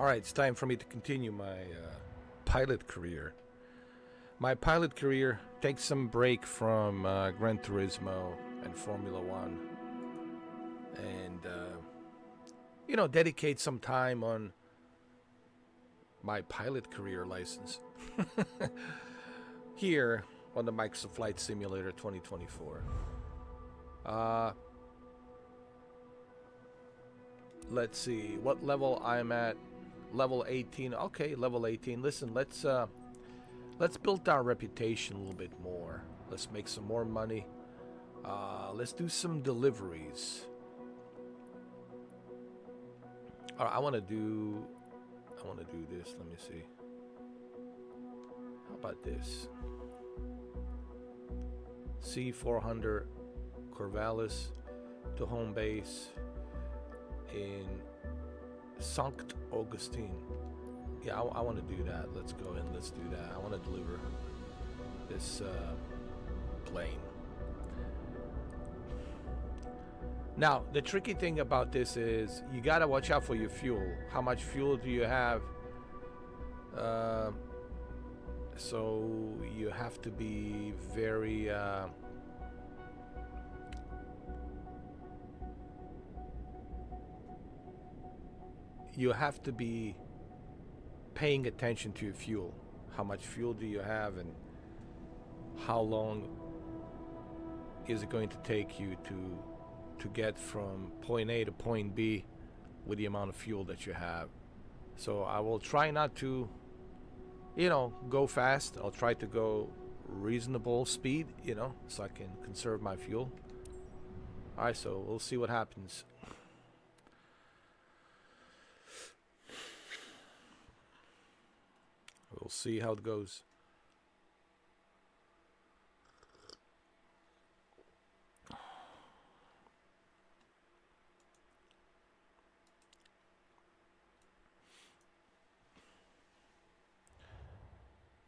Alright, it's time for me to continue my pilot career. My pilot career takes some break from Gran Turismo and Formula One. And, dedicate some time on my pilot career license. Here on the Microsoft Flight Simulator 2024. Let's see what level I'm at. Level 18. Okay, level 18. Listen, let's build our reputation a little bit more. Let's make some more money. Let's do some deliveries. I want to do this. Let me see. How about this? C400 Corvallis to home base in Sankt Augustine. Yeah, I want to do that. Let's go and let's do that. I want to deliver this plane. Now, the tricky thing about this is you got to watch out for your fuel. How much fuel do you have? So you have to be very you have to be paying attention to your fuel. How much fuel do you have, and how long is it going to take you to get from point A to point B with the amount of fuel that you have. So I will try not to go fast. I'll try to go reasonable speed, so I can conserve my fuel. Alright, so we'll see what happens. We'll see how it goes.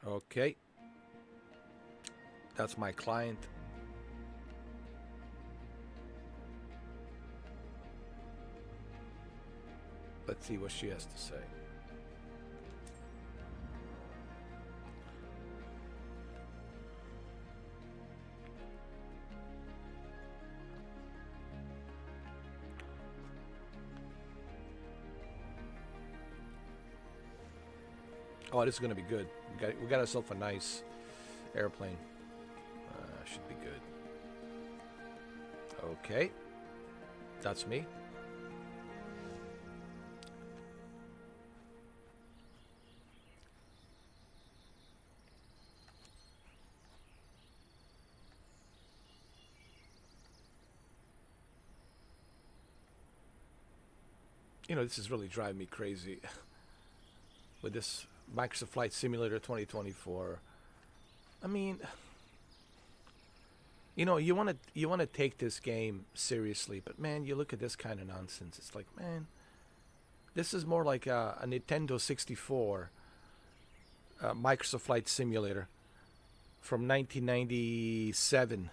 Okay. That's my client. Let's see what she has to say. Oh, this is going to be good. We got ourselves a nice airplane. Should be good. Okay. That's me. This is really driving me crazy with this Microsoft Flight Simulator 2024. I mean, you want to take this game seriously, but man, you look at this kind of nonsense. It's like, man, this is more like a Nintendo 64 Microsoft Flight Simulator from 1997.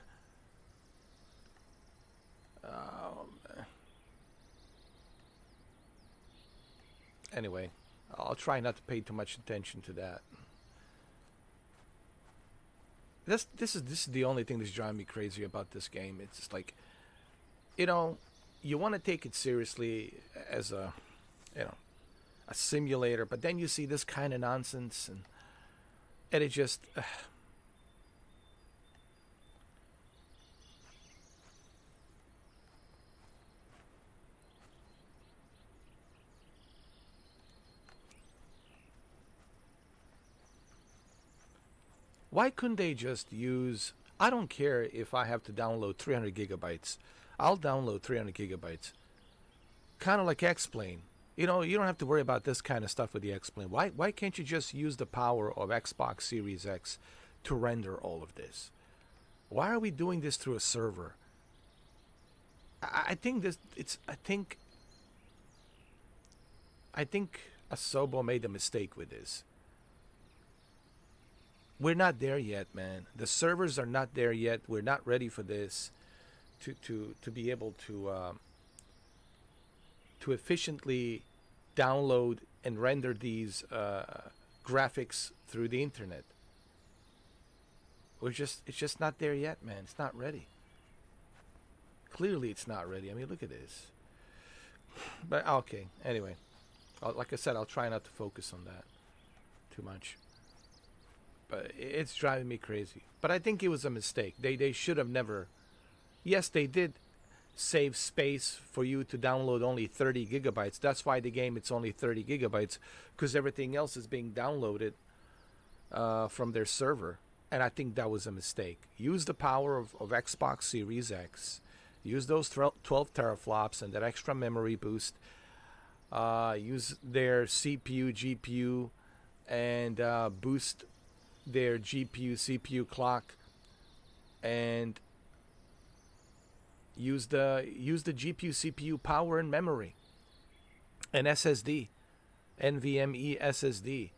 Anyway, I'll try not to pay too much attention to that. This is the only thing that's driving me crazy about this game. It's just like, you want to take it seriously as a simulator, but then you see this kind of nonsense, and it just. Why couldn't they just use... I don't care if I have to download 300 gigabytes. I'll download 300 gigabytes. Kind of like X-Plane. You don't have to worry about this kind of stuff with the X-Plane. Why can't you just use the power of Xbox Series X to render all of this? Why are we doing this through a server? I think Asobo made a mistake with this. We're not there yet, man. The servers are not there yet. We're not ready for this to be able to efficiently download and render these graphics through the internet. It's just not there yet, man. It's not ready. Clearly, it's not ready. I mean, look at this. But okay, anyway, like I said, I'll try not to focus on that too much. But it's driving me crazy. But I think it was a mistake. They should have never. Yes, they did save space for you to download only 30 gigabytes. That's why the game it's only 30 gigabytes, because everything else is being downloaded from their server. And I think that was a mistake. Use the power of Xbox Series X. Use those 12 teraflops and that extra memory boost. Use their CPU, GPU, and boost their GPU, CPU clock, and use the GPU, CPU power and memory, and SSD, NVMe SSD.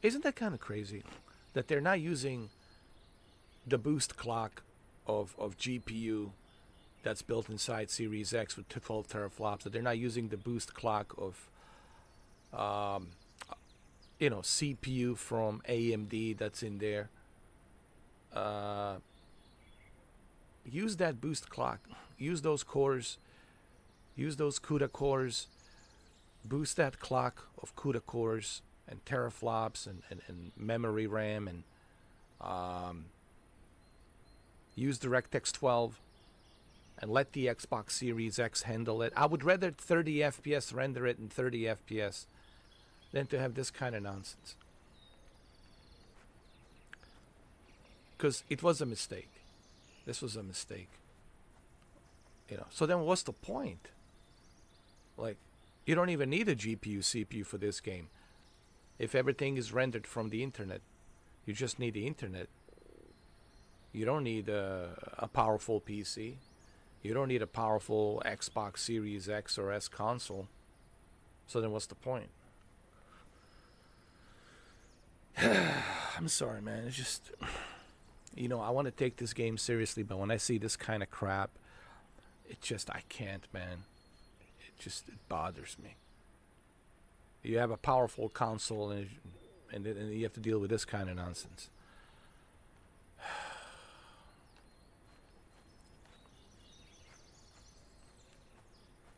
Isn't that kind of crazy that they're not using the boost clock of GPU that's built inside Series X with 12 teraflops, that they're not using the boost clock of CPU from AMD that's in there. Use that boost clock. Use those cores. Use those CUDA cores. Boost that clock of CUDA cores and teraflops and memory RAM, and use DirectX 12 and let the Xbox Series X handle it. I would rather 30 FPS render it in 30 FPS than to have this kind of nonsense. Because it was a mistake. This was a mistake. So then what's the point? Like, you don't even need a GPU, CPU for this game. If everything is rendered from the internet, you just need the internet. You don't need a powerful PC. You don't need a powerful Xbox Series X or S console. So then what's the point? I'm sorry, man. It's just, I want to take this game seriously, but when I see this kind of crap, I can't, man. It bothers me. You have a powerful console, and you have to deal with this kind of nonsense.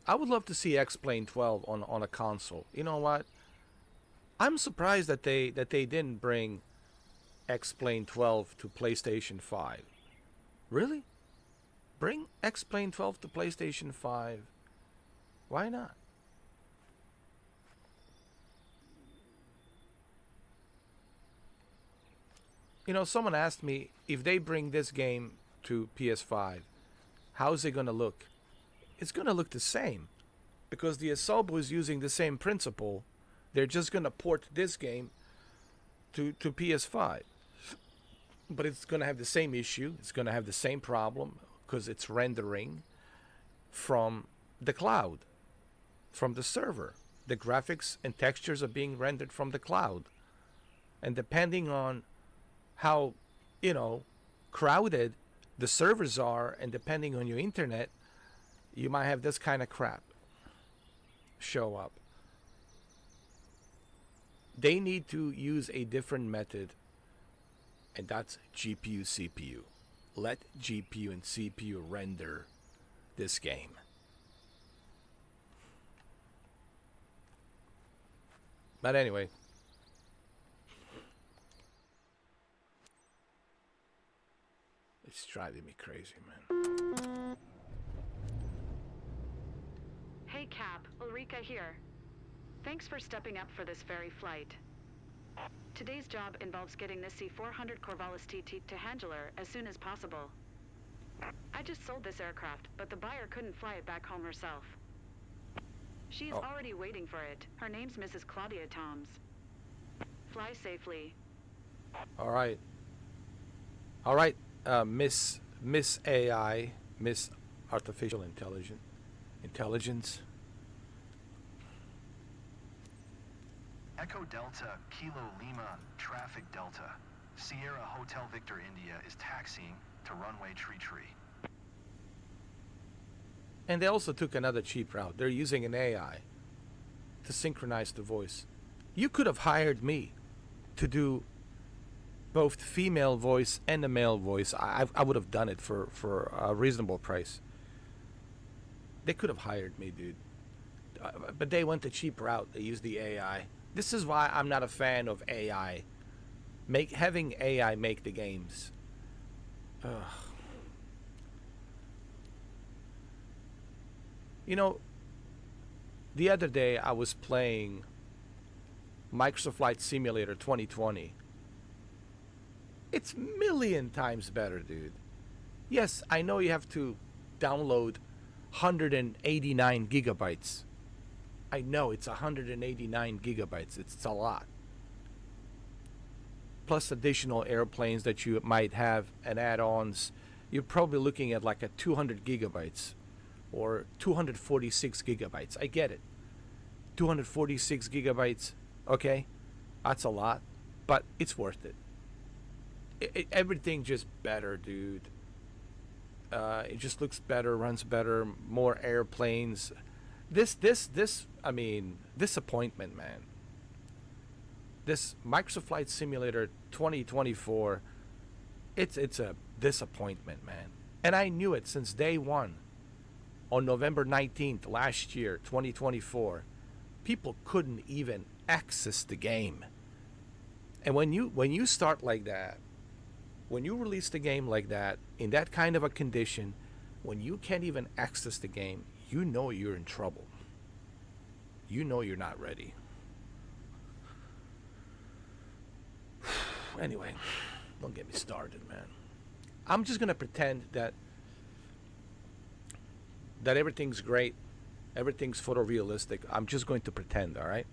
I would love to see X-Plane 12 on a console. You know what? I'm surprised that they didn't bring X-Plane 12 to PlayStation 5. Really? Bring X-Plane 12 to PlayStation 5. Why not? Someone asked me, if they bring this game to PS5, how's it going to look? It's going to look the same, because the Asobo is using the same principle. They're just going to port this game to PS5. But it's going to have the same issue. It's going to have the same problem, because it's rendering from the cloud, from the server. The graphics and textures are being rendered from the cloud. And depending on how, crowded the servers are, and depending on your internet, you might have this kind of crap show up. They need to use a different method, and that's GPU, CPU. Let GPU and CPU render this game. But anyway, it's driving me crazy, man. Hey Cap, Ulrika here. Thanks for stepping up for this very flight. Today's job involves getting this C-400 Corvallis TT to Handler as soon as possible. I just sold this aircraft, but the buyer couldn't fly it back home herself. She's already waiting for it. Her name's Mrs. Claudia Toms. Fly safely. All right, Miss AI, Miss Artificial Intelligence. Echo Delta, Kilo Lima, Traffic Delta. Sierra Hotel Victor India is taxiing to runway Tree. And they also took another cheap route. They're using an AI to synchronize the voice. You could have hired me to do both female voice and a male voice. I would have done it for a reasonable price. They could have hired me, dude. But they went the cheap route. They used the AI. This is why I'm not a fan of AI. Having AI make the games. Ugh. You know, the other day I was playing Microsoft Flight Simulator 2020. It's a million times better, dude. Yes, I know you have to download 189 gigabytes. I know it's 189 gigabytes. It's a lot. Plus additional airplanes that you might have and add-ons. You're probably looking at like a 200 gigabytes or 246 gigabytes. I get it. 246 gigabytes, okay, that's a lot, but it's worth it. Everything just better, dude. It just looks better, runs better, more airplanes. I mean, disappointment, man. This Microsoft Flight Simulator 2024, it's a disappointment, man. And I knew it since day one. On November 19th last year, 2024, people couldn't even access the game. And when you start like that, when you release the game like that, in that kind of a condition, when you can't even access the game, you know you're in trouble. You know you're not ready. Anyway, don't get me started, man. I'm just gonna pretend that everything's great, everything's photorealistic. I'm just going to pretend, all right?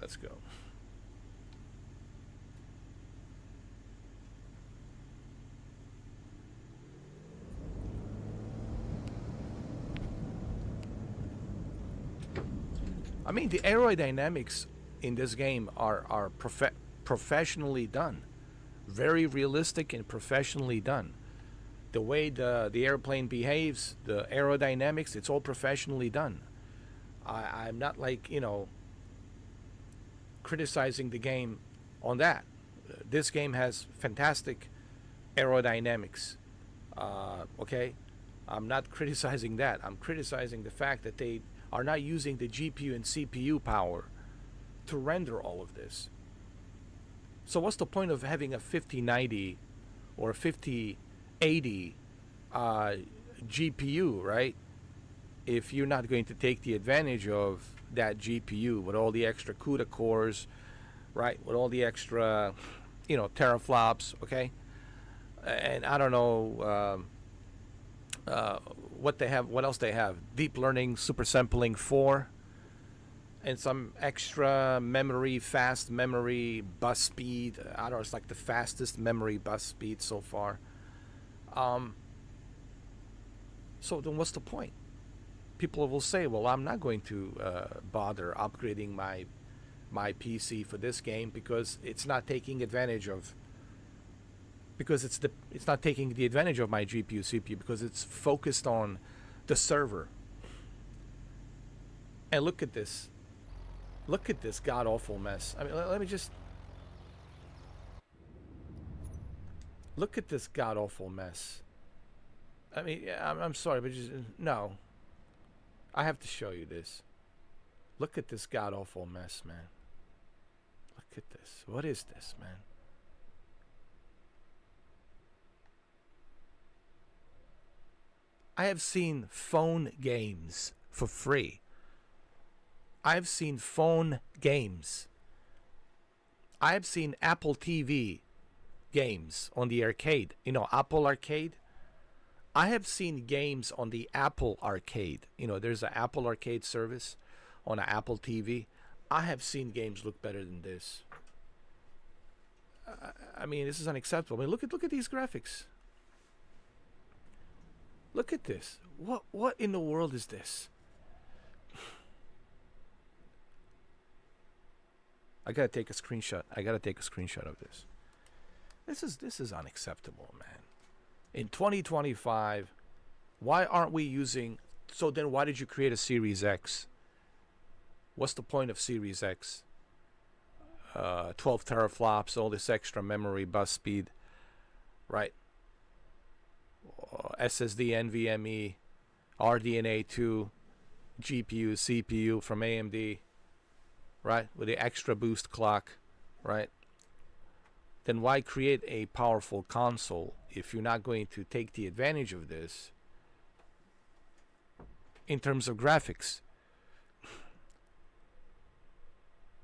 Let's go. I mean, the aerodynamics in this game are professionally done. Very realistic and professionally done. The way the airplane behaves, the aerodynamics, it's all professionally done. I'm not like, criticizing the game on that. This game has fantastic aerodynamics. Okay? I'm not criticizing that. I'm criticizing the fact that they are not using the GPU and CPU power to render all of this. So what's the point of having a 5090 or a 5080 GPU, right? If you're not going to take the advantage of that GPU with all the extra CUDA cores, right? With all the extra, teraflops, okay? And I don't know what they have. What else they have? Deep learning, super sampling 4, and some extra memory, fast memory bus speed. I don't know. It's like the fastest memory bus speed so far. So then, what's the point? People will say, "Well, I'm not going to bother upgrading my PC for this game because it's not taking advantage of." Because it's not taking the advantage of my GPU, CPU, because it's focused on the server. And look at this. Look at this god-awful mess. I mean, let me just... Look at this god-awful mess. I mean, yeah, I'm sorry, but just... No. I have to show you this. Look at this god-awful mess, man. Look at this. What is this, man? I have seen phone games for free. I've seen phone games. I've seen Apple TV games on the arcade. Apple Arcade. I have seen games on the Apple Arcade. There's an Apple Arcade service on an Apple TV. I have seen games look better than this. I mean, this is unacceptable. I mean, look at these graphics. Look at this. What in the world is this? I gotta take a screenshot. Of this. This is unacceptable, man. In 2025, why aren't we using So then why did you create a Series X? What's the point of Series X? 12 teraflops, all this extra memory, bus speed, right? SSD, NVMe, RDNA 2, GPU, CPU from AMD, right? With the extra boost clock, right? Then why create a powerful console if you're not going to take the advantage of this in terms of graphics?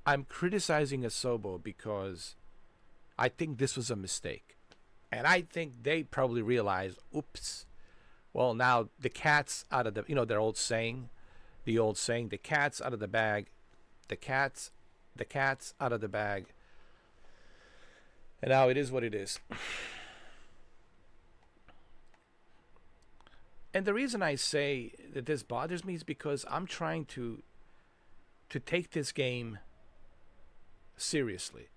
I'm criticizing Asobo because I think this was a mistake. And I think they probably realized, oops, well, now the cat's out of the, their old saying, the cat's out of the bag, the cat's out of the bag. And now it is what it is. And the reason I say that this bothers me is because I'm trying to take this game seriously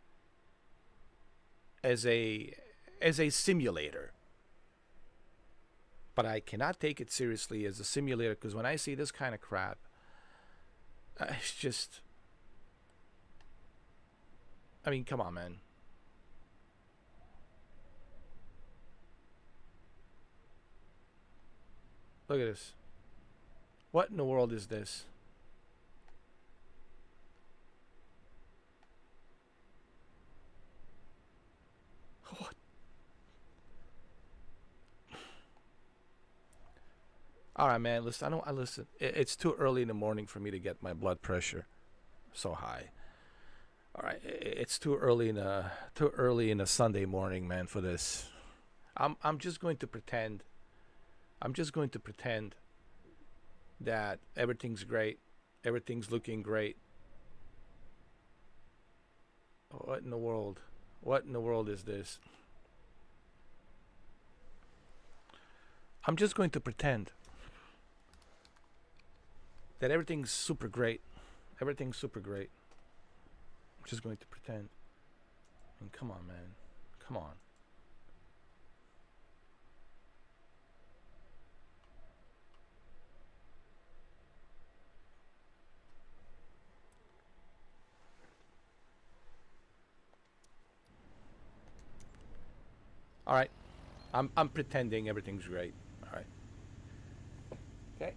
as a simulator. But I cannot take it seriously as a simulator because when I see this kind of crap, it's just, I mean, come on, man. Look at this. What in the world is this? What? All right, man. Listen, listen. It's too early in the morning for me to get my blood pressure so high. All right, it's too early in a Sunday morning, man, for this. I'm just going to pretend. I'm just going to pretend that everything's great. Everything's looking great. What in the world? What in the world is this? I'm just going to pretend that everything's super great. Everything's super great. I'm just going to pretend. I mean, come on, man. Come on. All right, I'm pretending everything's great. All right. Okay.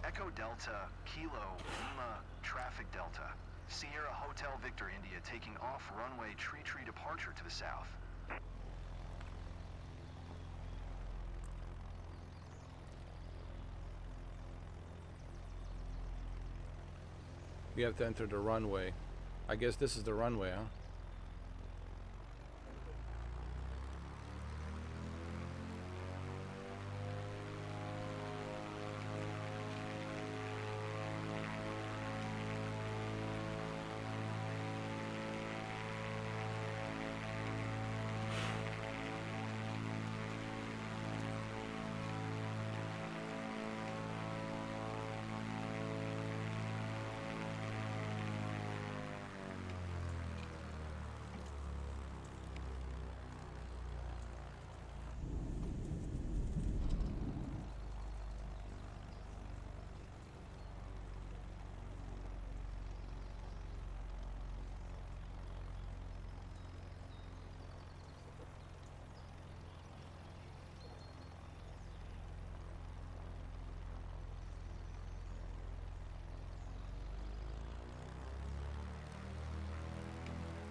Echo Delta, Kilo, Lima, Traffic Delta. Sierra Hotel Victor India taking off runway Tree departure to the south. We have to enter the runway. I guess this is the runway, huh?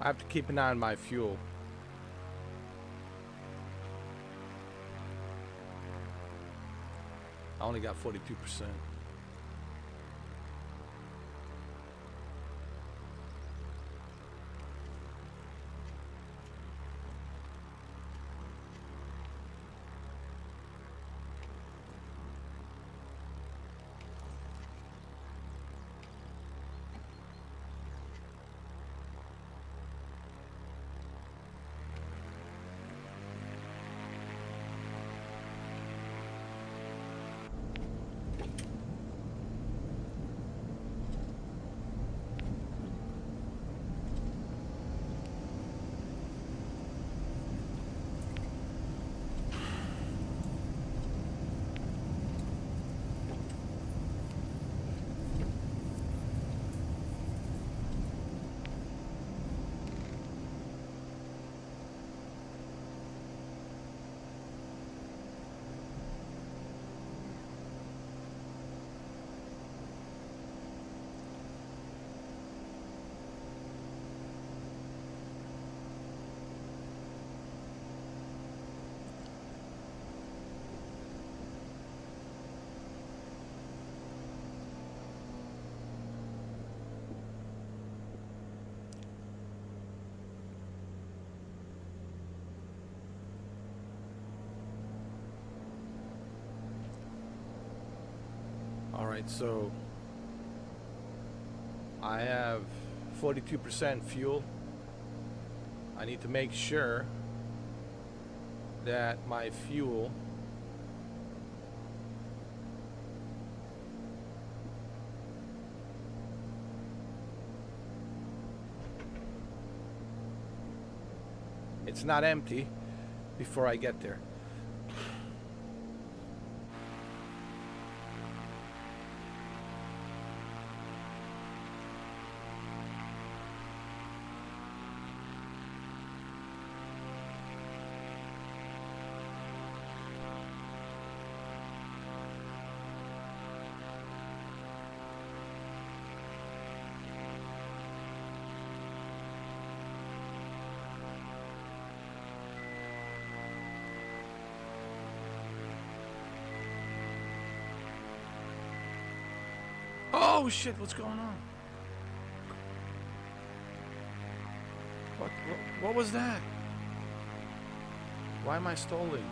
I have to keep an eye on my fuel. I only got 42%. Alright, so I have 42% fuel. I need to make sure that my fuel it's not empty before I get there. Oh shit, what's going on? What was that? Why am I stalling?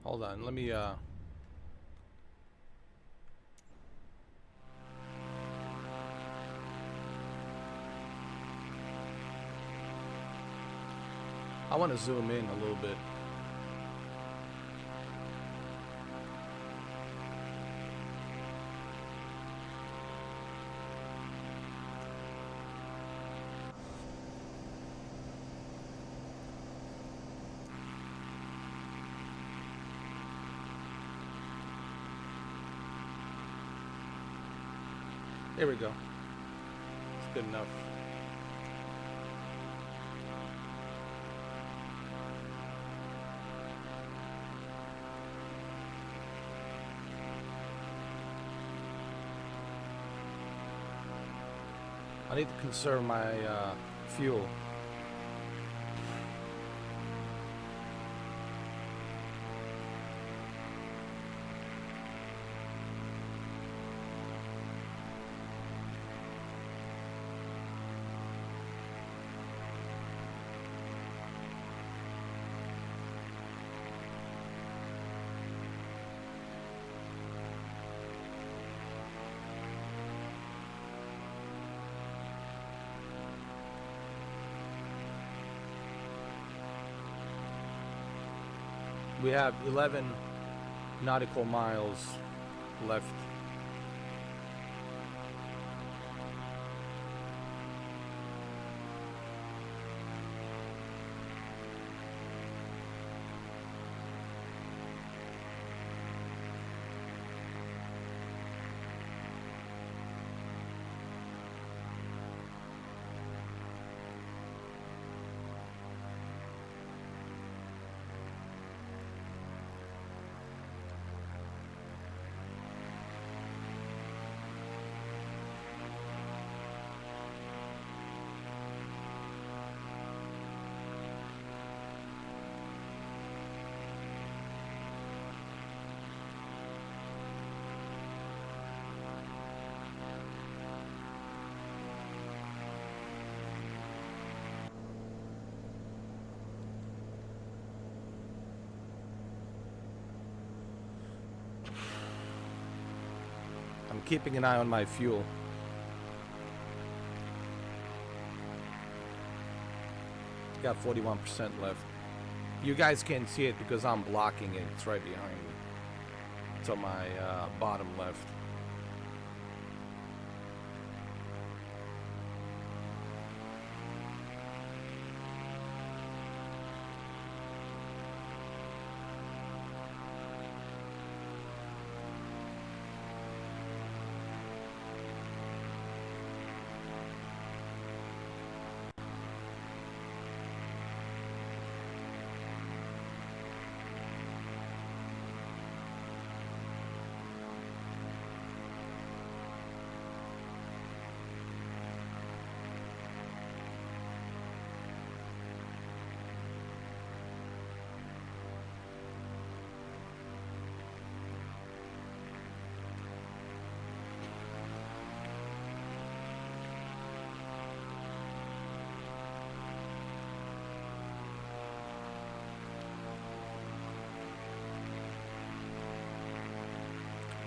Hold on, let me I want to zoom in a little bit. There we go. It's good enough. I need to conserve my fuel. We have 11 nautical miles left. I'm keeping an eye on my fuel. Got 41% left. You guys can't see it because I'm blocking it. It's right behind me. It's on my bottom left.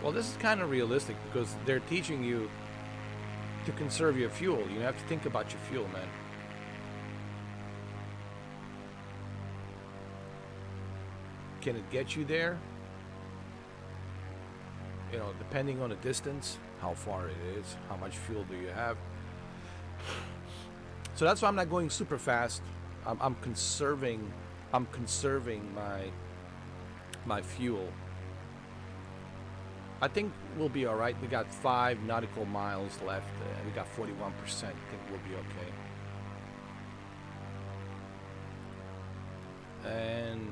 Well, this is kind of realistic because they're teaching you to conserve your fuel. You have to think about your fuel, man. Can it get you there? You know, depending on the distance, how far it is, how much fuel do you have. So that's why I'm not going super fast. I'm conserving my fuel. I think we'll be all right. We got 5 nautical miles left. We got 41%. I think we'll be okay. And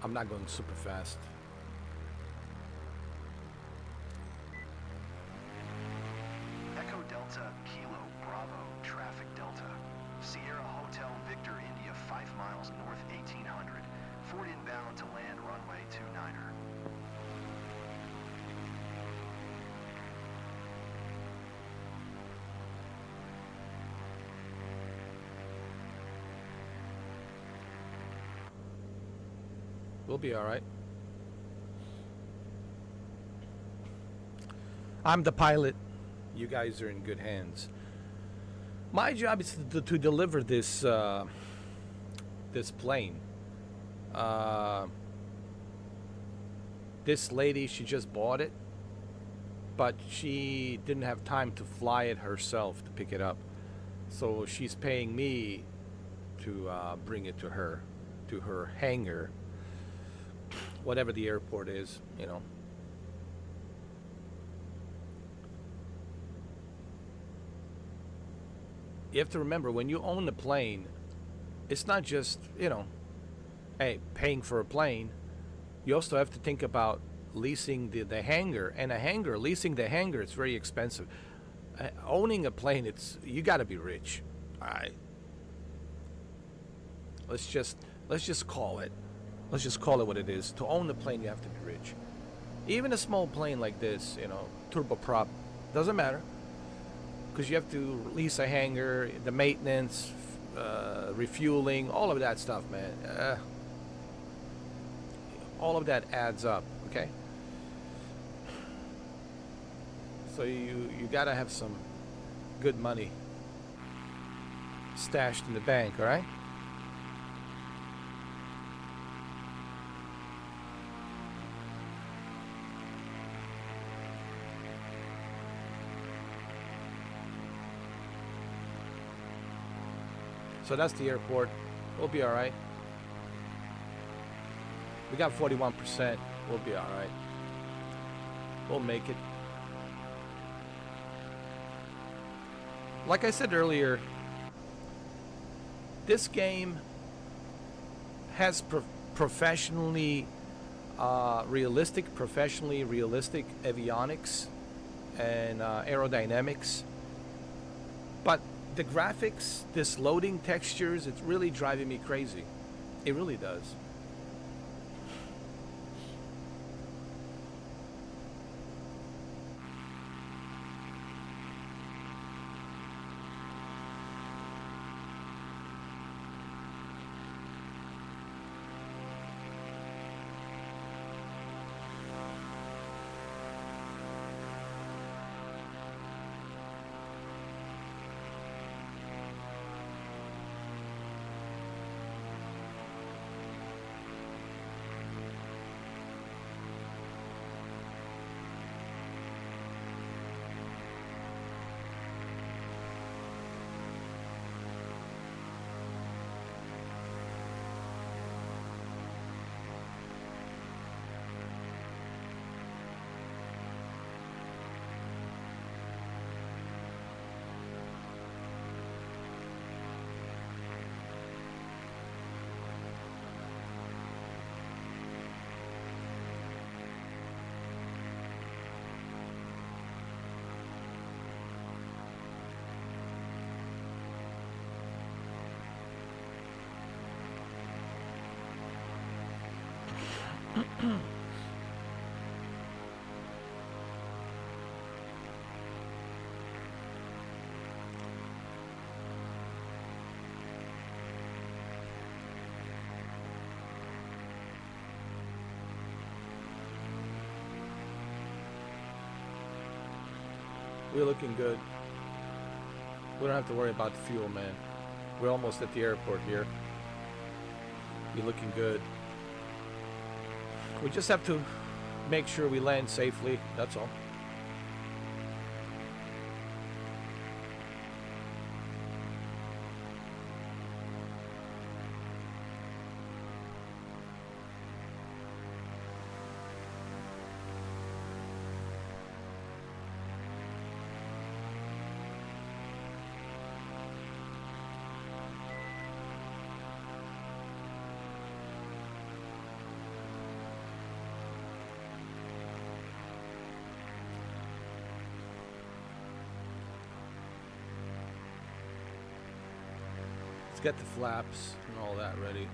I'm not going super fast. Echo Delta, Kilo, Bravo, traffic Delta. Sierra Hotel, Victor, India, 5 miles north, 1800. Ford inbound to land runway 29er. We'll be all right. I'm the pilot. You guys are in good hands. My job is to deliver this this plane. This lady, she just bought it, but she didn't have time to fly it herself to pick it up. So she's paying me to bring it to her hangar, whatever the airport is, you know. You have to remember, when you own a plane, it's not just, you know, hey, paying for a plane. You also have to think about leasing the hangar. And leasing the hangar, it's very expensive. Owning a plane, you got to be rich. All right. Let's just call it. Let's just call it what it is. To own a plane, you have to be rich. Even a small plane like this, you know, turboprop, doesn't matter. Because you have to lease a hangar, the maintenance, refueling, all of that stuff, man. All of that adds up, okay? So you gotta have some good money stashed in the bank, all right? So that's the airport. We'll be all right. We got 41%. We'll be all right. We'll make it. Like I said earlier, this game has professionally realistic avionics and aerodynamics, but the graphics, this loading textures, it's really driving me crazy. It really does. We're looking good. We don't have to worry about the fuel, man. We're almost at the airport here. We're looking good. We just have to make sure we land safely, that's all. Let's get the flaps and all that ready.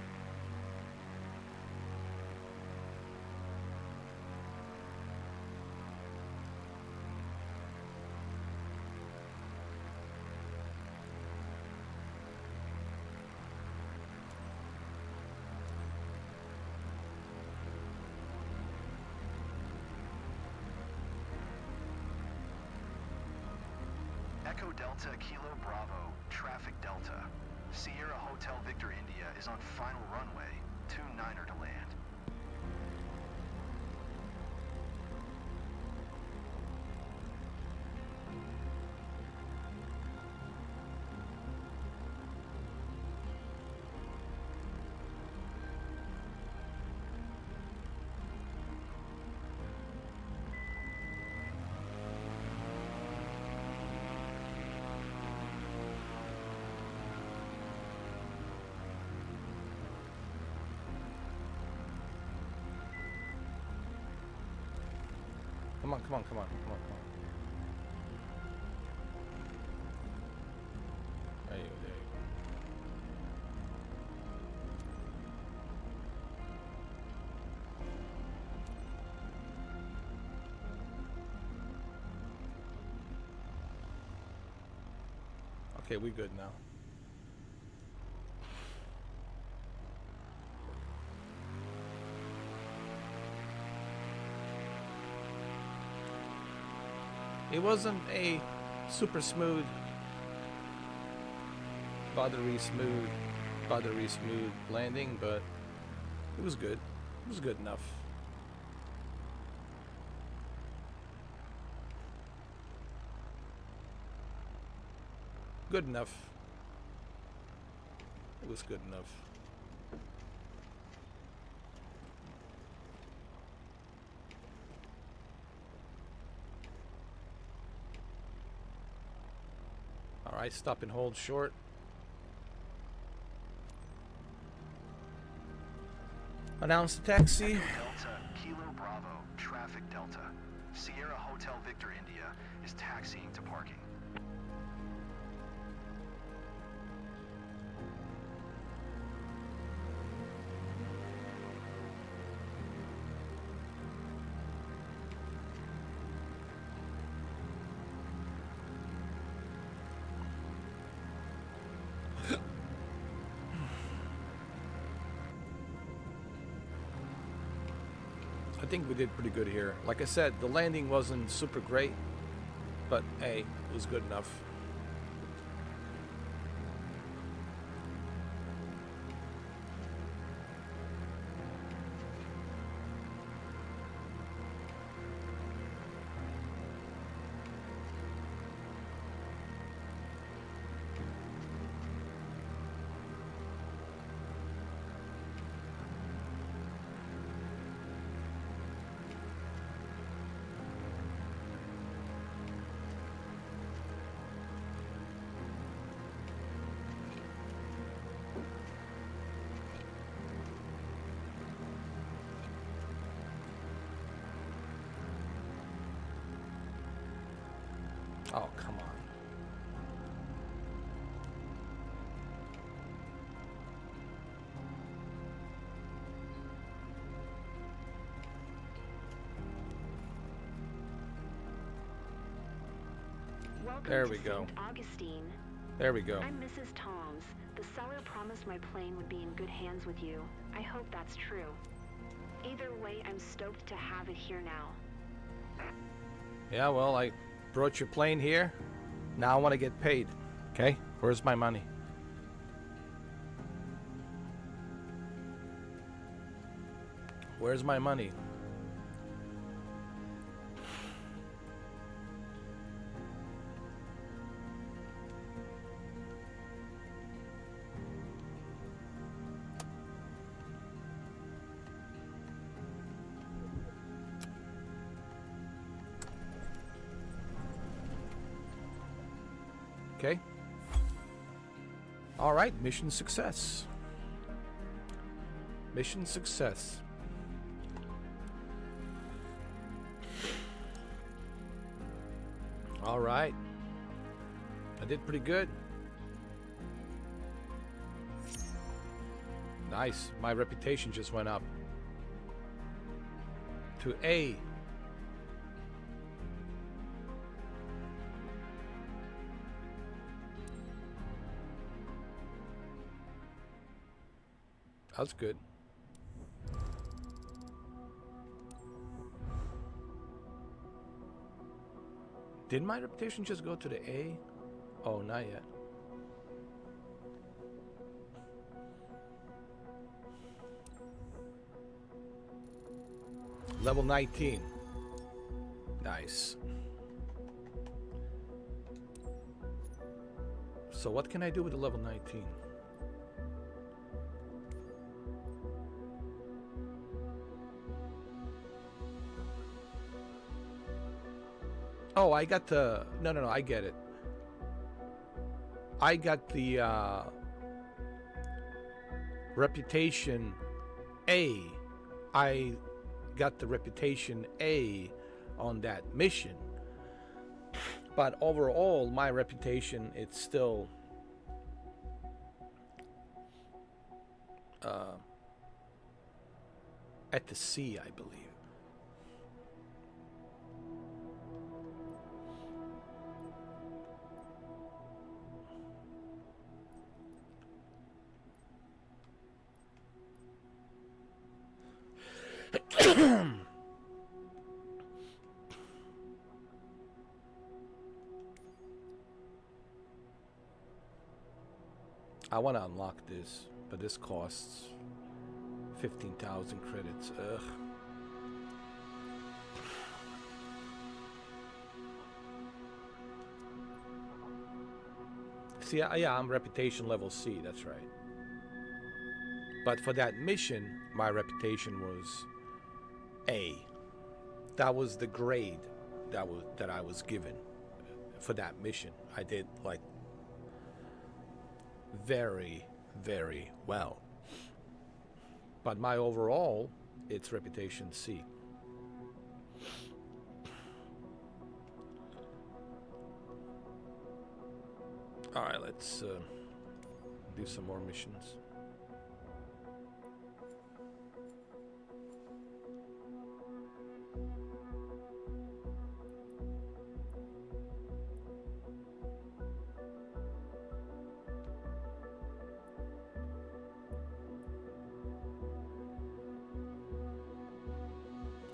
Echo Delta Kilo Bravo, traffic Delta. Sierra Hotel Victor India is on final runway, 29er to land. Come on, come on, come on, come on, come on. There you go, there you go. Okay, we good now. It wasn't a super smooth, buttery smooth landing, but it was good. It was good enough. Good enough. It was good enough. All right, stop and hold short. Announce the taxi. Delta, Kilo Bravo, traffic Delta. Sierra Hotel Victor India is taxiing to parking. I think we did pretty good here. Like I said, the landing wasn't super great, but hey, it was good enough. Oh, come on. Welcome There to we go. St. Augustine. There we go. I'm Mrs. Toms. The seller promised my plane would be in good hands with you. I hope that's true. Either way, I'm stoked to have it here now. Yeah, well, I brought your plane here. Now I want to get paid. Okay? Where's my money? Where's my money? Okay. All right, mission success. Mission success. All right. I did pretty good. Nice. My reputation just went up to A. That's good. Did my reputation just go to the A? Oh, not yet. Level 19. Nice. So what can I do with the level 19? Oh, I got the... No, I get it. I got the reputation A. I got the reputation A on that mission. But overall, my reputation, it's still... at the C, I believe. I want to unlock this, but this costs 15,000 credits. Ugh. See, yeah, I'm reputation level C, that's right. But for that mission, my reputation was A. That was the grade that I was given for that mission. I did like very, very well. But my overall, it's reputation C. All right, let's do some more missions.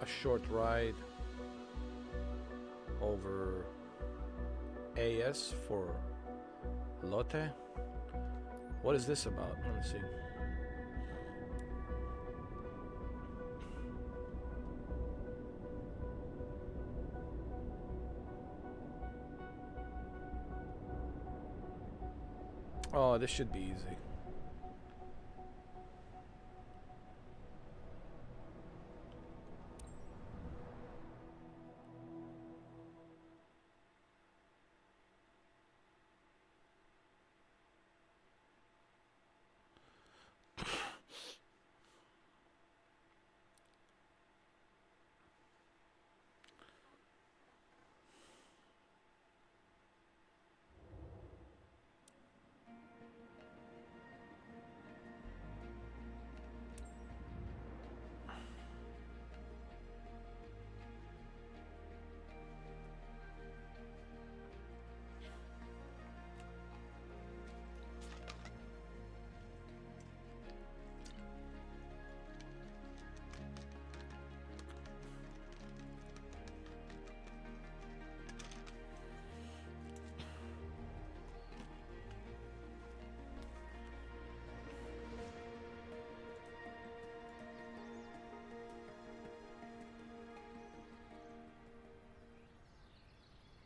A short ride over AS for Lotte. What is this about? Let me see. Oh, this should be easy.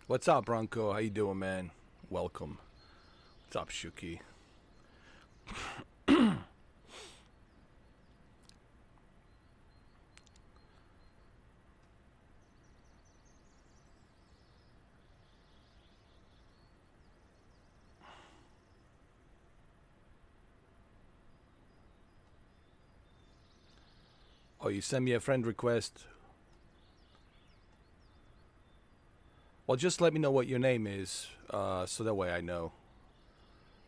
What's up, Bronco? How you doing, man? Welcome. What's up, Shuki? Oh, you send me a friend request. Well, just let me know what your name is, so that way I know.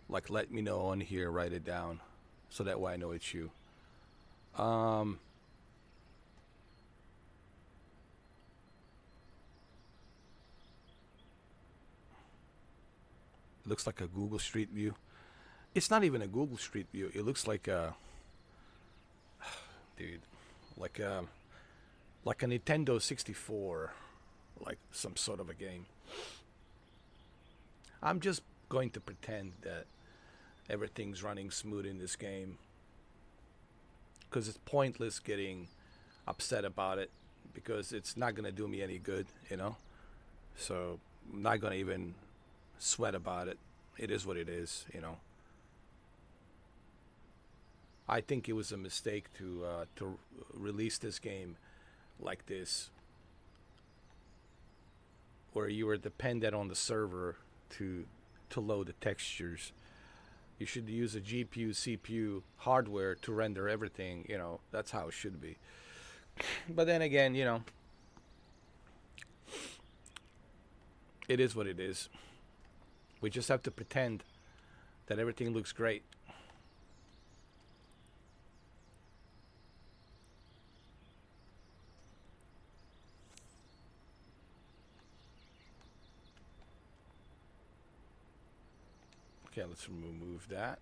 Like, let me know on here, write it down, so that way I know it's you. Looks like a Google Street View. It's not even a Google Street View. It looks like a, dude, like a Nintendo 64, like some sort of a game. I'm just going to pretend that everything's running smooth in this game, because it's pointless getting upset about it, because it's not going to do me any good, you know? So I'm not going to even sweat about it. It is what it is, you know? I think it was a mistake to release this game like this, where you were dependent on the server to load the textures. You should use a GPU, CPU, hardware to render everything, you know. That's how it should be. But then again, you know, it is what it is. We just have to pretend that everything looks great. Okay, let's remove that.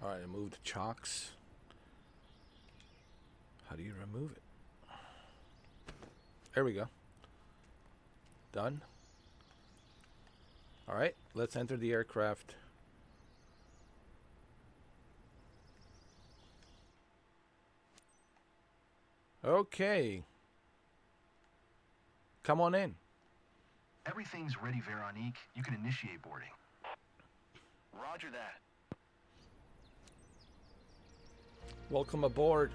All right, remove the chocks. How do you remove it? There we go. Done. All right, let's enter the aircraft. Okay. Come on in. Everything's ready, Veronique. You can initiate boarding. Roger that. Welcome aboard.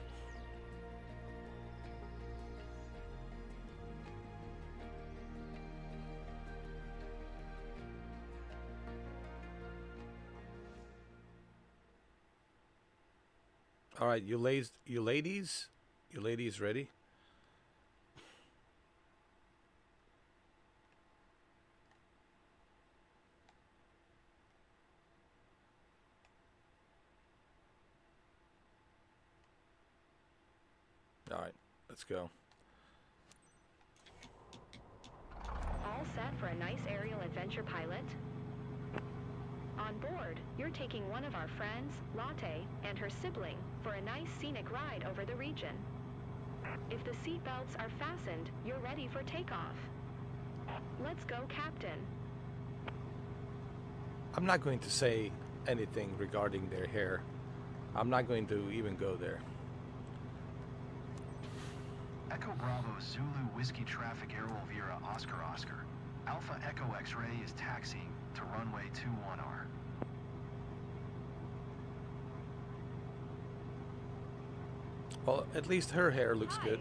All right, you ladies ready? All right, let's go. All set for a nice aerial adventure, pilot? On board, you're taking one of our friends, Latte, and her sibling for a nice scenic ride over the region. If the seat belts are fastened, you're ready for takeoff. Let's go, Captain. I'm not going to say anything regarding their hair. I'm not going to even go there. Echo Bravo Zulu Whiskey Traffic Air Volvera Oscar Oscar. Alpha Echo X-Ray is taxiing to runway 21R. Well, at least her hair looks Hi. good.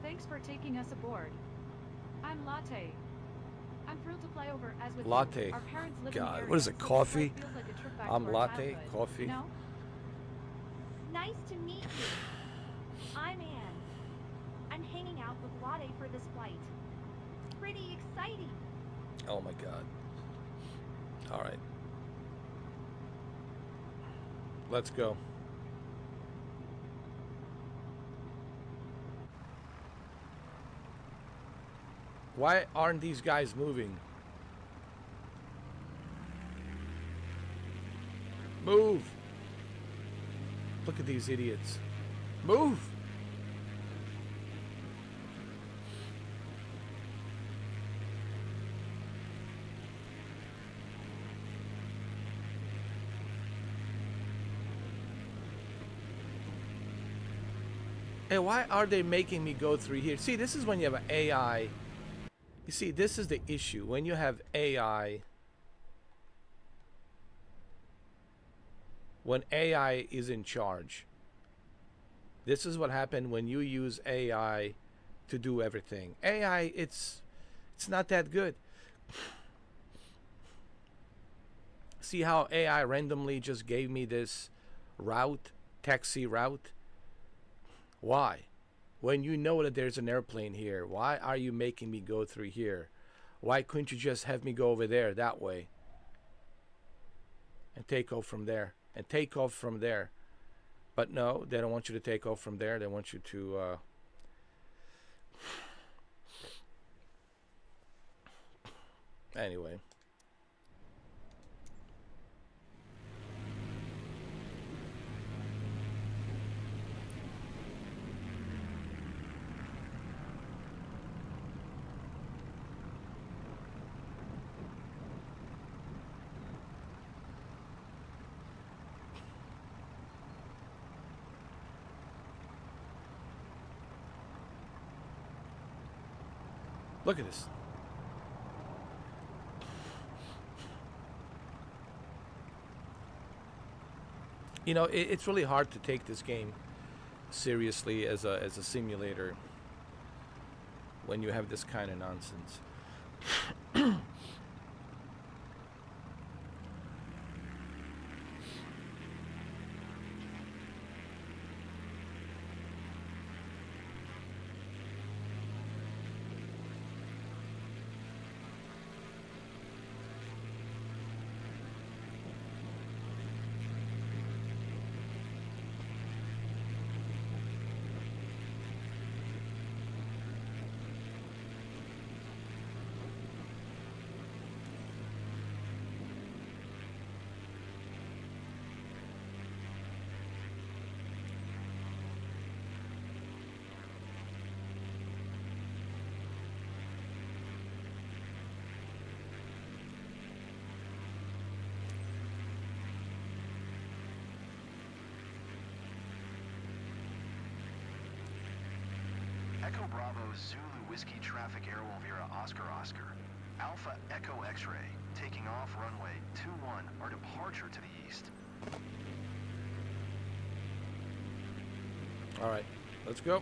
Thanks for taking us aboard. I'm Latte. I'm thrilled to fly over as with Latte. you. Our parents live God, in the area, what is it, so this coffee? flight feels like a trip back I'm to our Latte, childhood, coffee. You know? Nice to meet you. I'm Anne. I'm hanging out with Latte for this flight. Pretty exciting. Oh my God. All right. Let's go. Why aren't these guys moving? Move! Look at these idiots. Move! Hey, why are they making me go through here? See, this is when you have an AI. You see, this is the issue. When you have AI, when AI is in charge, this is what happened when you use AI to do everything. AI, it's not that good. See how AI randomly just gave me this route, taxi route? Why? When you know that there's an airplane here, why are you making me go through here? Why couldn't you just have me go over there that way? And take off from there. And take off from there. But no, they don't want you to take off from there. They want you to... Anyway. Look at this. You know, it's really hard to take this game seriously as a simulator when you have this kind of nonsense. Echo Bravo Zulu Whiskey Traffic Air Wolvera Oscar Oscar. Alpha Echo X-Ray, taking off runway 21, our departure to the east. All right, let's go.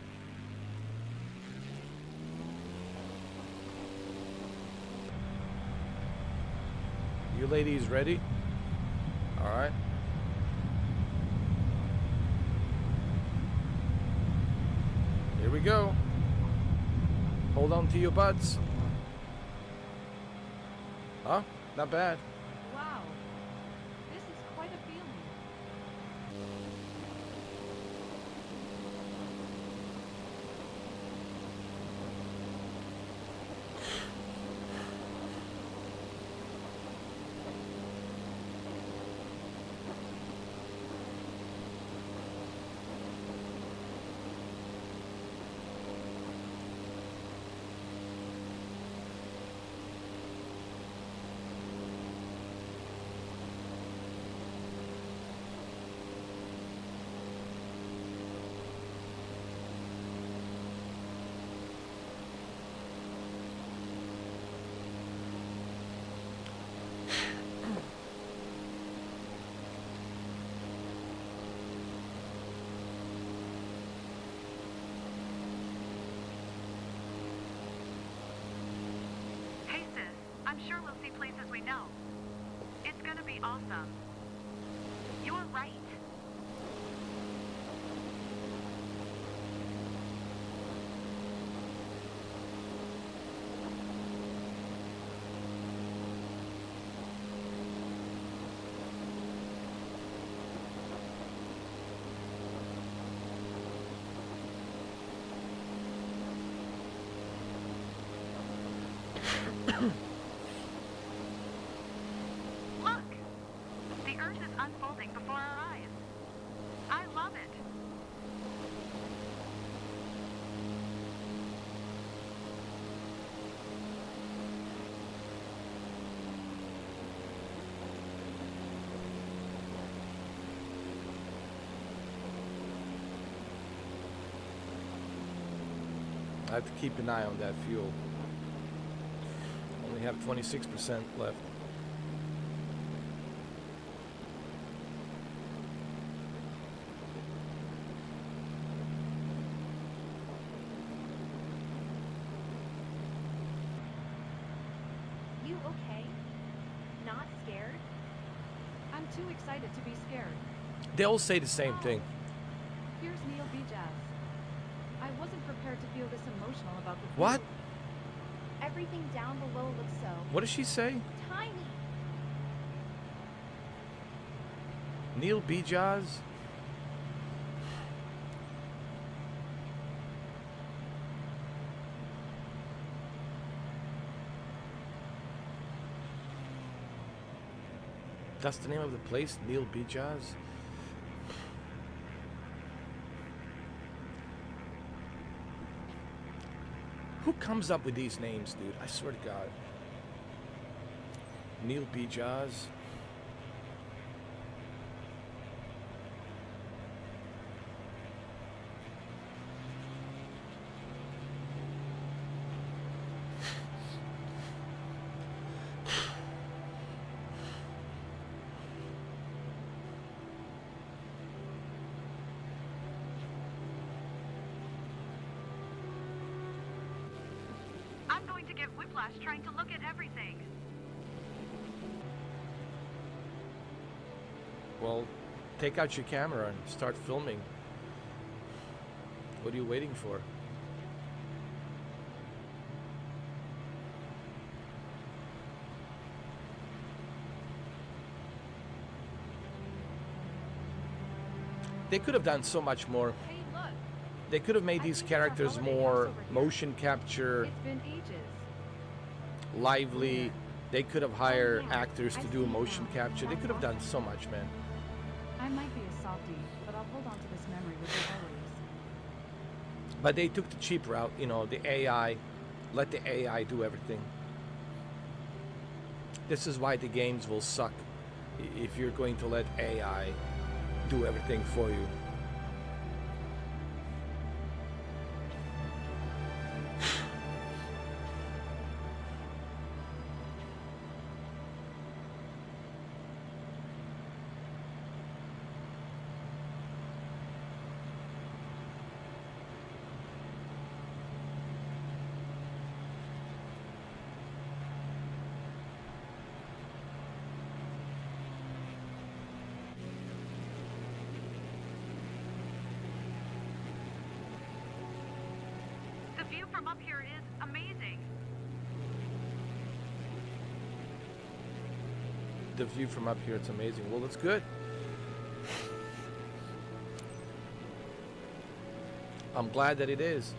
You ladies ready? All right. Here we go. Hold on to your butts. Huh? Not bad. Wow. This is quite a feeling. Hey sis, I'm sure we'll see places we know. It's gonna be awesome. You were right. Look! The Earth is unfolding before our eyes. I love it. I have to keep an eye on that fuel. Only have 26% left. You okay? Not scared? I'm too excited to be scared. They all say the same thing. Here's Neil B. Jazz. I wasn't prepared to feel this emotional about the What? food. Everything down below looks so What does she say? tiny. Neil B. Jazz? That's the name of the place, Neil B. Jazz? Who comes up with these names, dude? I swear to God. Neil B. Jazz. I'm going to get whiplash trying to look at everything. Well, take out your camera and start filming. What are you waiting for? They could have done so much more. Hey, look. They could have made these characters more motion capture, It's been ages. lively. They could have hired actors to do motion capture. They could have done so much, man. I might be a softie, but I'll hold on to this memory with you always. But they took the cheap route, you know, the AI. Let the AI do everything. This is why the games will suck if you're going to let AI do everything for you. from up here is amazing. The view from up here, it's amazing. Well, that's good. I'm glad that it is.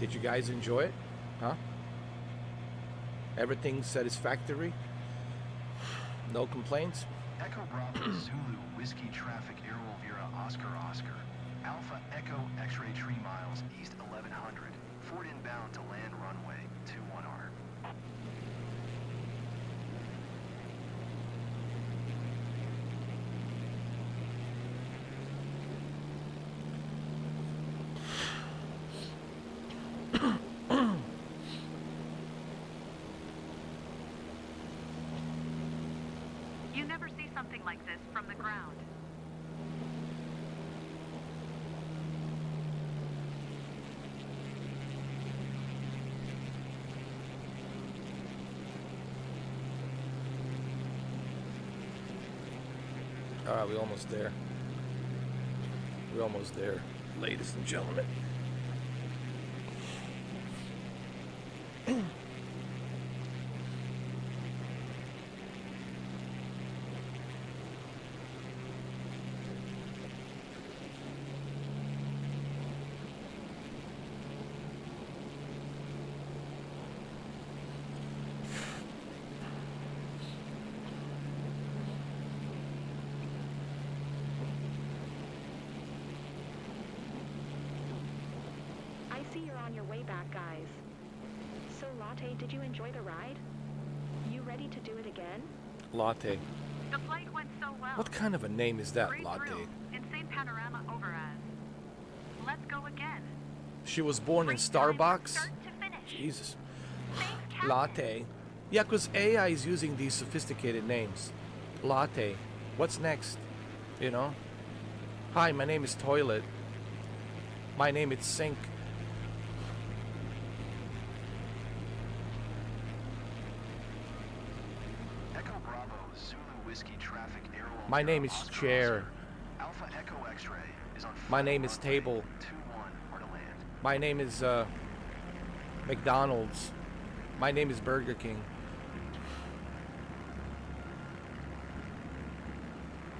Did you guys enjoy it? Huh? Everything satisfactory? No complaints? Echo Bravo Zulu Whiskey Traffic Air Wolvera Oscar Oscar. Alpha Echo X-ray 3 miles east 1100. Ford inbound to land runway 21R. You never see something like this from the ground. All right, we're almost there. We're almost there, ladies and gentlemen. I see you're on your way back, guys. So, Latte, did you enjoy the ride? You ready to do it again? Latte. The flight went so well. What kind of a name is that, Great Latte? thrill. Insane panorama over us. Let's go again. She was born in Great time from Starbucks? start to finish. Jesus. Thanks, Captain. Latte. Yeah, because AI is using these sophisticated names. Latte. What's next? You know? Hi, my name is Toilet. My name is Sink. Echo Bravo Zulu Whiskey Traffic Air Wolvera My name is Oscar Chair. Oscar. Alpha Echo X-ray is on My name is runway Table. 21 or to land. My name is McDonald's. My name is Burger King.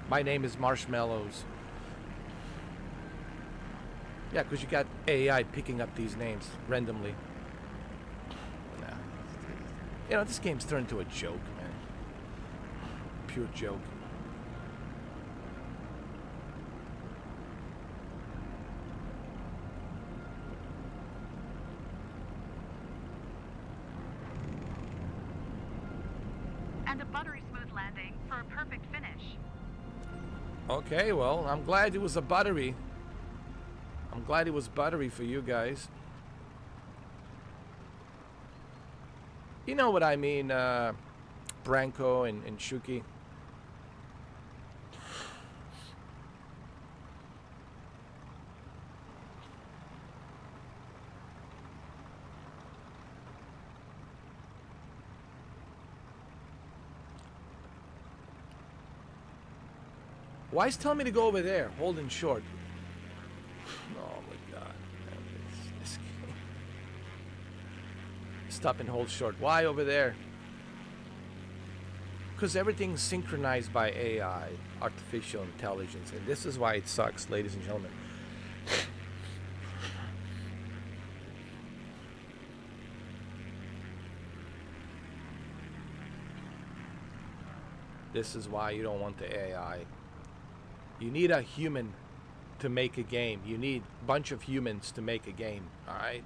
My name is Marshmallows. Yeah, because you got AI picking up these names randomly. Nah. You know, this game's turned into a joke, man. Pure joke. And a buttery smooth landing for a perfect finish. Okay, well, I'm glad it was a buttery. I'm glad it was buttery for you guys. You know what I mean, Branko and Shuki. Why is telling me to go over there, holding short? Oh my god. This game. Stop and hold short. Why over there? Because everything's synchronized by AI, artificial intelligence, and this is why it sucks, ladies and gentlemen. This is why you don't want the AI. You need a human to make a game. You need a bunch of humans to make a game, alright?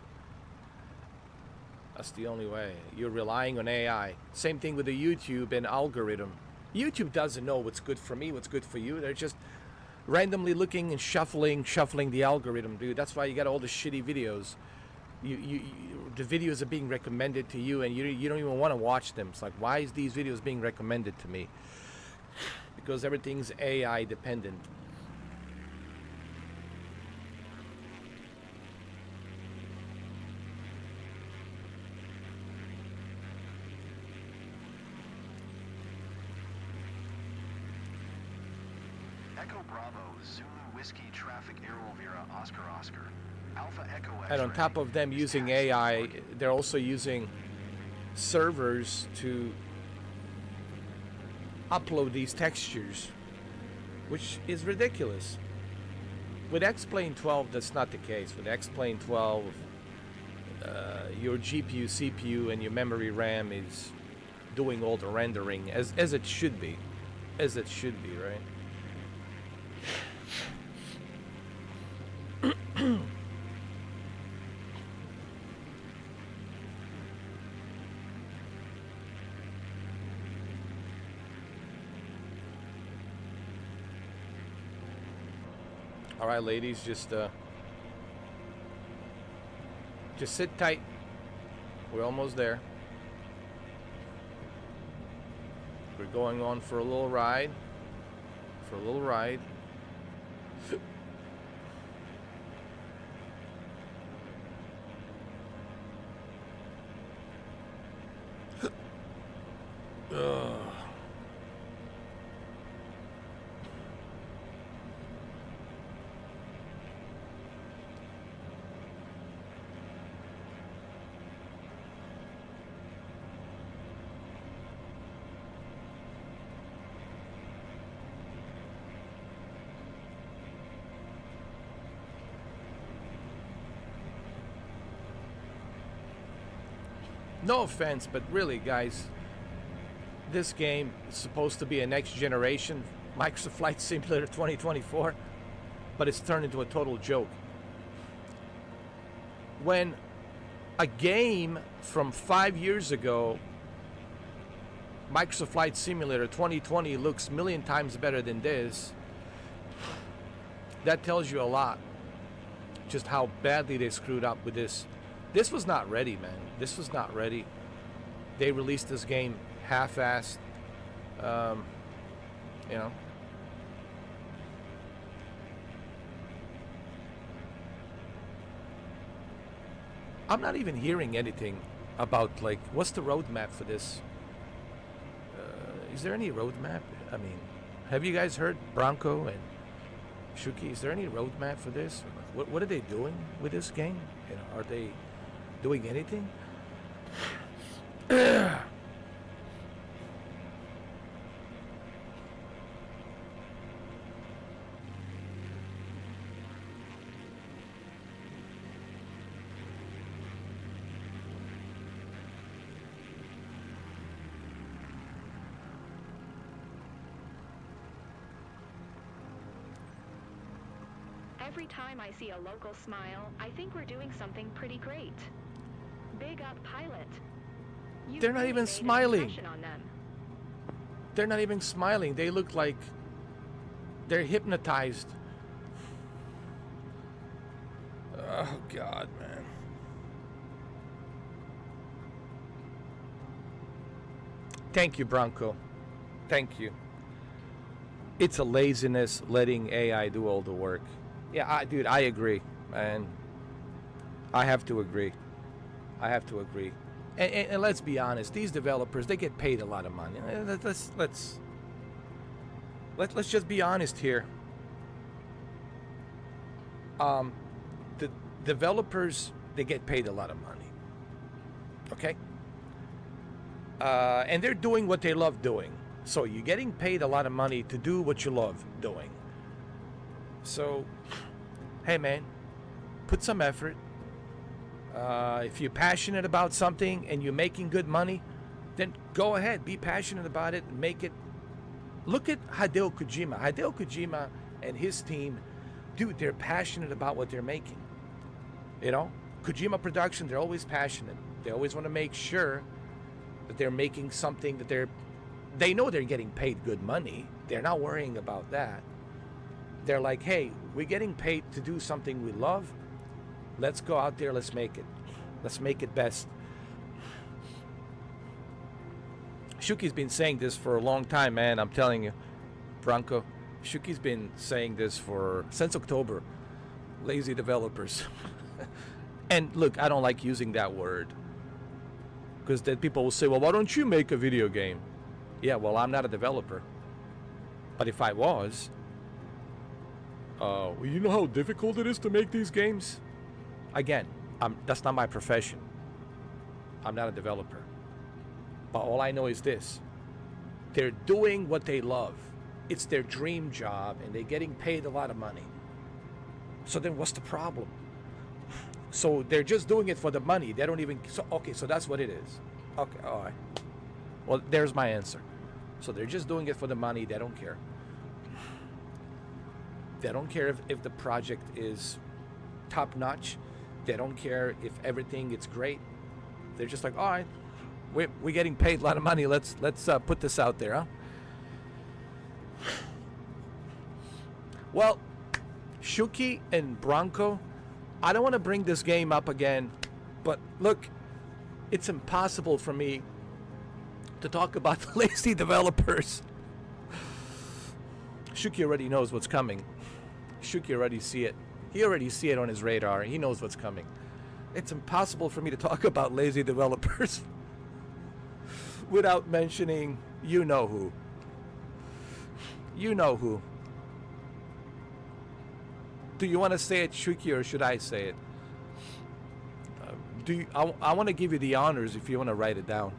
That's the only way. You're relying on AI. Same thing with the YouTube and algorithm. YouTube doesn't know what's good for me, what's good for you. They're just randomly looking and shuffling the algorithm, dude. That's why you got all the shitty videos. The videos are being recommended to you and you don't even want to watch them. It's like, why is these videos being recommended to me? Because everything's AI dependent. Echo Bravo, Zulu Whiskey Traffic Aero Vera Oscar Oscar. Alpha Echo X-ray. And on top of them using AI, they're also using servers to upload these textures, which is ridiculous. With X-Plane 12, that's not the case. With X-Plane 12, your GPU, CPU, and your memory RAM is doing all the rendering as it should be. As it should be, right? All right, ladies, just sit tight. We're almost there. We're going on for a little ride. Ugh. No offense, but really, guys, this game is supposed to be a next generation Microsoft Flight Simulator 2024, but it's turned into a total joke. When a game from 5 years ago, Microsoft Flight Simulator 2020, looks a million times better than this, that tells you a lot. Just how badly they screwed up with this. This was not ready, man. This was not ready. They released this game half-assed. You know. I'm not even hearing anything about, like, what's the roadmap for this? Is there any roadmap? I mean, have you guys heard Bronco and Shuki? Is there any roadmap for this? What are they doing with this game? You know, are they doing anything? Every time I see a local smile, I think we're doing something pretty great. Big up, pilot. You've They're not really even made an smiling. impression on them. They're not even smiling. They look like they're hypnotized. Oh, God, man. Thank you, Bronco. Thank you. It's a laziness letting AI do all the work. Yeah, dude, I agree, man. I have to agree. And let's be honest, these developers, they get paid a lot of money. Let's just be honest here. The developers, they get paid a lot of money. Okay? And they're doing what they love doing. So you're getting paid a lot of money to do what you love doing. So, hey man, put some effort. If you're passionate about something and you're making good money, then go ahead, be passionate about it and make it. Look at Hideo Kojima. Hideo Kojima and his team, dude, they're passionate about what they're making. You know, Kojima Production, they're always passionate. They always want to make sure that they're making something that they know they're getting paid good money. They're not worrying about that. They're like, hey, we're getting paid to do something we love. Let's go out there, let's make it. Let's make it best. Shuki's been saying this for a long time, man. I'm telling you, Bronco. Shuki's been saying this since October. Lazy developers. And look, I don't like using that word. Because then people will say, well, why don't you make a video game? Yeah, well, I'm not a developer. But if I was, Well, you know how difficult it is to make these games? Again, that's not my profession. I'm not a developer. But all I know is this. They're doing what they love. It's their dream job, and they're getting paid a lot of money. So then what's the problem? So they're just doing it for the money. They don't even... So, okay, so that's what it is. Okay, all right. Well, there's my answer. So they're just doing it for the money. They don't care. They don't care if the project is top-notch. They don't care if everything is great. They're just like, all right, we're getting paid a lot of money. Let's put this out there, huh? Well, Shuki and Bronco, I don't want to bring this game up again, but look, it's impossible for me to talk about the lazy developers. Shuki already knows what's coming. Shuki already see it. He already see it on his radar. He knows what's coming. It's impossible for me to talk about lazy developers without mentioning you know who. You know who. Do you want to say it, Shuki, or should I say it? I want to give you the honors if you want to write it down.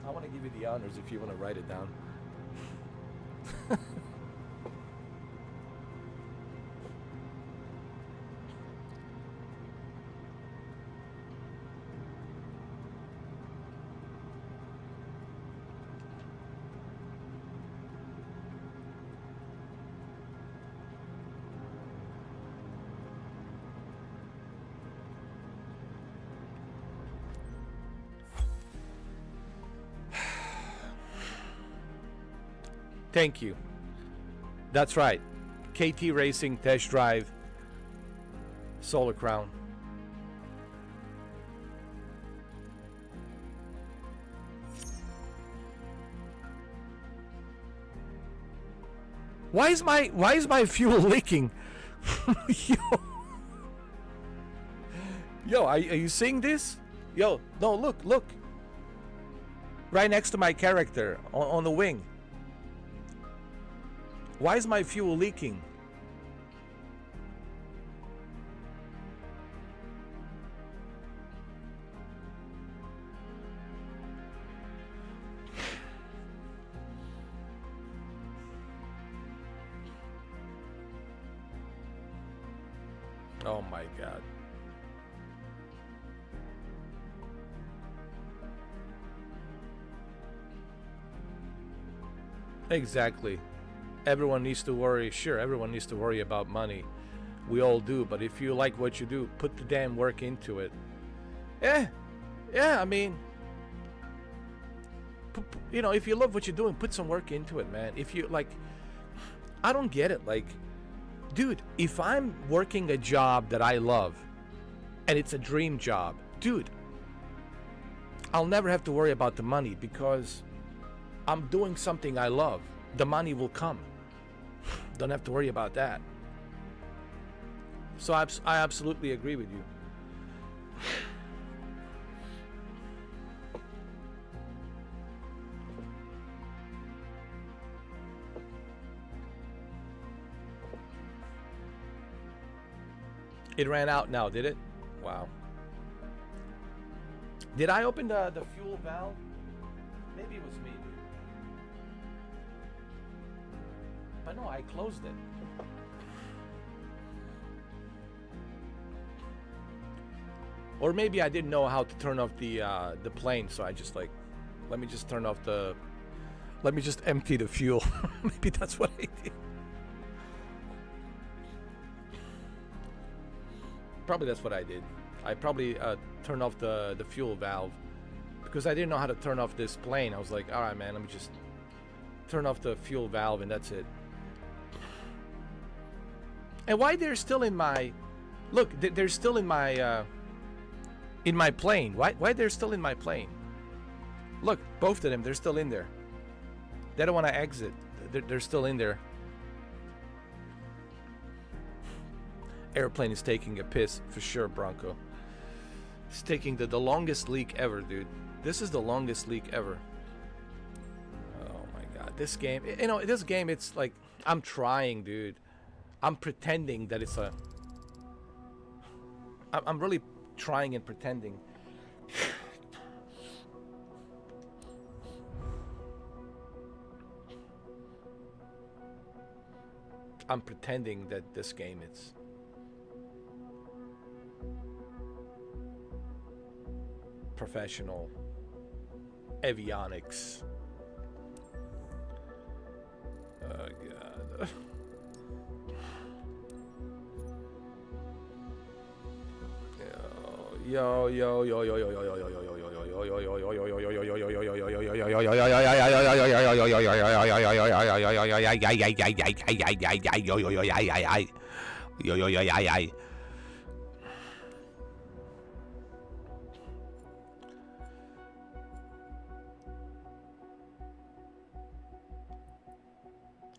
I want to give you the honors if you want to write it down. Thank you. That's right. KT Racing Test Drive Solar Crown. Why is my fuel leaking? Yo, are you seeing this? Yo, no, look. Right next to my character on the wing. Why is my fuel leaking? Oh my God. Exactly. Everyone needs to worry. Sure, everyone needs to worry about money. We all do. But if you like what you do, put the damn work into it. Yeah, I mean, you know, if you love what you're doing, put some work into it, man. If you like, I don't get it. Like, dude, if I'm working a job that I love and it's a dream job, dude, I'll never have to worry about the money because I'm doing something I love. The money will come. Don't have to worry about that. So I absolutely agree with you. It ran out now, did it? Wow. Did I open the fuel valve? Maybe it was me, dude. But no, I closed it. Or maybe I didn't know how to turn off the plane, so I just like, let me just empty the fuel. Maybe that's what I did. Probably that's what I did. I probably turned off the fuel valve because I didn't know how to turn off this plane. I was like, all right, man, let me just turn off the fuel valve and that's it. And why they're still in my... Look, they're still in my plane. Why they're still in my plane? Look, both of them, they're still in there. They don't want to exit. They're still in there. Airplane is taking a piss, for sure, Bronco. It's taking the longest leak ever, dude. This is the longest leak ever. Oh my God. This game, you know, this game, it's like, I'm trying, dude. I'm pretending that it's a... I'm really trying and pretending. I'm pretending that this game, it's... professional avionics. Oh god. Yo yo yo yo yo yo yo yo yo yo yo.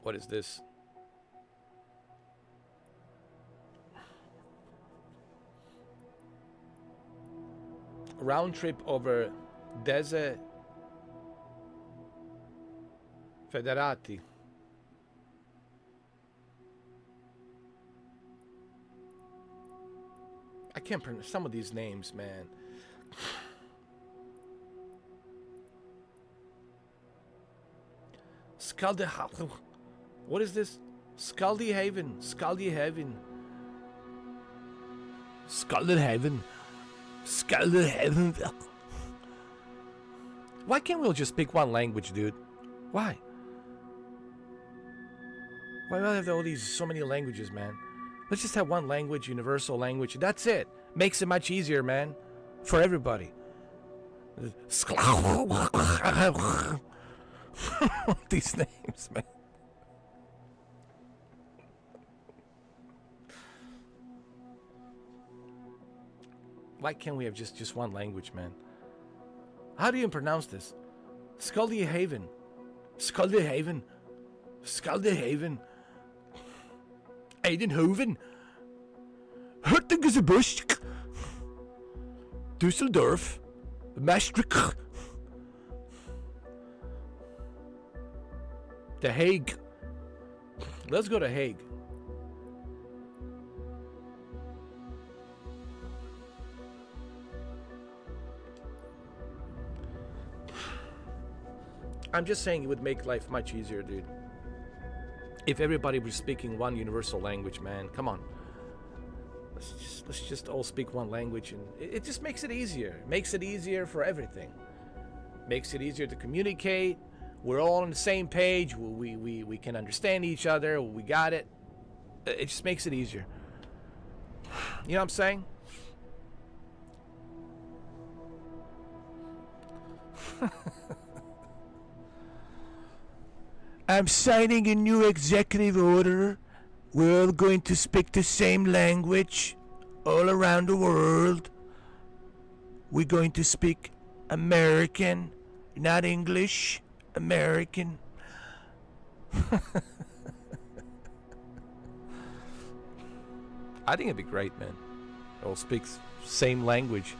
What is this? Round trip over Dese Federati. I can't pronounce some of these names, man. Skaldehaven. What is this? Skaldehaven. Skaldehaven. Skaldehaven. Skaldehaven. Why can't we all just speak one language, dude? Why? Why do I have all these so many languages, man? Let's just have one language, universal language. That's it. Makes it much easier, man, for everybody. These names, man. Why can't we have just one language, man? How do you pronounce this? Skaldehaven. Skaldehaven. Skaldehaven. Eidenhoven. Hertigesbusch. Düsseldorf. Maastricht. The Hague. Let's go to Hague. I'm just saying it would make life much easier, dude. If everybody was speaking one universal language, man. Come on. Let's just all speak one language, and it just makes it easier. Makes it easier for everything. Makes it easier to communicate. We're all on the same page. We can understand each other. We got it. It just makes it easier. You know what I'm saying? I'm signing a new executive order. We're all going to speak the same language all around the world. We're going to speak American, not English. American. I think it'd be great, man. All speak same language.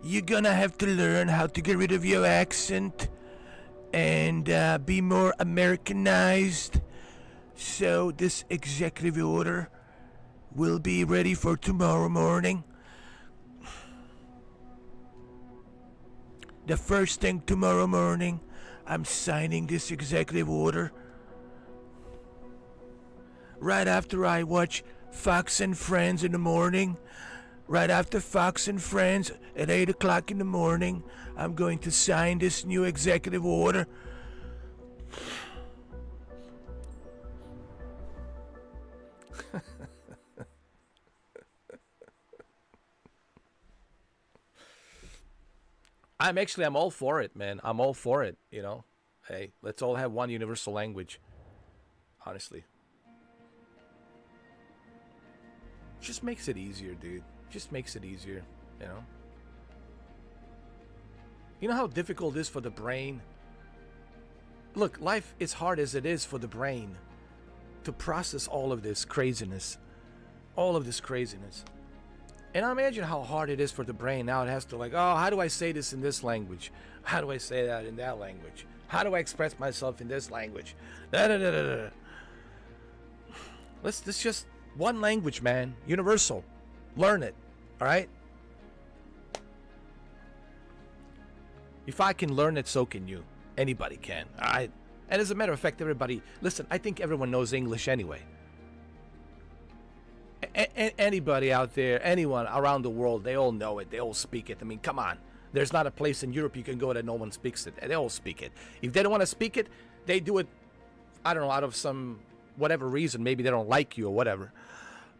You're gonna have to learn how to get rid of your accent and be more Americanized. So this executive order will be ready for tomorrow morning. The first thing tomorrow morning, I'm signing this executive order. Right after I watch Fox and Friends in the morning, right after Fox and Friends at 8 o'clock in the morning, I'm going to sign this new executive order. I'm all for it, man. I'm all for it, you know. Hey, let's all have one universal language. Honestly. Just makes it easier, dude. Just makes it easier, you know. You know how difficult it is for the brain? Look, life is hard as it is for the brain. to process all of this craziness. All of this craziness. And I imagine how hard it is for the brain. Now it has to like, oh, how do I say this in this language? How do I say that in that language? How do I express myself in this language? Da, da, da, da, da. Let's just one language, man. Universal. Learn it. All right? If I can learn it, so can you. Anybody can. All right? And as a matter of fact, everybody, listen, I think everyone knows English anyway. Anybody out there, anyone around the world, they all know it. They all speak it. I mean, come on. There's not a place in Europe you can go that no one speaks it. They all speak it. If they don't want to speak it, they do it, I don't know, out of some whatever reason. Maybe they don't like you or whatever.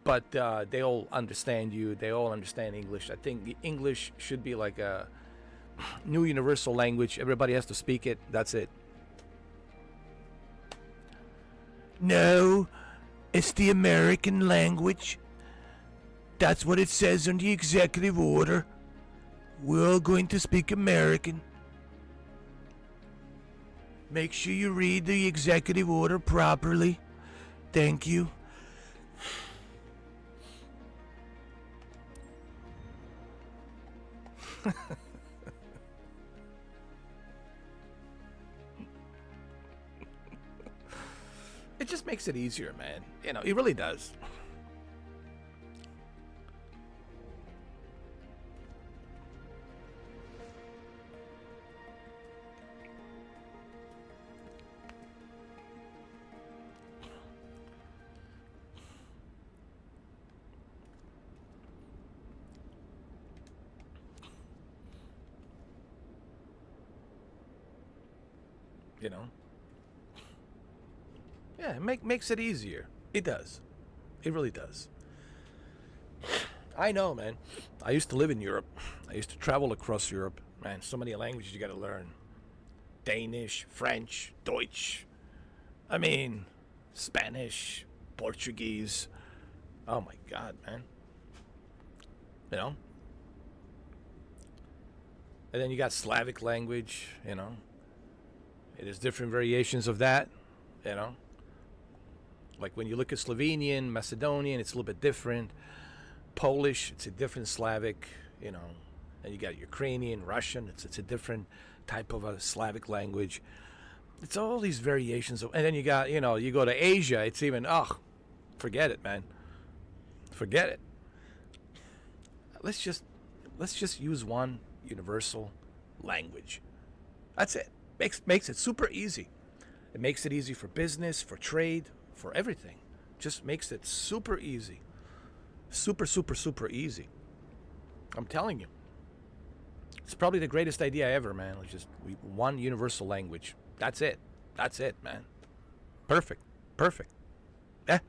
But they all understand you. They all understand English. I think English should be like a new universal language. Everybody has to speak it. That's it. No, it's the American language. That's what it says in the executive order. We're all going to speak American. Make sure you read the executive order properly. Thank you. It just makes it easier, man. You know, it really does. You know? Yeah, it makes it easier. It does. It really does. I know, man. I used to live in Europe. I used to travel across Europe. Man, so many languages you got to learn. Danish, French, Deutsch. I mean, Spanish, Portuguese. Oh my God, man. You know? And then you got Slavic language, you know. There's different variations of that, you know. Like when you look at Slovenian, Macedonian, it's a little bit different. Polish, it's a different Slavic, you know. And you got Ukrainian, Russian, it's a different type of a Slavic language. It's all these variations of, and then you got, you know, you go to Asia, it's even, forget it, man. Forget it. Let's just use one universal language. That's it. Makes it super easy. It makes it easy for business, for trade, for everything. Just makes it super easy. Super, super, super easy. I'm telling you. It's probably the greatest idea ever, man. It's just one universal language. That's it. That's it, man. Perfect. Perfect. Yeah.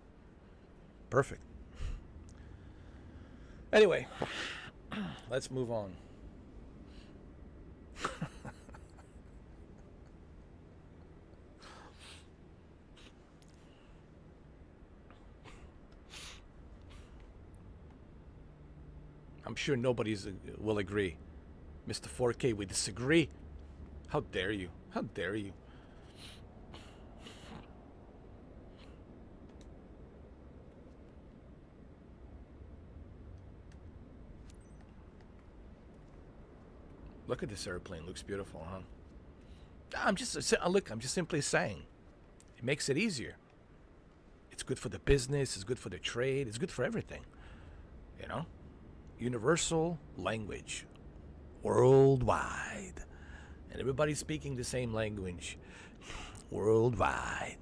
Perfect. Anyway, let's move on. I'm sure nobody's will agree. Mr. 4K, we disagree. How dare you? How dare you? Look at this airplane. Looks beautiful, huh? I'm just simply saying. It makes it easier. It's good for the business. It's good for the trade. It's good for everything. You know? Universal language. Worldwide. And everybody's speaking the same language. Worldwide.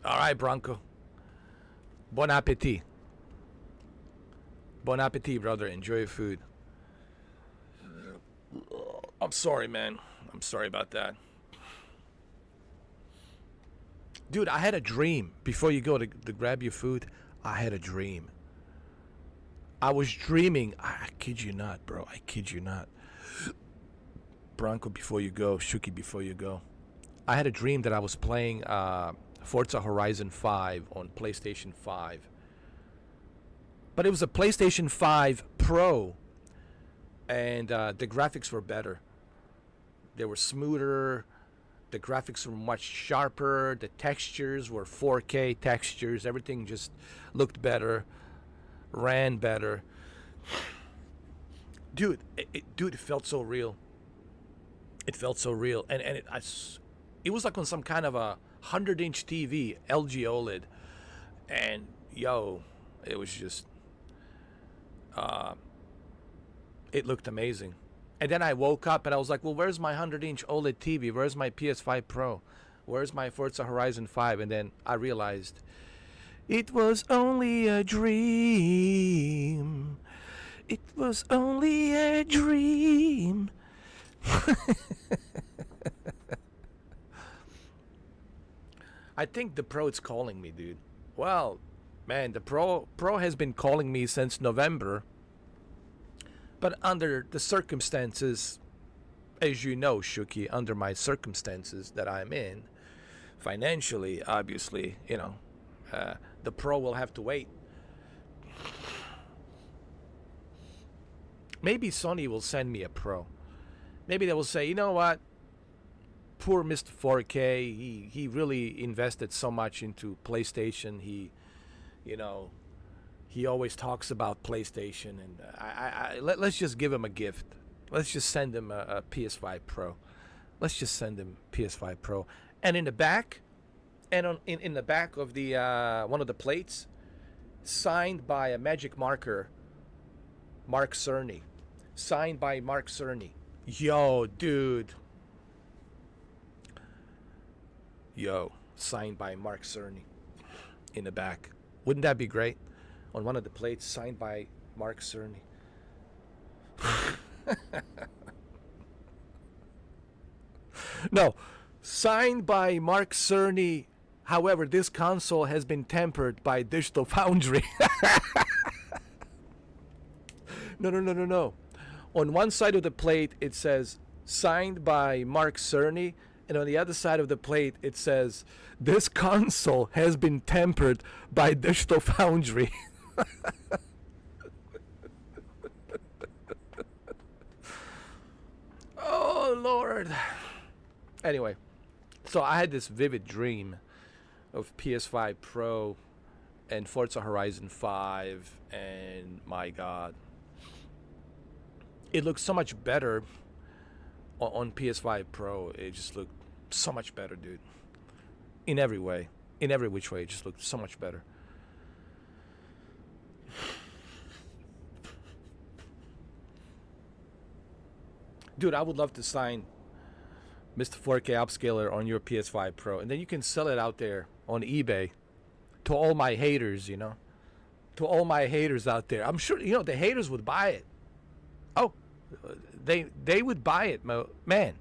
All right, Bronco. Bon appetit. Bon appetit, brother. Enjoy your food. I'm sorry, man. I'm sorry about that. Dude, I had a dream. Before you go to grab your food, I had a dream. I was dreaming. I kid you not, bro. I kid you not. Bronco, before you go. Shuki, before you go. I had a dream that I was playing Forza Horizon 5 on PlayStation 5. But it was a PlayStation 5 Pro. And the graphics were better. They were smoother. The graphics were much sharper. The textures were 4K textures. Everything just looked better, ran better. Dude, it felt so real. It felt so real, and it was like on some kind of a 100-inch TV, LG OLED, and yo, it was just, it looked amazing. And then I woke up and I was like, well, where's my 100-inch OLED TV? Where's my PS5 Pro? Where's my Forza Horizon 5? And then I realized it was only a dream. It was only a dream. I think the Pro is calling me, dude. Well, man, the Pro has been calling me since November. But under the circumstances, as you know, Shuki, under my circumstances that I'm in, financially, obviously, the Pro will have to wait. Maybe Sony will send me a Pro. Maybe they will say, you know what? Poor Mr. 4K, he really invested so much into PlayStation. He always talks about PlayStation, and let's just give him a gift. Let's just send him a PS5 Pro. Let's just send him PS5 Pro. And in the back, and in the back of the one of the plates, signed by a magic marker, Mark Cerny. Signed by Mark Cerny. Yo, dude. Yo, signed by Mark Cerny in the back. Wouldn't that be great? On one of the plates, signed by Mark Cerny. No, signed by Mark Cerny. However, this console has been tempered by Digital Foundry. No. On one side of the plate, it says, signed by Mark Cerny. And on the other side of the plate, it says, this console has been tempered by Digital Foundry. Oh, Lord. Anyway, so I had this vivid dream of PS5 Pro and Forza Horizon 5, and my God. It looks so much better on PS5 Pro. It just looked so much better, dude. In every way. In every which way, it just looked so much better. Dude, I would love to sign Mr. 4K Upscaler on your PS5 Pro, and then you can sell it out there on eBay to all my haters, to all my haters out there. I'm sure, the haters would buy it. Oh, they would buy it, man.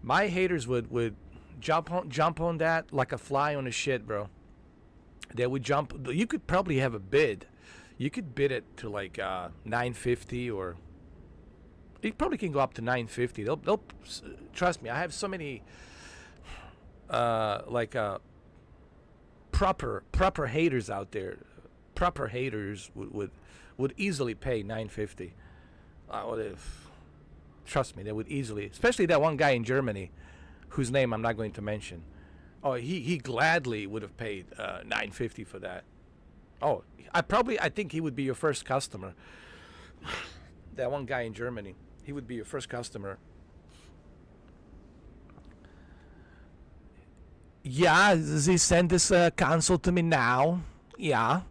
My haters would jump on that like a fly on a shit, bro. They would jump. You could probably have a bid. You could bid it to like $950, or you probably can go up to $950. They'll trust me. I have so many proper haters out there. Proper haters would easily pay $950. Trust me, they would easily, especially that one guy in Germany, whose name I'm not going to mention. Oh, he gladly would have paid $950 for that. Oh, I think he would be your first customer. That one guy in Germany, he would be your first customer. Yeah, they send this console to me now. Yeah.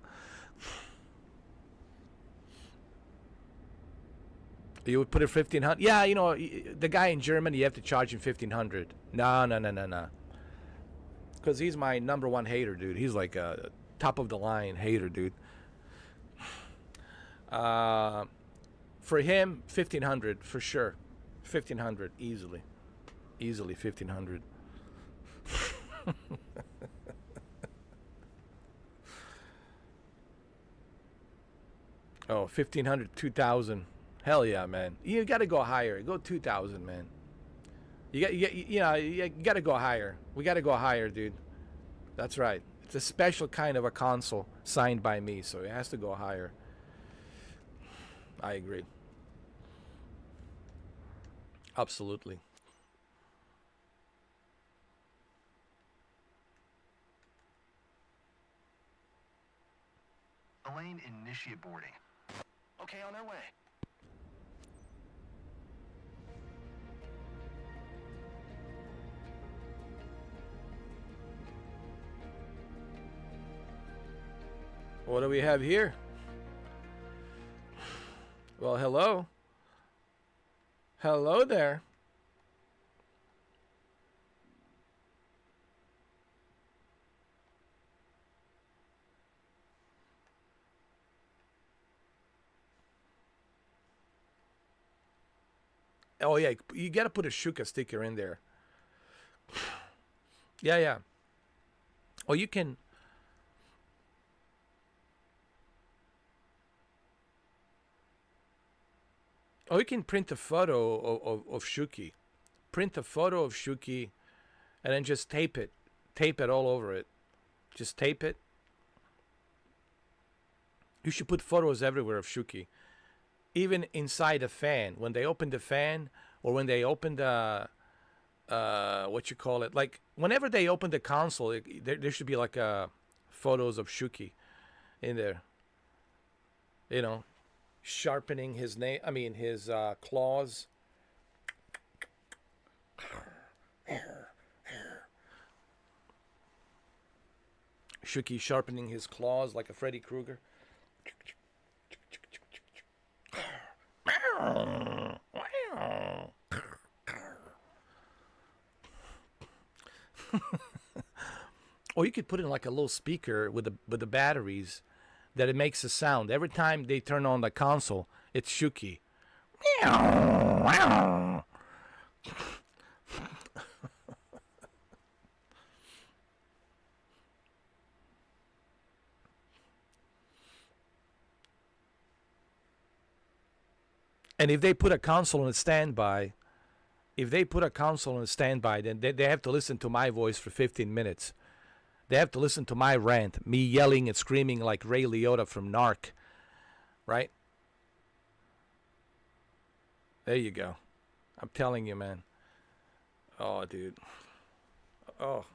You would put it $1,500. Yeah, the guy in Germany, you have to charge him $1,500. No. Because he's my number one hater, dude. He's like a top of the line hater, dude. For him, $1,500 for sure. $1,500 easily. Easily $1,500. Oh, $1,500, $2,000. Hell yeah, man. You got to go higher. Go 2,000, man. You got to go higher. We got to go higher, dude. That's right. It's a special kind of a console signed by me, so it has to go higher. I agree. Absolutely. Elaine, initiate boarding. Okay, on their way. What do we have here? Well, hello. Hello there. Oh yeah, you gotta put a Shuka sticker in there. Yeah, yeah. Or you can. Or you can print a photo of Shuki. Print a photo of Shuki, and then just tape it. Tape it all over it. Just tape it. You should put photos everywhere of Shuki. Even inside a fan. When they open the fan, or when they open the, what you call it, like whenever they open the console, there should be like photos of Shuki in there. You know, sharpening his his claws. Shuki sharpening his claws like a Freddy Krueger. Or you could put in like a little speaker with the batteries that it makes a sound. Every time they turn on the console, it's Shuki. And if they put a console on standby, then they have to listen to my voice for 15 minutes. They have to listen to my rant, me yelling and screaming like Ray Liotta from Narc. Right? There you go. I'm telling you, man. Oh, dude. Oh.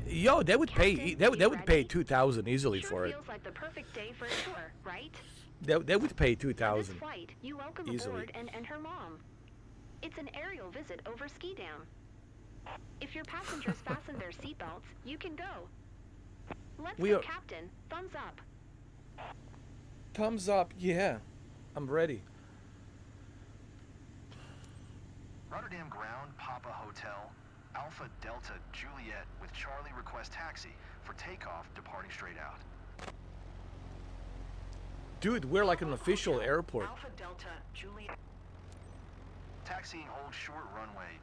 Yo, they would pay. They would pay $2,000 easily for it. Feels like the perfect day for a tour, right? They would pay On this $2,000 flight, you welcome easily. aboard and her mom. It's an aerial visit over ski down. If your passengers fasten their seatbelts, you can go. Let's give Captain thumbs up. Thumbs up, yeah. I'm ready. Rotterdam Ground, Papa Hotel, Alpha Delta Juliet with Charlie request taxi for takeoff, departing straight out. Dude, we're like an official airport. Alpha Delta Juliet. Taxiing hold short runway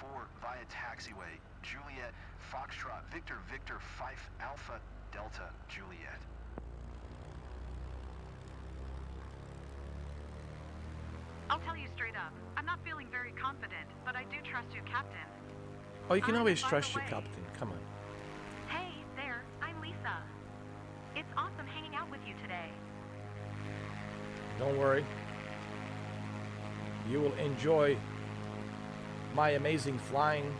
24 via taxiway Juliet Foxtrot Victor Victor Fife Alpha Delta Juliet. I'll tell you straight up. I'm not feeling very confident, but I do trust you, Captain. Oh, you can always by the trust your way- captain. Come on. Hey, there. I'm Lisa. It's awesome hanging out with you today. Don't worry. You will enjoy my amazing flying.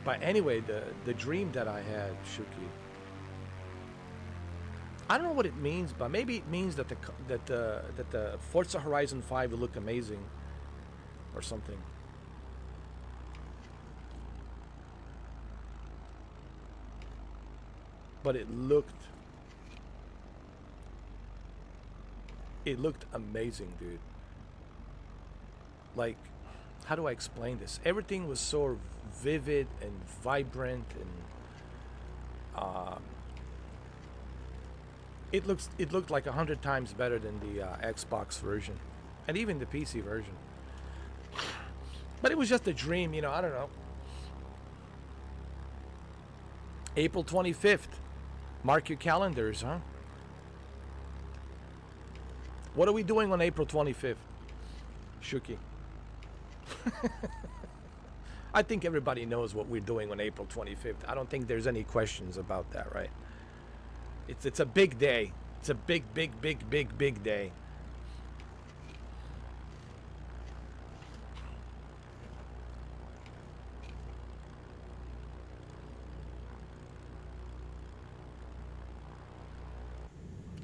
But anyway, the dream that I had, Shuki. I don't know what it means, but maybe it means that the Forza Horizon 5 will look amazing, or something. But it looked amazing, dude. Like, how do I explain this? Everything was so vivid and vibrant, and it looked like 100 times better than the Xbox version, and even the PC version. But it was just a dream, you know. I don't know. April 25th. Mark your calendars, huh? What are we doing on April 25th, Shuki? I think everybody knows what we're doing on April 25th. I don't think there's any questions about that, right? It's a big day. It's a big day.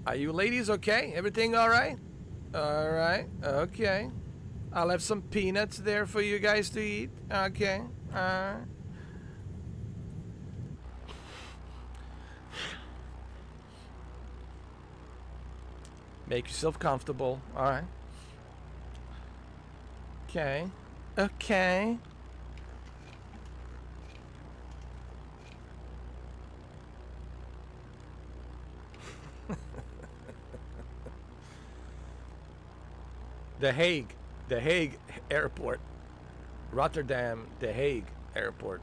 Are you ladies okay? Everything all right? All right. Okay. I'll have some peanuts there for you guys to eat. Okay. All right. Make yourself comfortable. All right. Okay. Okay. The Hague. The Hague Airport. Rotterdam, The Hague Airport.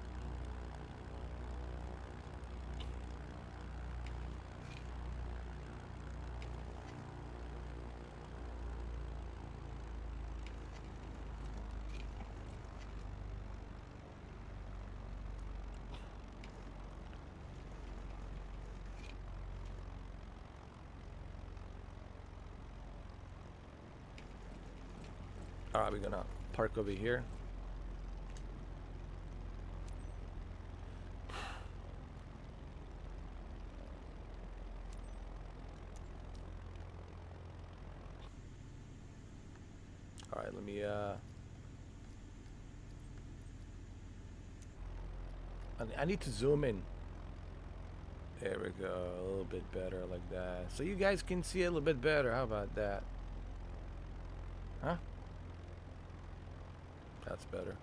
Alright, we're gonna park over here. Alright, let me I need to zoom in. There we go, a little bit better like that. So you guys can see a little bit better. How about that? Huh? That's better.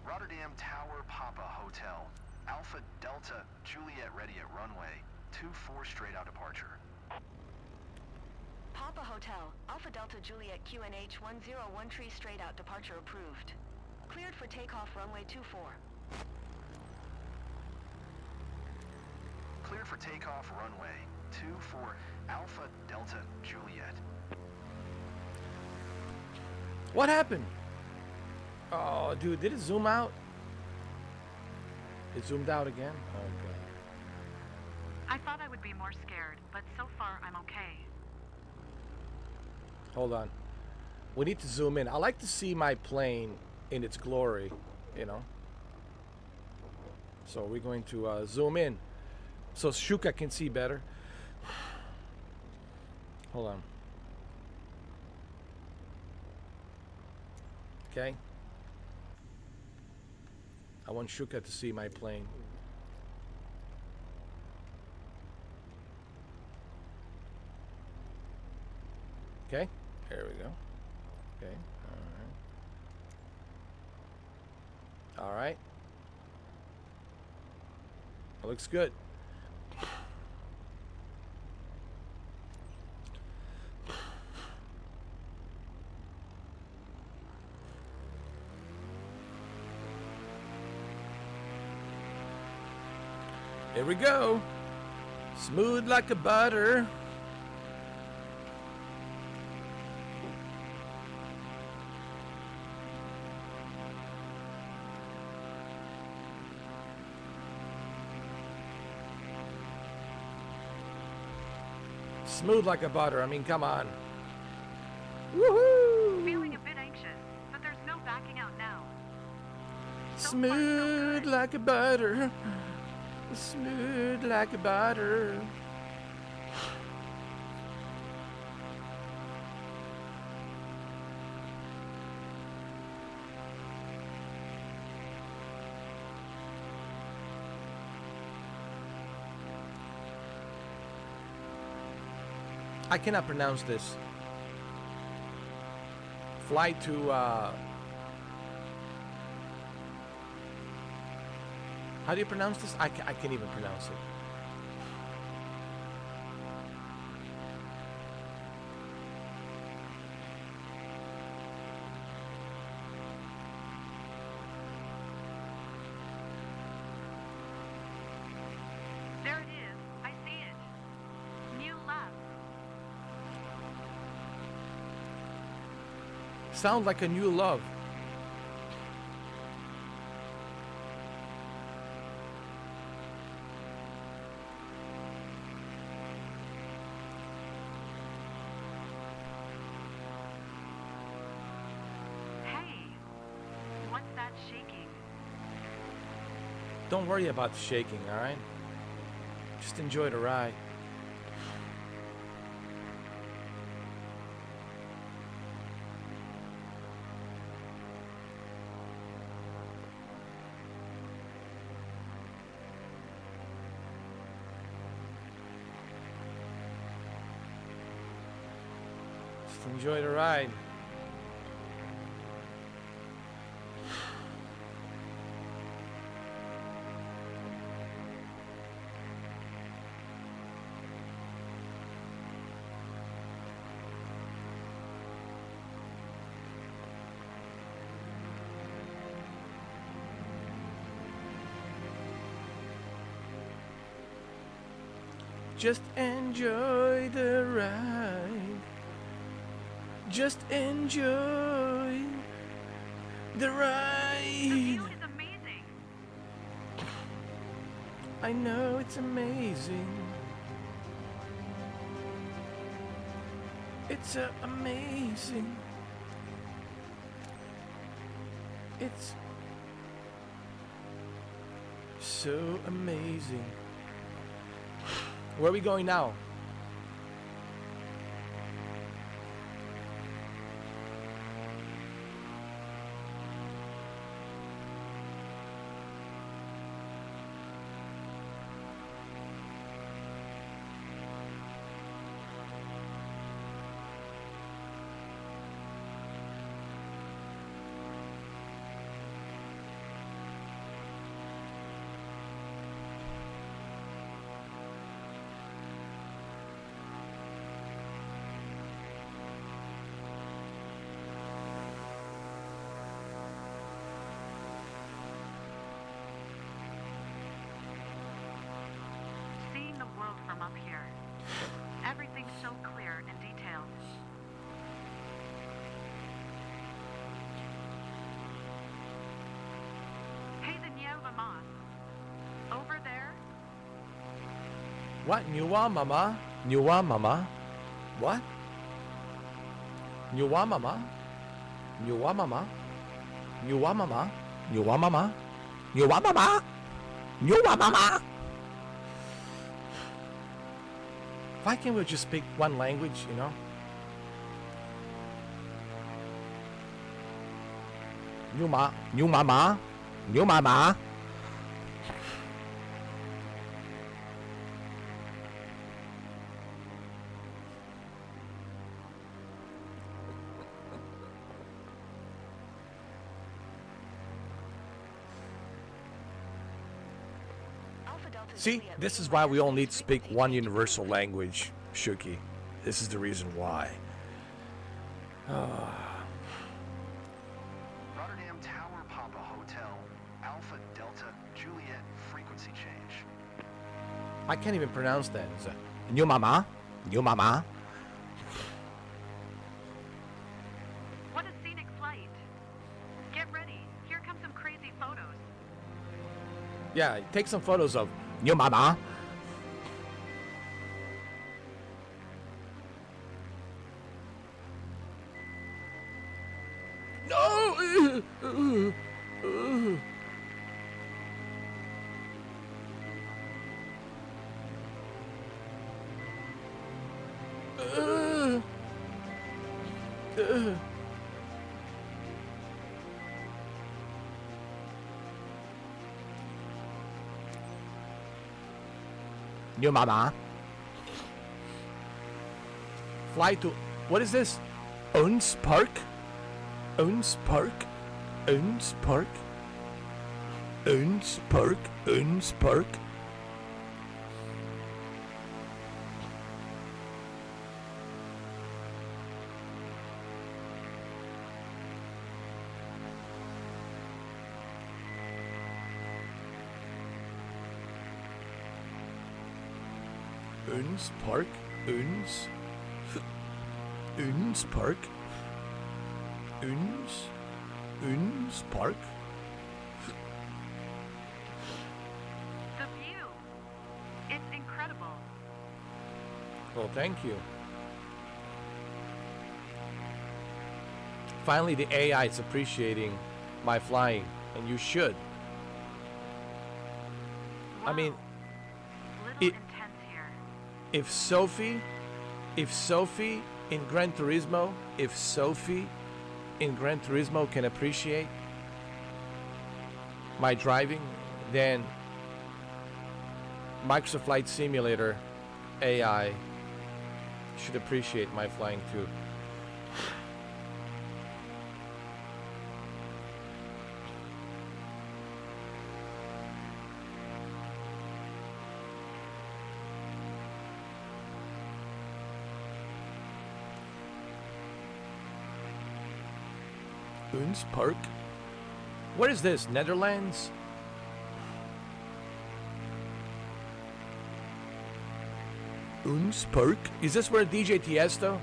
Rotterdam Tower Papa Hotel. Alpha Delta Juliet ready at runway 24 straight out departure. Papa Hotel, Alpha Delta Juliet QNH 101 straight out departure approved. Cleared for takeoff runway 24. Cleared for takeoff runway 24 Alpha Delta Juliet. What happened? Oh, dude, did it zoom out? It zoomed out again? Oh, God. I thought I would be more scared, but so far I'm okay. Hold on. We need to zoom in. I like to see my plane in its glory, you know. So we're going to zoom in so Shuka can see better. Hold on. Okay. I want Shuka to see my plane. Okay, there we go. Okay, all right. It looks good. Here we go. Smooth like a butter. Smooth like a butter. I mean, come on. Woohoo! Feeling a bit anxious, but there's no backing out now. Smooth like a butter. Smooth like a butter. I cannot pronounce this. Fly to how do you pronounce this? I can't even pronounce it. There it is. I see it. New left. Sound like a new love. Don't worry about the shaking, all right? Just enjoy the ride. Just enjoy the ride. Just enjoy the ride. Just enjoy the ride. The view is amazing. I know it's amazing. It's amazing. It's so amazing. Where are we going now? Seeing the world from up here. Everything's so clear and detailed. Hey, the Nieva Moss. Over there? What? Nyuwa mama? Nyuwa mama? What? Nyuwa mama? Nyuwa mama? Nyuwa mama? Nyuwa mama? Nyuwa mama? Nyuwa mama? Why can't we just speak one language, you know? New mama, new mama, new mama. See, this is why we all need to speak one universal language, Shuki. This is the reason why. Rotterdam Tower Papa Hotel, Alpha Delta Juliet frequency change. I can't even pronounce that. It's a new mama, new mama. What a scenic flight. Get ready. Here come some crazy photos. Yeah, take some photos of new mama. No. New mama. Fly to, what is this? Owens Park? Owens Park? Owens Park? Owens Park? Owens Park? Owens Park? Owens? Owens Park? Owens Park? The view. It's incredible. Well, thank you. Finally, the AI is appreciating my flying, and you should. I mean, Little it- intense here. if Sophie in Gran Turismo, can appreciate my driving, then Microsoft Flight Simulator AI should appreciate my flying too. Uns Park? What is this? Netherlands? Uns Park? Is this where DJ Tiesto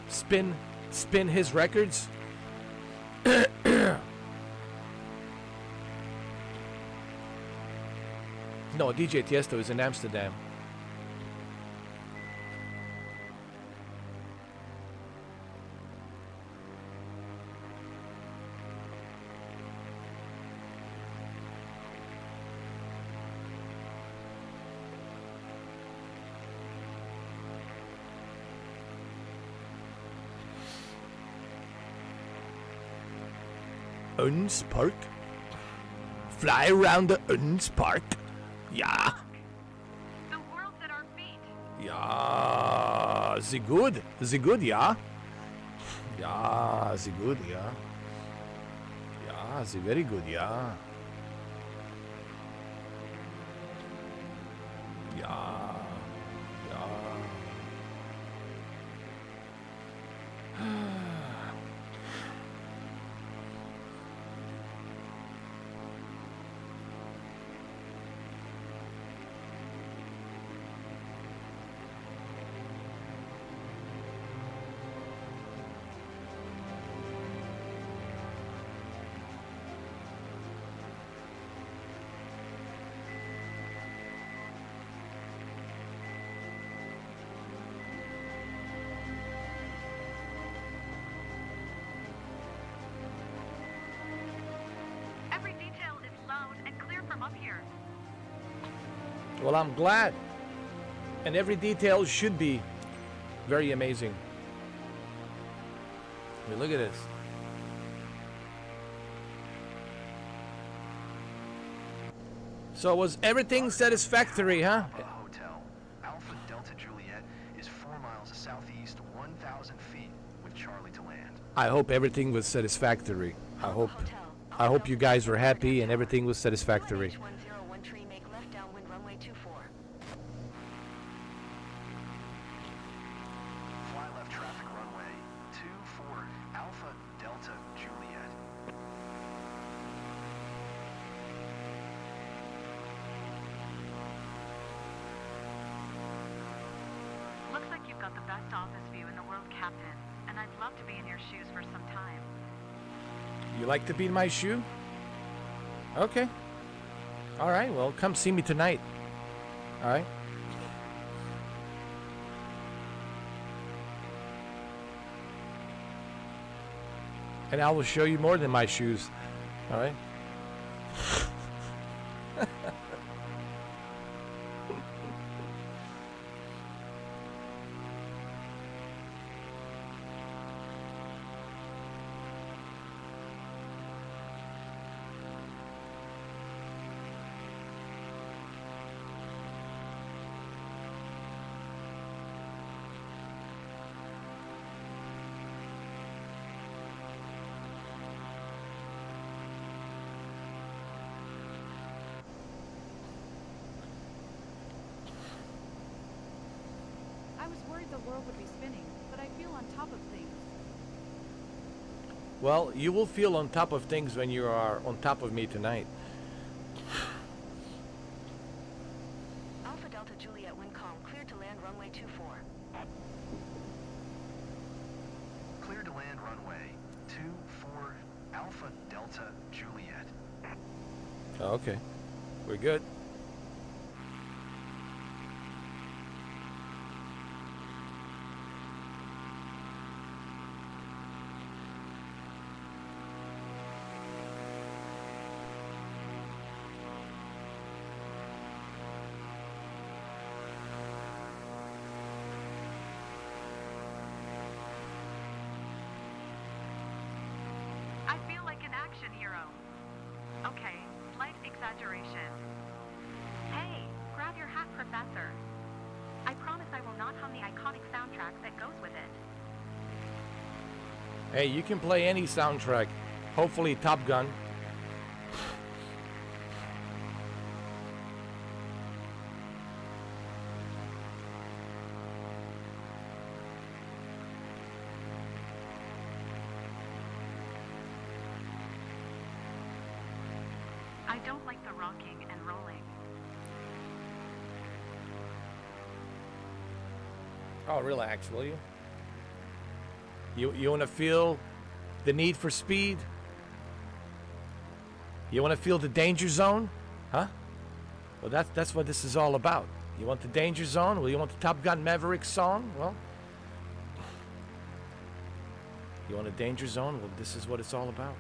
spin his records? No, DJ Tiesto is in Amsterdam. Uns Park? Fly around the Uns Park? Yeah. The world's at our feet. Ja, sie good, ja. Ja, sie good, ja. Ja, sie very good, ja. Ja, ja. Every detail is loud and clear from up here. Well, I'm glad. And every detail should be very amazing. I mean, look at this. So was everything satisfactory, huh? Hotel. Alpha Delta Juliet is 4 miles southeast, 1,000 feet, with Charlie to land. I hope everything was satisfactory. I hope you guys were happy and everything was satisfactory. H101 tree, make left downwind runway 24. Fly left traffic runway 24, Alpha Delta Juliet. Looks like you've got the best office view in the world, Captain. And I'd love to be in your shoes for some time. You like to be in my shoe? Okay. All right, well, come see me tonight. All right. And I will show you more than my shoes. All right. I was worried the world would be spinning, but I feel on top of things. Well, you will feel on top of things when you are on top of me tonight. Alpha Delta Juliet, wind calm, clear to land runway 24. Clear to land runway 24, Alpha Delta Juliet. Okay. We're good. Hey, you can play any soundtrack. Hopefully Top Gun. I don't like the rocking and rolling. Oh, relax, will you? You want to feel the need for speed? You want to feel the danger zone? Huh? Well, that's what this is all about. You want the danger zone? Well, you want the Top Gun Maverick song? Well, you want a danger zone? Well, this is what it's all about.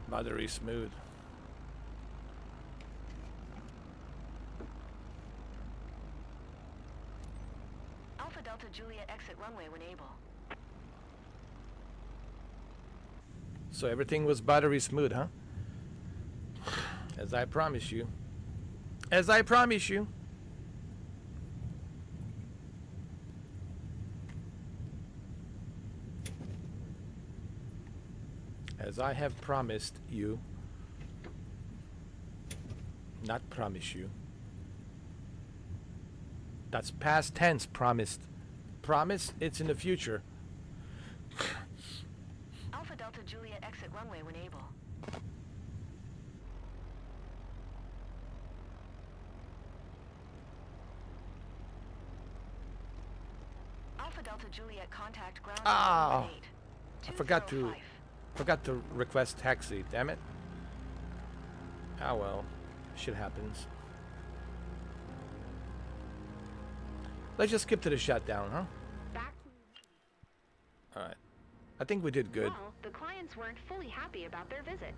Buttery smooth. Alpha Delta Juliet exit runway when able. So everything was buttery smooth, huh? As I promise you. As I promise you. As I have promised you. Not promise you. That's past tense, promised. Promise, it's in the future. Alpha Delta Juliet exit runway when able. Alpha Delta Juliet contact ground. Ah, 8. I forgot 205. to request taxi, damn it. Ah well, shit happens. Let's just skip to the shutdown, huh? Back. Alright. I think we did good. Well, the clients weren't fully happy about their visit.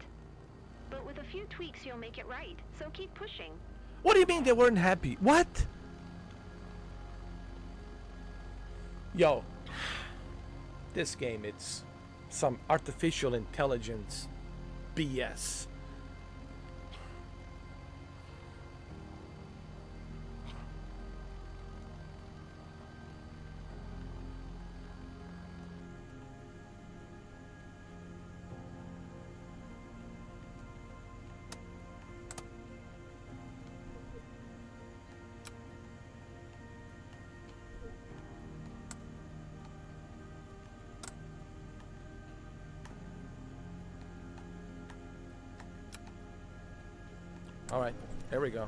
But with a few tweaks, you'll make it right. So keep pushing. What do you mean they weren't happy? What? Yo, this game, it's some artificial intelligence BS. All right, here we go.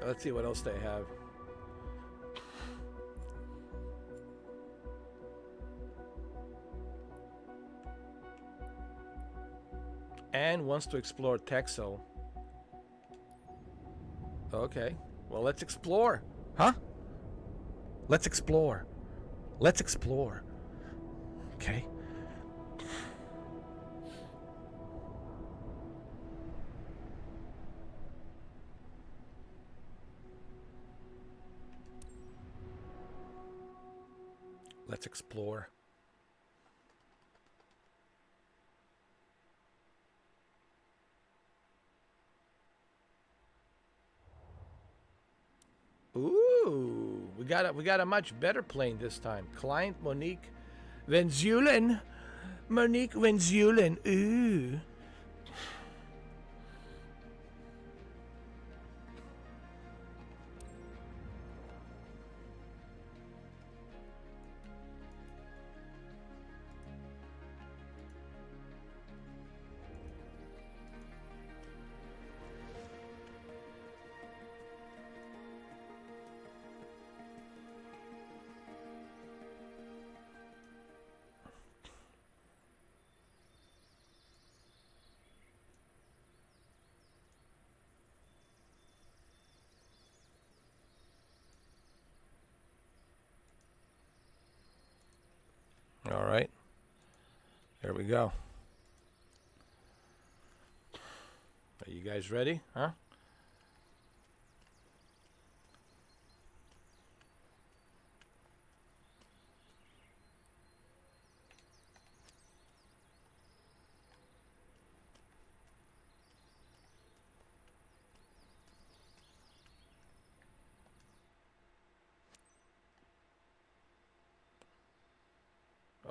Let's see what else they have. And wants to explore Texel. Okay, well, let's explore. Huh? Let's explore. Let's explore. Okay? Let's explore. Ooh, we got a much better plane this time. Client Monique Venzulen. Monique Venzulen. Ooh. All right. Here we go. Are you guys ready? Huh?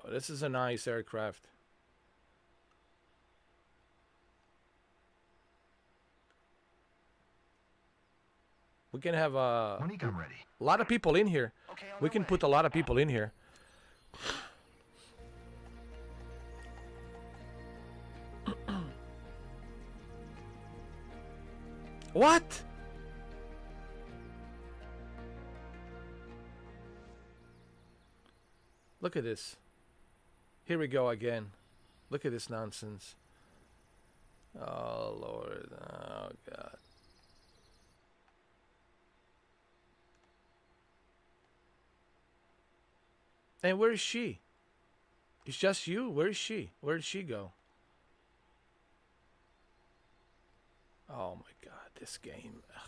Oh, this is a nice aircraft. We can have Monique, I'm ready. a lot of people in here. Okay, on We our can way. put a lot of people in here. What? Look at this. Here we go again. Look at this nonsense. Oh, Lord. Oh, God. And where is she? It's just you. Where is she? Where did she go? Oh, my God. This game. Ugh.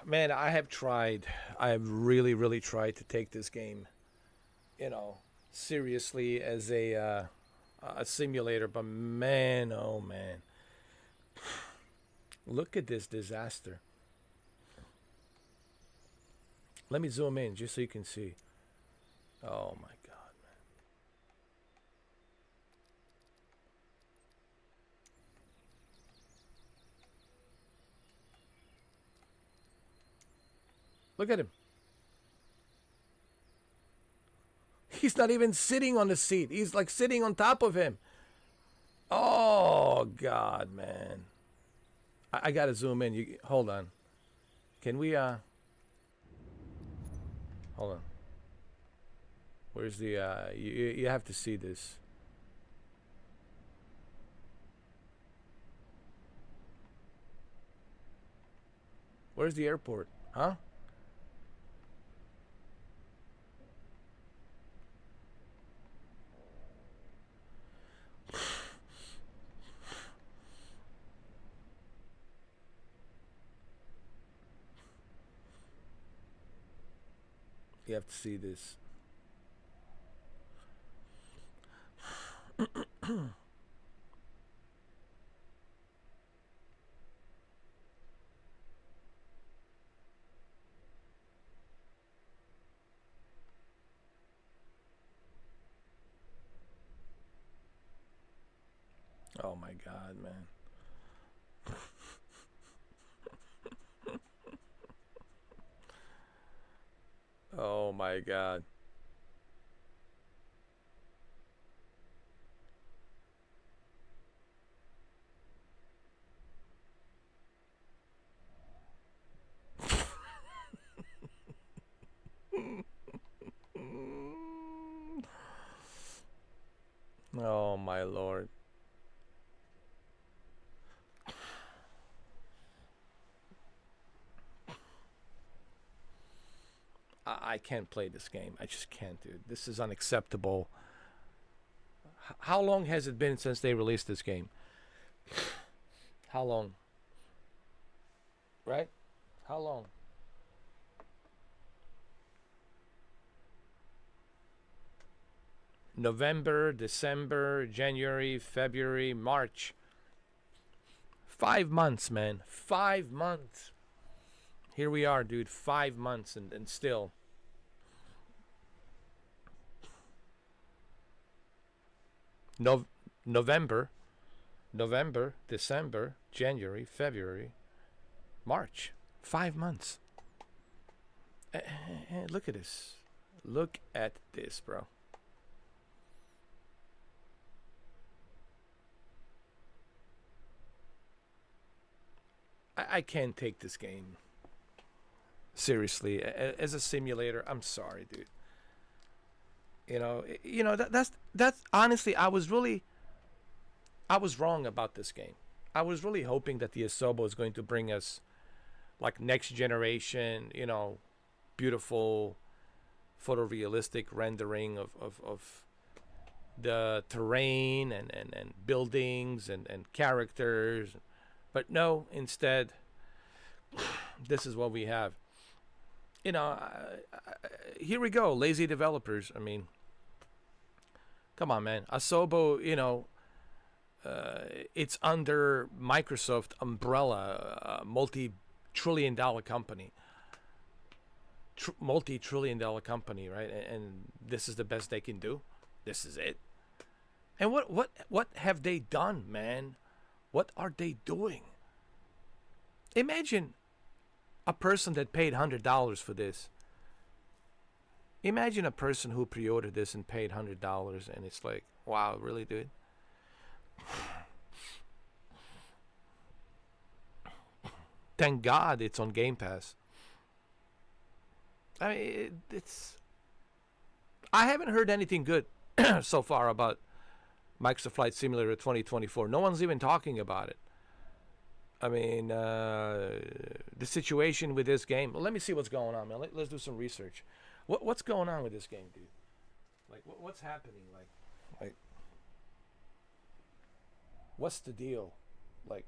Man, I have tried. I have really, really tried to take this game, seriously as a simulator. But man, oh man, look at this disaster. Let me zoom in just so you can see. Oh my God, man. Look at him. He's not even sitting on the seat. He's like sitting on top of him. Oh God, man. I gotta zoom in. You hold on. Can we hold on. Where's the you have to see this. Where's the airport? Huh? You have to see this. Oh my God, man. Oh my God. Oh my my lord. I can't play this game. I just can't, dude. This is unacceptable. How long has it been since they released this game? How long? Right? How long? November, December, January, February, March. 5 months, man. 5 months. Here we are, dude. 5 months and still. November, December, January, February, March. 5 months. Look at this. Look at this, bro. I can't take this game seriously as a simulator. I'm sorry, dude. That's honestly, I was wrong about this game. I was really hoping that the Asobo is going to bring us like next generation, beautiful photorealistic rendering of the terrain and buildings and characters. But no, instead, this is what we have. Here we go, lazy developers. I mean, come on, man. Asobo, it's under Microsoft umbrella, multi-trillion-dollar company. Multi-trillion-dollar company, right? And this is the best they can do. This is it. And what have they done, man? What are they doing? Imagine a person that paid $100 for this. Imagine a person who pre-ordered this and paid $100, and it's like, wow, really, dude? Thank God it's on GamePass. I mean, I haven't heard anything good so far about Microsoft Flight Simulator 2024. No one's even talking about it. I mean, the situation with this game. Well, let me see what's going on, man. Let's do some research. What's going on with this game, dude? Like, what's happening? Like, what's the deal? Like,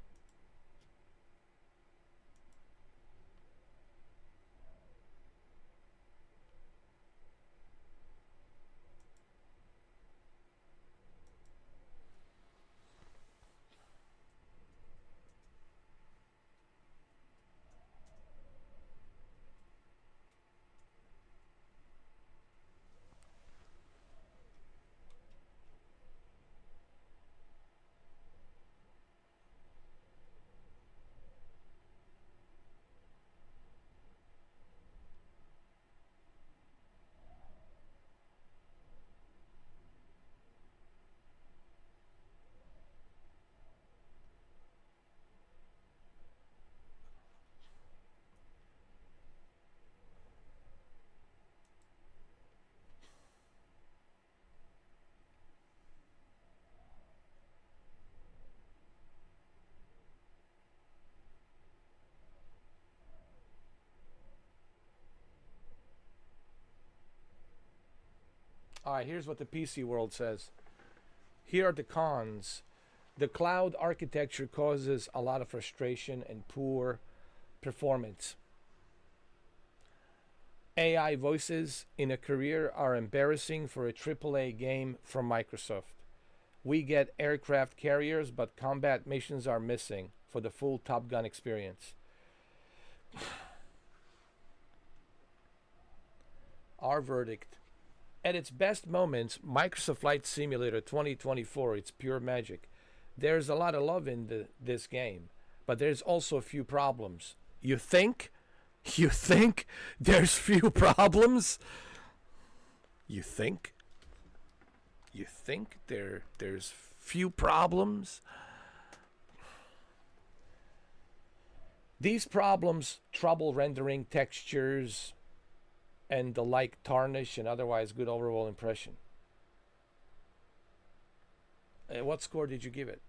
all right, here's what the PC world says. Here are the cons. The cloud architecture causes a lot of frustration and poor performance. AI voices in a career are embarrassing for a AAA game from Microsoft. We get aircraft carriers, but combat missions are missing for the full Top Gun experience. Our verdict. At its best moments, Microsoft Flight Simulator 2024, it's pure magic. There's a lot of love in this game, but there's also a few problems. You think? You think there's few problems? You think? You think there's few problems? These problems trouble rendering textures and the like, tarnish and otherwise good overall impression. What score did you give it?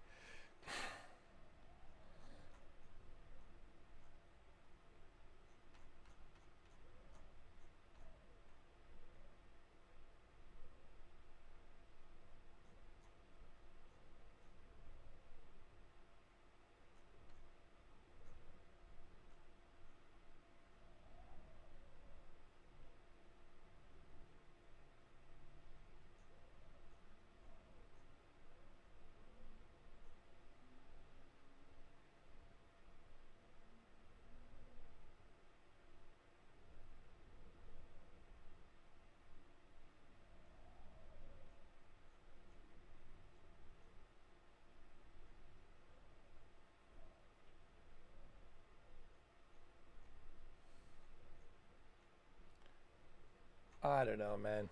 I don't know, man.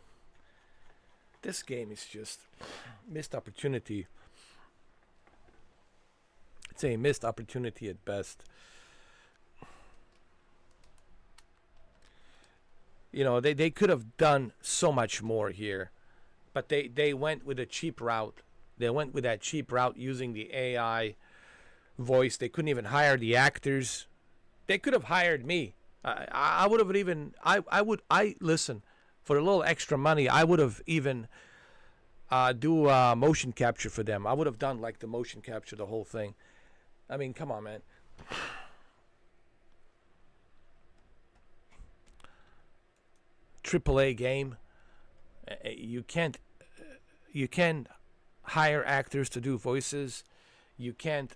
This game is just missed opportunity. It's a missed opportunity at best. You know, they could have done so much more here, but they went with a cheap route. They went with that cheap route using the AI voice. They couldn't even hire the actors. They could have hired me. I would have even I listen, for a little extra money. I would have even do motion capture for them. I would have done like the motion capture, the whole thing. I mean, come on, man. AAA game. You can't hire actors to do voices. You can't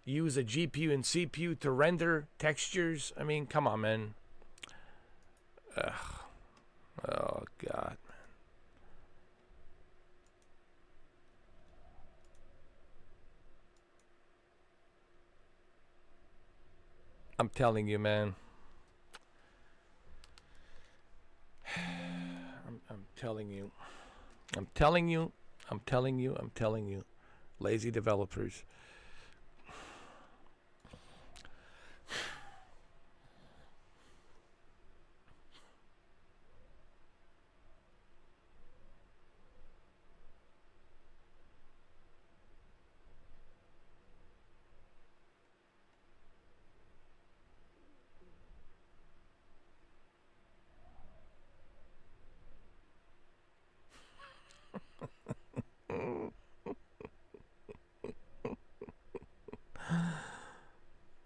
use a GPU and CPU to render textures. I mean, come on, man. Ugh. Oh God, man. I'm telling you, man. I'm telling you. I'm telling you. I'm telling you. I'm telling you. Lazy developers.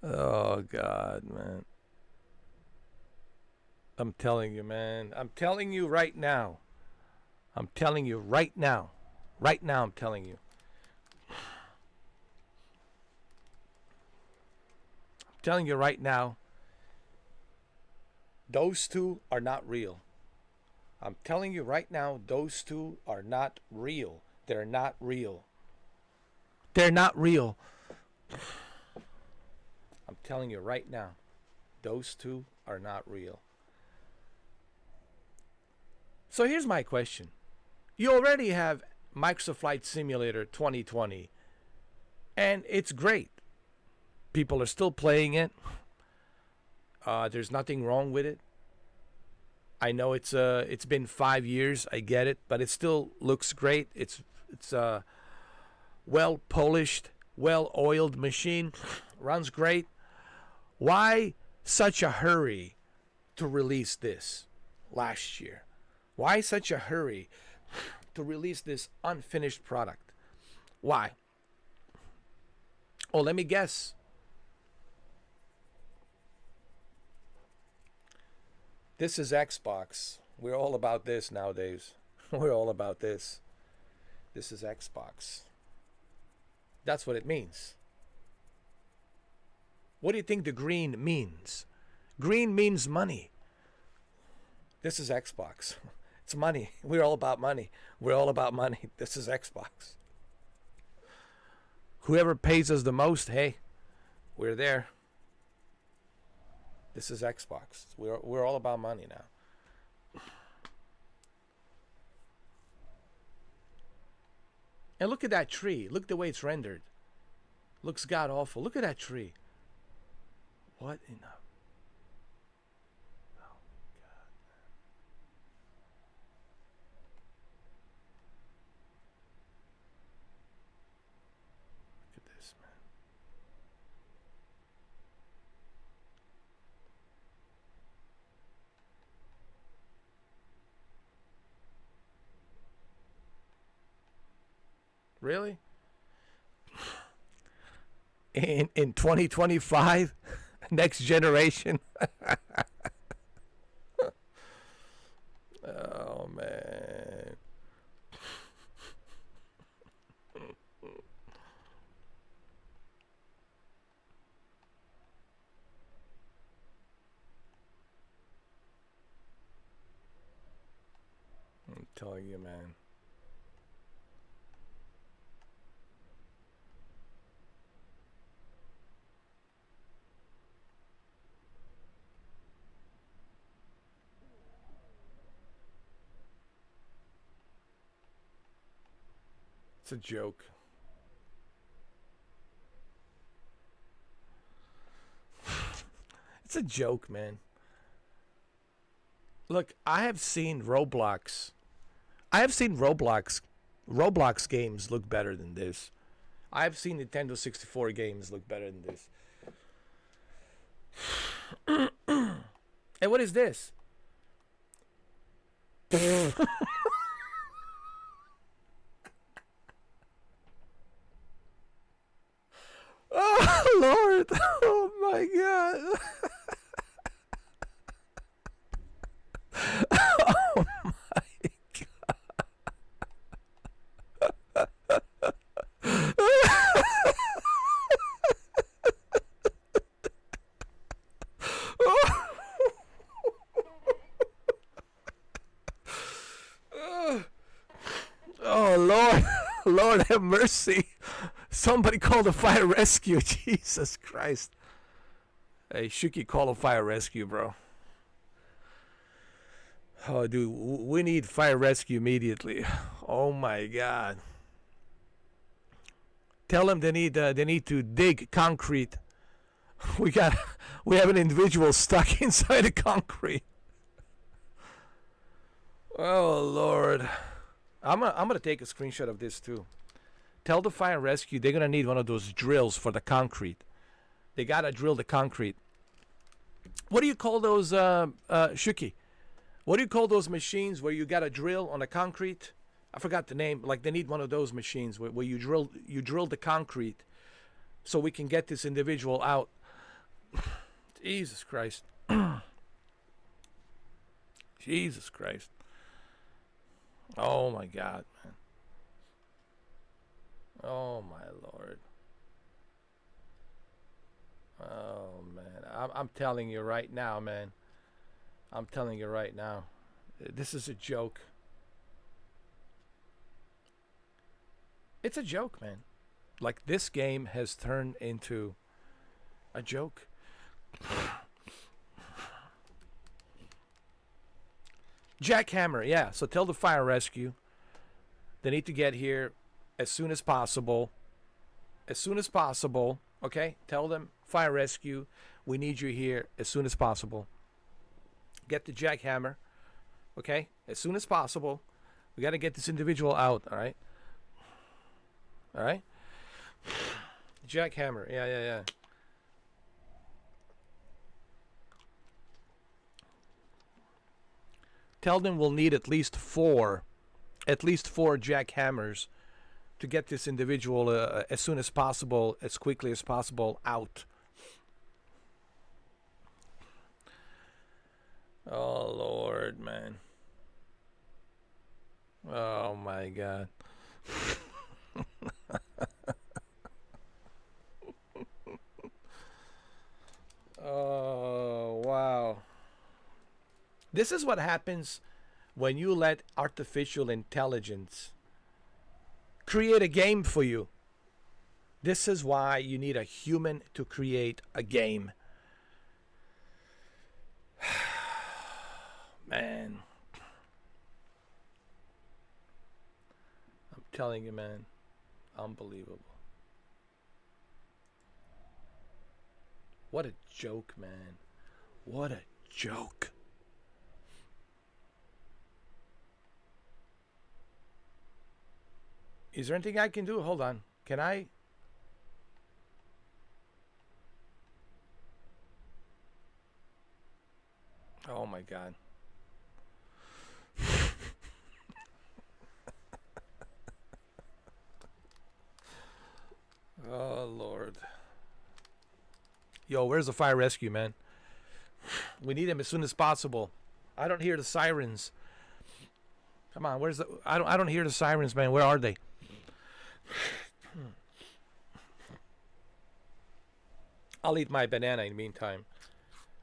Oh God, man. I'm telling you, man. I'm telling you right now. I'm telling you right now. Right now, I'm telling you. I'm telling you right now. Those two are not real. I'm telling you right now, those two are not real. They're not real. They're not real. I'm telling you right now, those two are not real. So here's my question. You already have Microsoft Flight Simulator 2020, and it's great. People are still playing it. There's nothing wrong with it. I know it's been 5 years. I get it, but it still looks great. It's well polished, well oiled machine. Runs great. Why such a hurry to release this last year? Why such a hurry to release this unfinished product? Why? Oh, let me guess. This is Xbox. We're all about this nowadays. We're all about this. This is Xbox. That's what it means. What do you think the green means? Green means money. This is Xbox. It's money. We're all about money. We're all about money. This is Xbox. Whoever pays us the most, hey, we're there. This is Xbox. We're all about money now. And look at that tree. Look the way it's rendered. Looks god awful. Look at that tree. What in the... Oh, God. Really? In 2025, next generation. Oh man. I'm telling you, man. It's a joke. It's a joke, man. Look, I have seen Roblox. Roblox games look better than this. I have seen Nintendo 64 games look better than this. And what is this? Oh Lord! Oh my God! Oh my God! Oh Lord! Lord have mercy! Somebody call the fire rescue! Jesus Christ! Hey, Shuki, call a fire rescue, bro. Oh, dude, we need fire rescue immediately. Oh my God! Tell them they need to dig concrete. We have an individual stuck inside the concrete. Oh Lord! I'm gonna take a screenshot of this too. Tell the fire rescue they're gonna need one of those drills for the concrete. They gotta drill the concrete. What do you call those, Shuki? What do you call those machines where you gotta drill on the concrete? I forgot the name. Like, they need one of those machines where you drill the concrete, so we can get this individual out. Jesus Christ. Jesus Christ. Oh my God, man. Oh my Lord. Oh man, I'm telling you right now, man. I'm telling you right now. This is a joke. It's a joke, man. Like, this game has turned into a joke. Jackhammer, yeah. So tell the fire rescue they need to get here as soon as possible. As soon as possible, okay? Tell them, fire rescue, we need you here as soon as possible. Get the jackhammer, okay? As soon as possible. We got to get this individual out, all right? All right? Jackhammer, yeah. Tell them we'll need at least four jackhammers to get this individual as soon as possible, as quickly as possible, out. Oh Lord, man. Oh my God. Oh wow. This is what happens when you let artificial intelligence create a game for you. This is why you need a human to create a game. Man. I'm telling you, man. Unbelievable. What a joke, man. What a joke. Is there anything I can do? Hold on. Can I? Oh my God. Oh, Lord. Yo, where's the fire rescue, man? We need him as soon as possible. I don't hear the sirens. Come on, where's the... I don't hear the sirens, man. Where are they? I'll eat my banana in the meantime.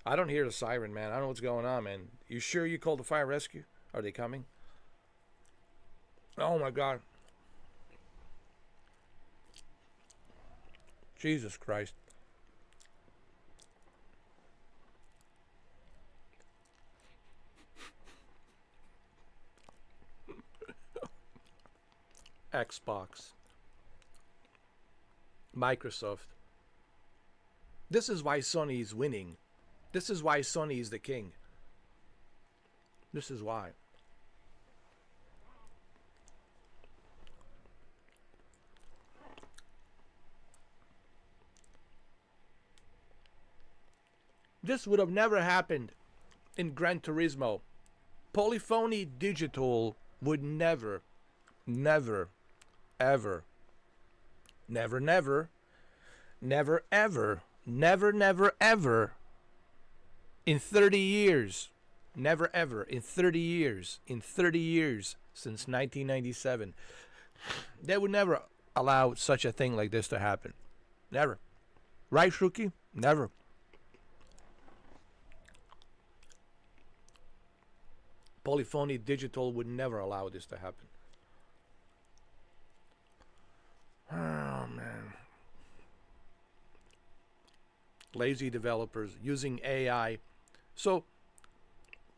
I don't hear the siren, man. I don't know what's going on, man. You sure you called the fire rescue? Are they coming? Oh, my God. Jesus Christ. Xbox. Microsoft. This is why Sony is winning. This is why Sony is the king. This is why. This would have never happened in Gran Turismo. Polyphony Digital would never, ever, never, ever, in 30 years, never ever, in 30 years, since 1997, they would never allow such a thing like this to happen. Never. Right, Shuki? Never. Polyphony Digital would never allow this to happen. Oh, man. Lazy developers using AI. So,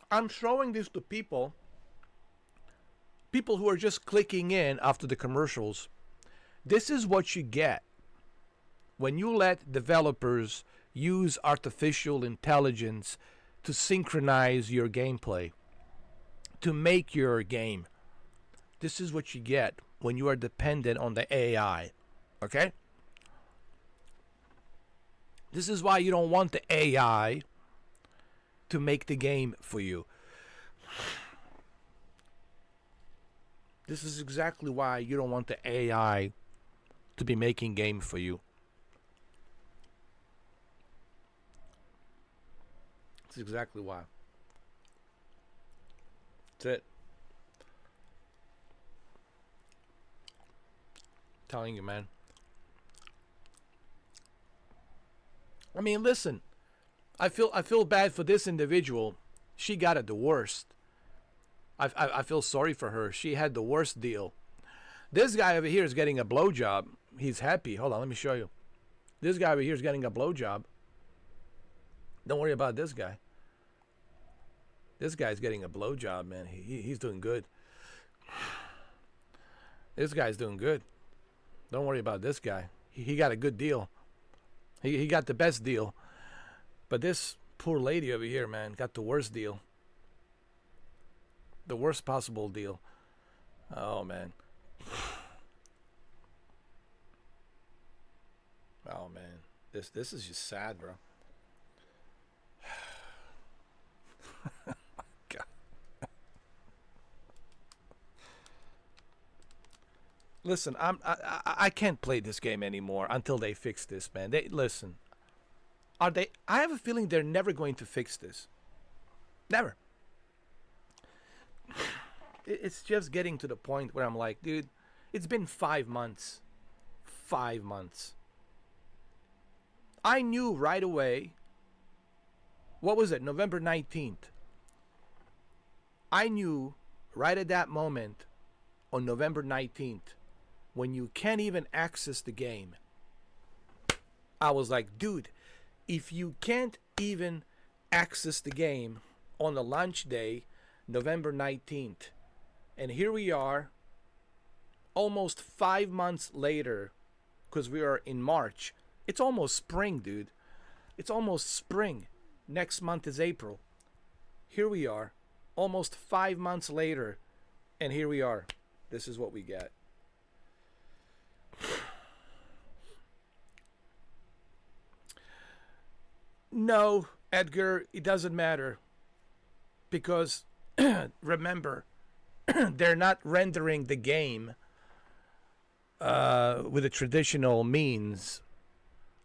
I'm showing this to people who are just clicking in after the commercials. This is what you get when you let developers use artificial intelligence to synchronize your gameplay, to make your game. This is what you get when you are dependent on the AI. Okay? This is why you don't want the AI to make the game for you. This is exactly why you don't want the AI to be making game for you. That's exactly why. That's it. Telling you, man. I mean, listen. I feel bad for this individual. She got it the worst. I feel sorry for her. She had the worst deal. This guy over here is getting a blowjob. He's happy. Hold on, let me show you. This guy over here is getting a blowjob. Don't worry about this guy. This guy's getting a blowjob, man. He's doing good. This guy's doing good. Don't worry about this guy. He got a good deal. He got the best deal. But this poor lady over here, man, got the worst deal. The worst possible deal. Oh, man. Oh, man. This is just sad, bro. God. Listen, I can't play this game anymore until they fix this, man. Listen. I have a feeling they're never going to fix this. Never. It's just getting to the point where I'm like, dude, it's been 5 months. 5 months. I knew right away. What was it? November 19th. I knew right at that moment on November 19th when you can't even access the game. I was like, dude, if you can't even access the game on the launch day, November 19th, and here we are, almost 5 months later, because we are in March. It's almost spring, dude. It's almost spring. Next month is April. Here we are, almost 5 months later, and here we are. This is what we get. No, Edgar, it doesn't matter. Because, remember, they're not rendering the game with the traditional means,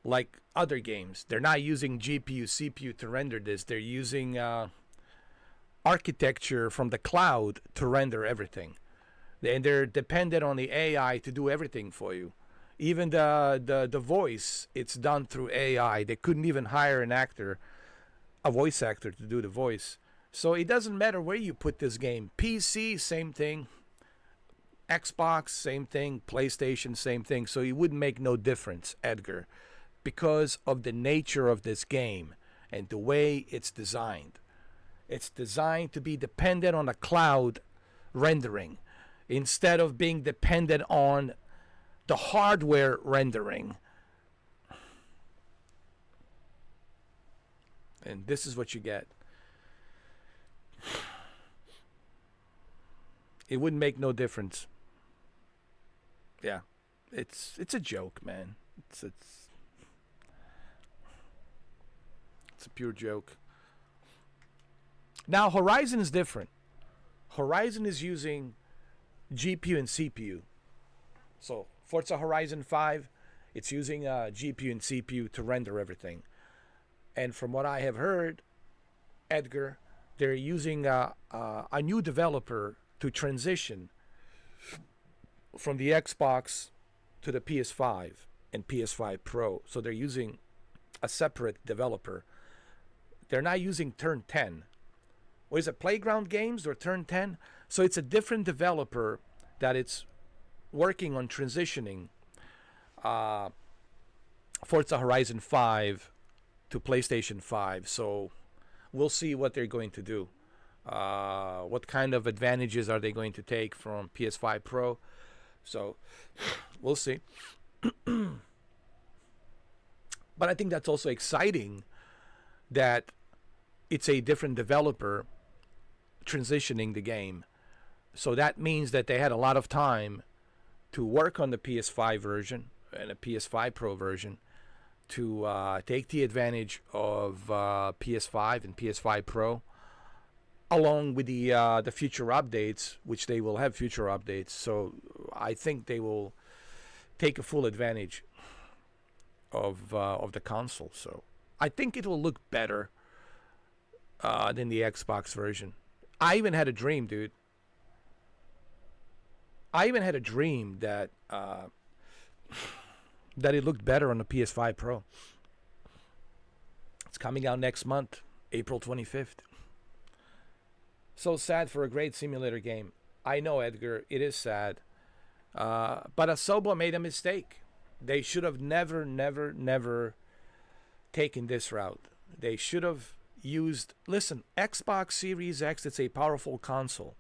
like other games. They're not using GPU, CPU to render this. They're using architecture from the cloud to render everything. And they're dependent on the AI to do everything for you. Even the voice, it's done through AI. They couldn't even hire a voice actor to do the voice. So it doesn't matter where you put this game. PC, same thing. Xbox, same thing. PlayStation, same thing. So it would make no difference, Edgar, because of the nature of this game and the way it's designed. It's designed to be dependent on a cloud rendering instead of being dependent on the hardware rendering. And this is what you get. It wouldn't make no difference. Yeah. It's a joke, man. It's a pure joke. Now Horizon is different. Horizon is using GPU and CPU. So Forza Horizon 5, it's using GPU and CPU to render everything. And from what I have heard, Edgar, they're using a new developer to transition from the Xbox to the PS5 and PS5 Pro. So they're using a separate developer. They're not using Turn 10. Or is it Playground Games or Turn 10? So it's a different developer that it's working on transitioning Forza Horizon 5 to PlayStation 5. So we'll see what they're going to do. What kind of advantages are they going to take from PS5 Pro? So we'll see. But I think that's also exciting that it's a different developer transitioning the game. So that means that they had a lot of time to work on the PS5 version and a PS5 Pro version to take the advantage of PS5 and PS5 Pro, along with the future updates, which they will have future updates. So I think they will take a full advantage of the console. So I think it will look better than the Xbox version. I even had a dream, dude. I even had a dream that that it looked better on the PS5 Pro. It's coming out next month, April 25th. So sad for a great simulator game. I know, Edgar, it is sad. But Asobo made a mistake. They should have never taken this route. They should have used... Listen, Xbox Series X, it's a powerful console.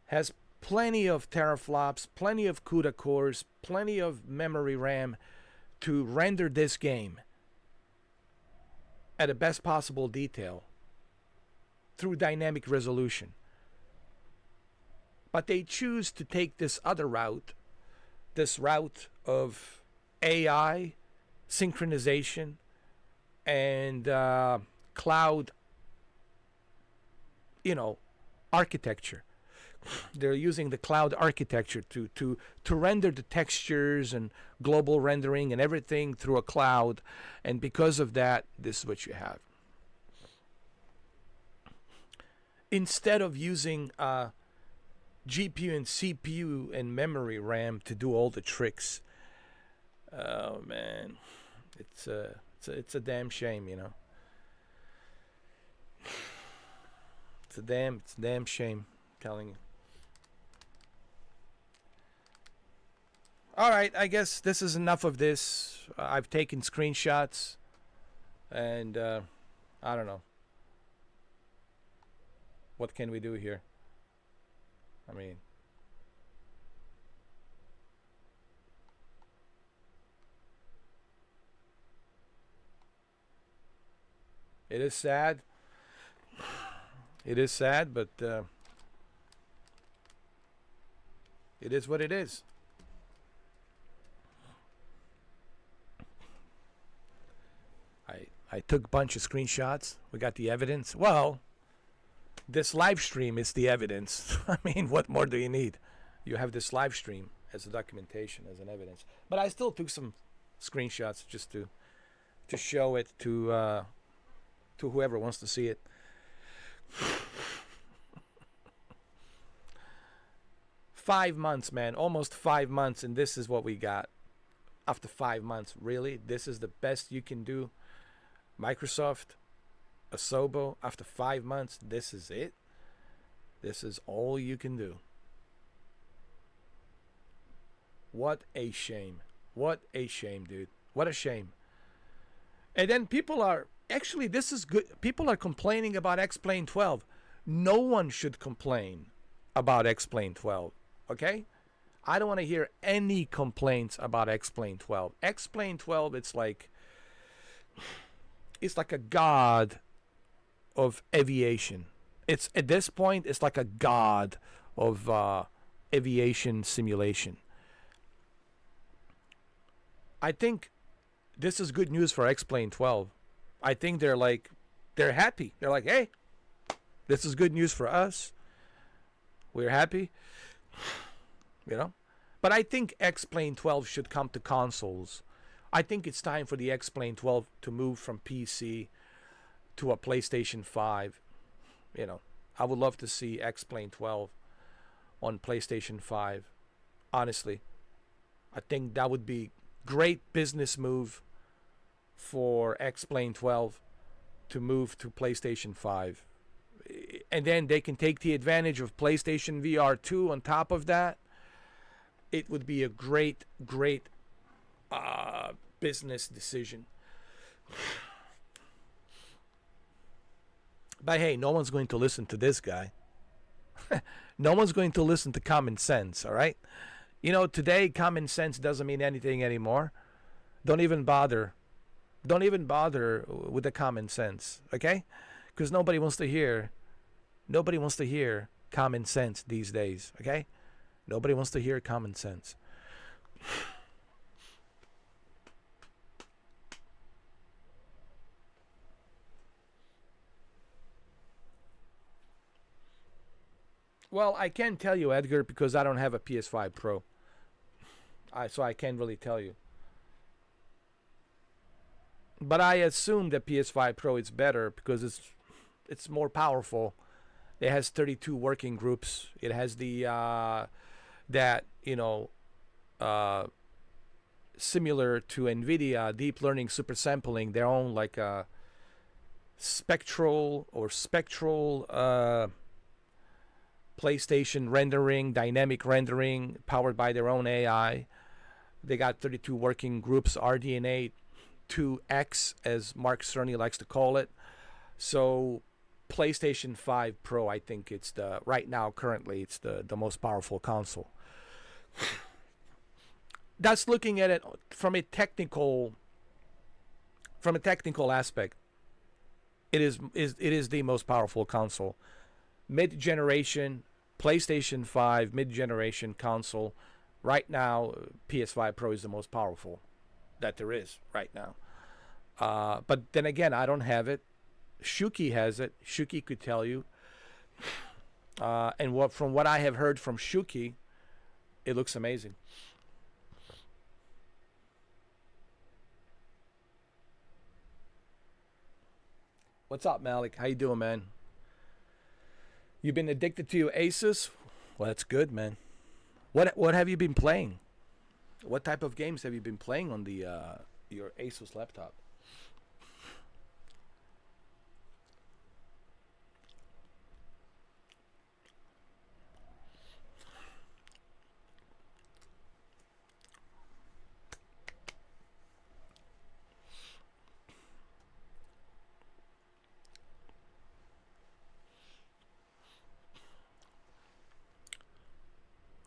Has plenty of teraflops, plenty of CUDA cores, plenty of memory RAM to render this game at the best possible detail through dynamic resolution. But they choose to take this other route, this route of AI, synchronization, and cloud, architecture. They're using the cloud architecture to render the textures and global rendering and everything through a cloud. And because of that, this is what you have. Instead of using GPU and CPU and memory RAM to do all the tricks. Oh man, it's a damn shame, It's a damn shame, I'm telling you. All right, I guess this is enough of this. I've taken screenshots, and I don't know. What can we do here? I mean, it is sad. It is sad, but it is what it is. I took a bunch of screenshots. We got the evidence. Well, this live stream is the evidence. I mean, what more do you need? You have this live stream, as a documentation, as an evidence. But I still took some screenshots just to show it to whoever wants to see it. Five months, man, almost 5 months, and this is what we got. After 5 months, really? This is the best you can do? Microsoft, Asobo, after 5 months, this is it? This is all you can do. What a shame. What a shame, dude. What a shame. And then people are, actually, this is good. People are complaining about X-Plane 12. No one should complain about X-Plane 12, okay? I don't want to hear any complaints about X-Plane 12. X-Plane 12, it's like a god of aviation. It's at this point, it's like a god of aviation simulation. I think this is good news for X-Plane 12. I think they're happy. They're like, hey, this is good news for us. We're happy. You know? But I think X-Plane 12 should come to consoles. I think it's time for the X-Plane 12 to move from PC to a PlayStation 5. You know, I would love to see X-Plane 12 on PlayStation 5. Honestly, I think that would be great business move for X-Plane 12 to move to PlayStation 5. And then they can take the advantage of PlayStation VR 2 on top of that. It would be a great business decision. But hey, no one's going to listen to this guy. No one's going to listen to common sense, all right? You know, today common sense doesn't mean anything anymore. Don't even bother. Don't even bother with the common sense, okay? Because nobody wants to hear common sense these days, okay? Nobody wants to hear common sense. Well, I can't tell you, Edgar, because I don't have a PS5 Pro. So I can't really tell you. But I assume that PS5 Pro is better because it's more powerful. It has 32 working groups. It has the similar to NVIDIA deep learning super sampling, their own like spectral PlayStation rendering, dynamic rendering powered by their own AI. They got 32 working groups, RDNA 2X, as Mark Cerny likes to call it. So PlayStation 5 Pro, I think it's currently it's the most powerful console. That's looking at it from a technical aspect. It is the most powerful console. Mid-generation PlayStation 5 mid-generation console. Right now, PS5 Pro is the most powerful that there is right now. But then again, I don't have it. Shuki has it. Shuki could tell you. And from what I have heard from Shuki, it looks amazing. What's up, Malik? How you doing, man? You've been addicted to your Asus? Well, that's good, man. What have you been playing? What type of games have you been playing on the your Asus laptop?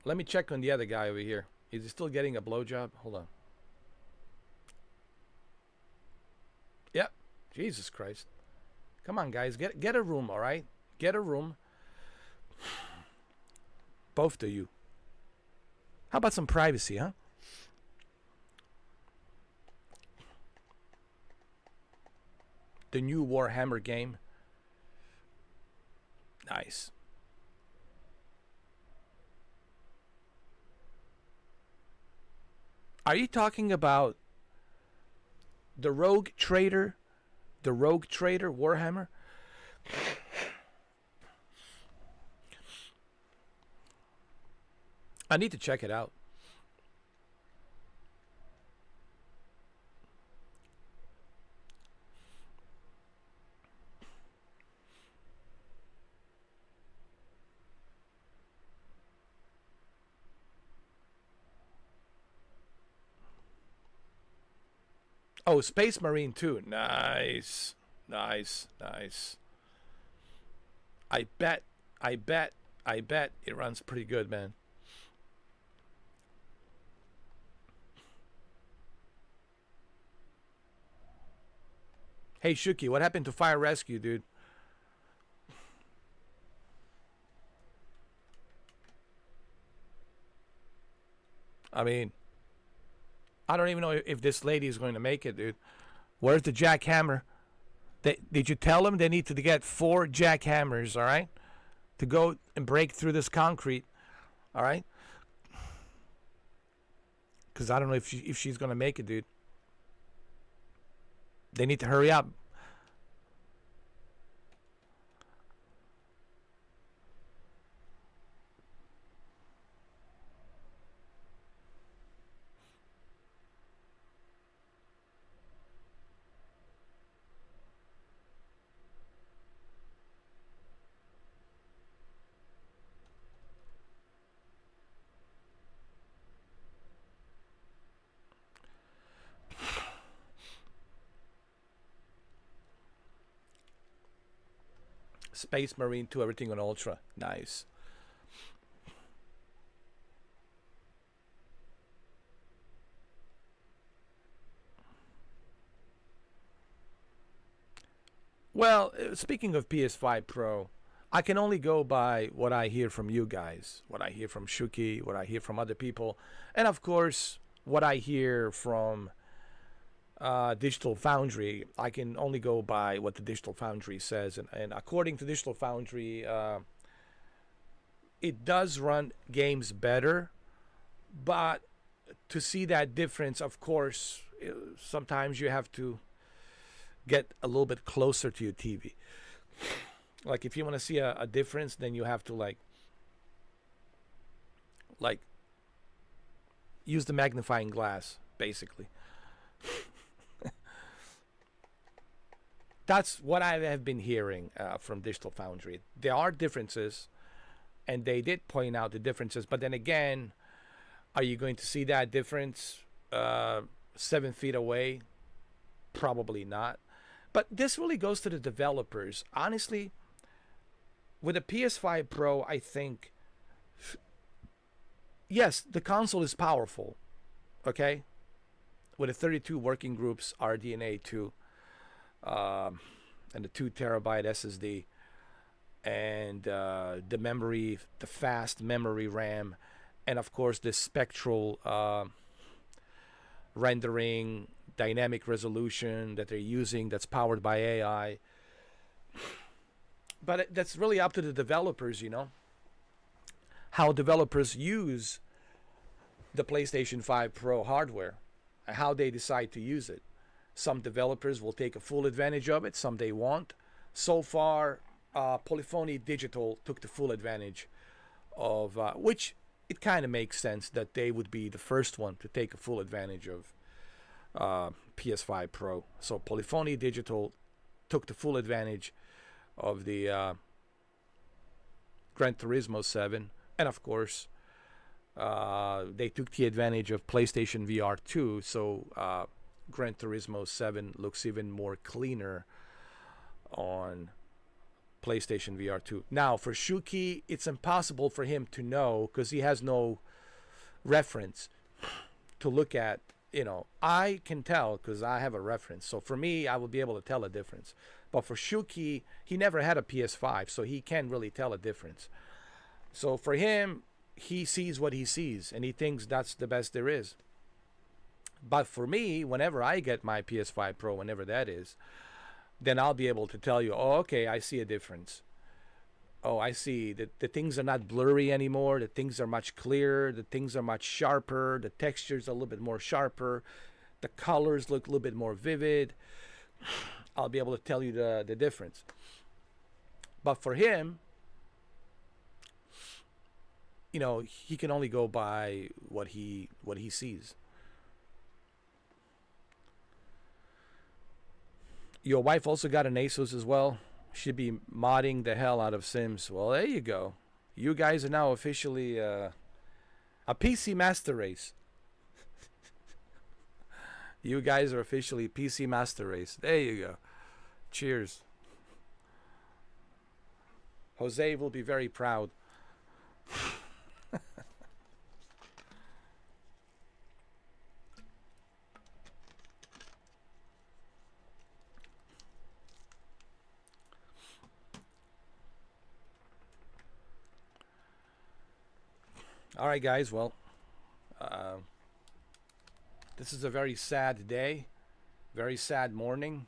Let me check on the other guy over here. Is he still getting a blowjob? Hold on. Yep. Jesus Christ. Come on, guys. Get a room, all right? Get a room. Both of you. How about some privacy, huh? The new Warhammer game. Nice. Are you talking about the Rogue Trader? The Rogue Trader Warhammer? I need to check it out. Oh, Space Marine 2. Nice. Nice. Nice. I bet it runs pretty good, man. Hey, Shuki, what happened to Fire Rescue, dude? I mean, I don't even know if this lady is going to make it, dude. Where's the jackhammer? Did you tell them they need to get 4 jackhammers, all right? To go and break through this concrete, all right? Because I don't know if she's going to make it, dude. They need to hurry up. Space Marine 2, everything on Ultra. Nice. Well, speaking of PS5 Pro, I can only go by what I hear from you guys, what I hear from Shuki, what I hear from other people, and of course, what I hear from Digital Foundry. I can only go by what the Digital Foundry says, and according to Digital Foundry, it does run games better, but to see that difference, of course, sometimes you have to get a little bit closer to your TV. Like if you want to see a difference, then you have to like use the magnifying glass, basically. That's what I have been hearing from Digital Foundry. There are differences, and they did point out the differences. But then again, are you going to see that difference 7 feet away? Probably not. But this really goes to the developers. Honestly, with a PS5 Pro, I think, yes, the console is powerful, okay? With the 32 working groups, RDNA 2, and the 2 terabyte SSD, and the memory, the fast memory RAM, and of course the spectral rendering, dynamic resolution that they're using that's powered by AI. But that's really up to the developers, you know, how developers use the PlayStation 5 Pro hardware, how they decide to use it. Some developers will take a full advantage of it, some they won't. So far, Polyphony Digital took the full advantage of, which it kind of makes sense that they would be the first one to take a full advantage of PS5 Pro. So Polyphony Digital took the full advantage of the Gran Turismo 7, and of course, they took the advantage of PlayStation VR 2, so Gran Turismo 7 looks even more cleaner on PlayStation VR 2. Now, for Shuki, it's impossible for him to know because he has no reference to look at. You know, I can tell because I have a reference. So for me, I will be able to tell a difference. But for Shuki, he never had a PS5, so he can't really tell a difference. So for him, he sees what he sees, and he thinks that's the best there is. But for me, whenever I get my PS5 Pro, whenever that is, then I'll be able to tell you, oh, okay, I see a difference. oh, I see. The things are not blurry anymore. The things are much clearer. The things are much sharper. The textures are a little bit more sharper. The colors look a little bit more vivid. I'll be able to tell you the difference. But for him, you know, he can only go by what he sees. Your wife also got an Asus as well. She'd be modding the hell out of Sims. Well, there you go. You guys are now officially a PC master race. You guys are officially PC master race. There you go. Cheers. Jose will be very proud. All right, guys. Well, this is a very sad day, very sad morning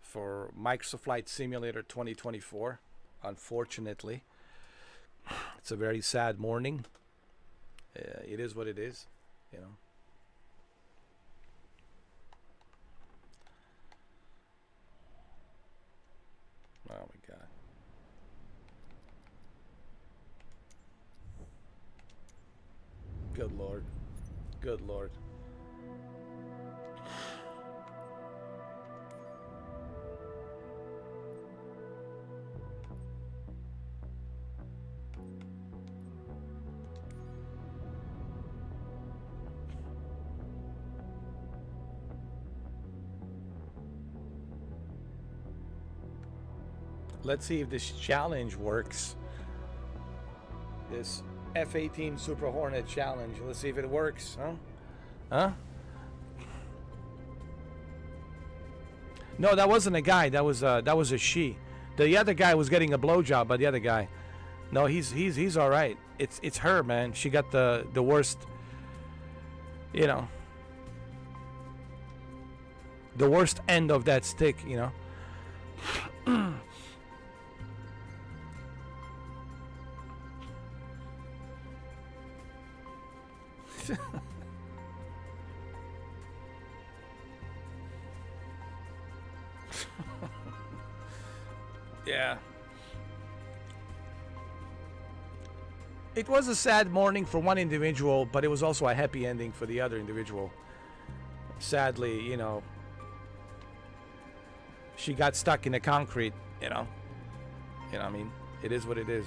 for Microsoft Flight Simulator 2024. Unfortunately, it's a very sad morning. It is what it is, you know. Oh my God. Good Lord. Good Lord. Let's see if this challenge works. This F-18 Super Hornet challenge. Let's see if it works, huh? Huh? No, that wasn't a guy. That was a she. The other guy was getting a blowjob by the other guy. No, he's all right. It's her, man. She got the worst. You know. The worst end of that stick, you know. Yeah. It was a sad morning for one individual, but it was also a happy ending for the other individual. Sadly, you know, she got stuck in the concrete, you know. You know, I mean, it is what it is.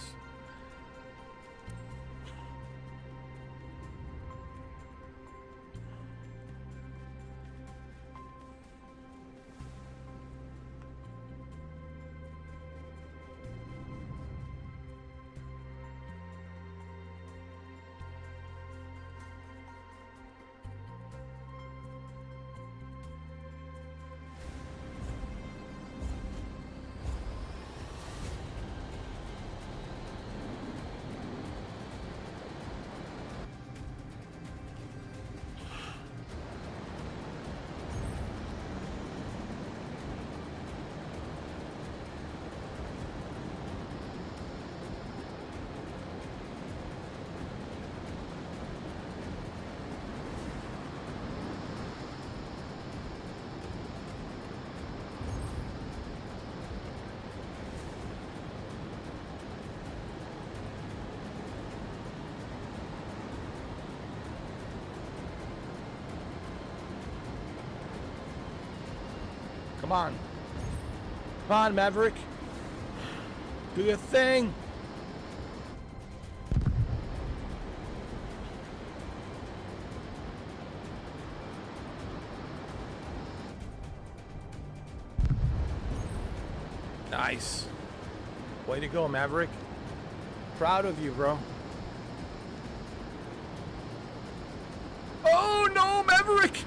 Come on. Come on, Maverick. Do your thing. Nice. Way to go, Maverick. Proud of you, bro. Oh, no, Maverick!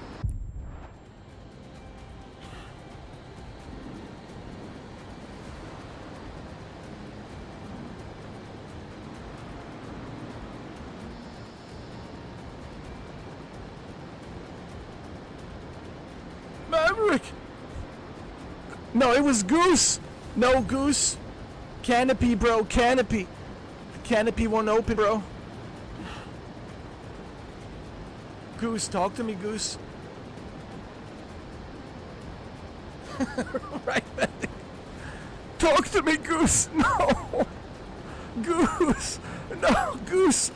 Maverick! No, it was Goose! No, Goose! Canopy, bro, canopy. The canopy won't open, bro. Goose, talk to me, Goose. Right back. Talk to me, Goose. No. Goose. No, Goose.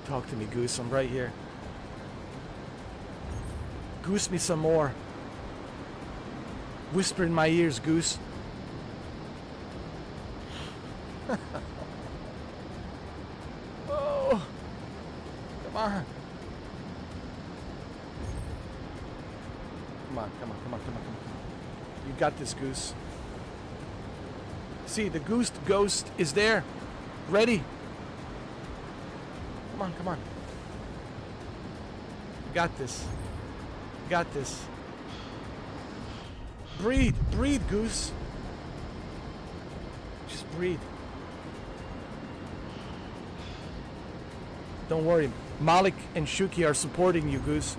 Talk to me, Goose. I'm right here. Goose me some more. Whisper in my ears, Goose. Oh, come on. Come on, come on, come on, come on, come on. You got this, Goose. See, the goose ghost is there. Ready. Come on, come on. You got this. You got this. Breathe, breathe, Goose. Just breathe. Don't worry. Malik and Shuki are supporting you, Goose.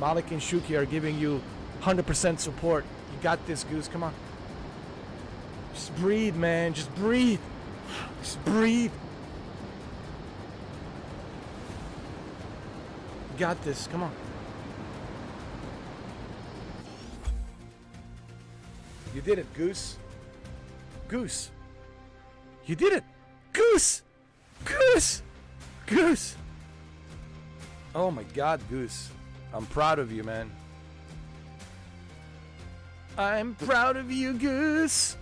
Malik and Shuki are giving you 100% support. You got this, Goose. Come on. Just breathe, man. Just breathe. Just breathe. You got this. Come on. You did it, Goose. Goose. You did it. Goose. Goose. Goose. Oh my God, Goose. I'm proud of you, man. I'm proud of you, Goose.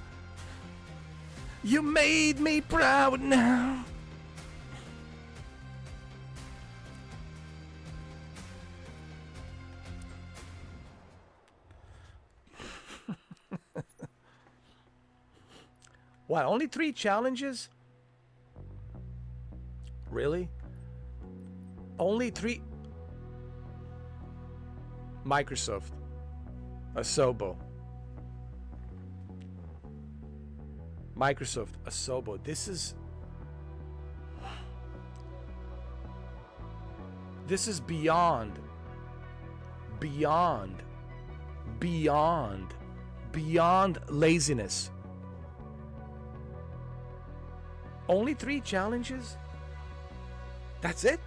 You made me proud now. What, only 3 challenges? Really? Only 3? Microsoft. Asobo. Microsoft. Asobo. This is beyond laziness. Only 3 challenges? That's it?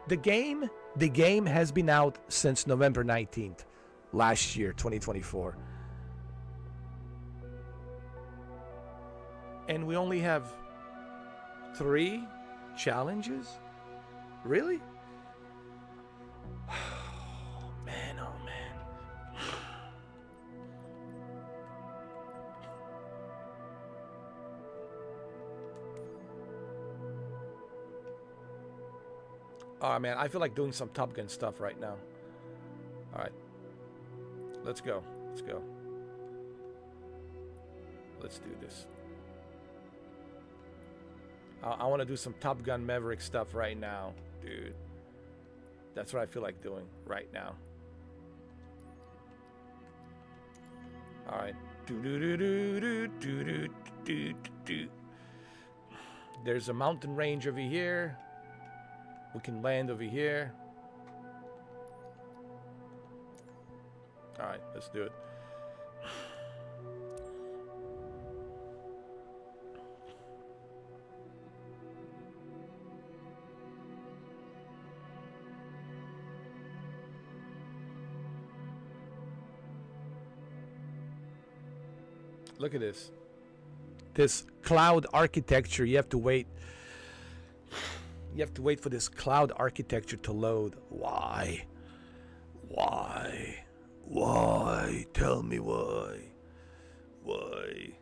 The game has been out since November 19th, last year, 2024. And we only have 3 challenges? Really? Oh man. Oh man, I feel like doing some Top Gun stuff right now. Alright. Let's go. Let's go. Let's do this. I want to do some Top Gun Maverick stuff right now, dude. That's what I feel like doing right now. Alright. There's a mountain range over here. We can land over here. Alright, let's do it. Look at this. This cloud architecture, you have to wait. You have to wait for this cloud architecture to load. Why? Why? Why? Tell me why. Why?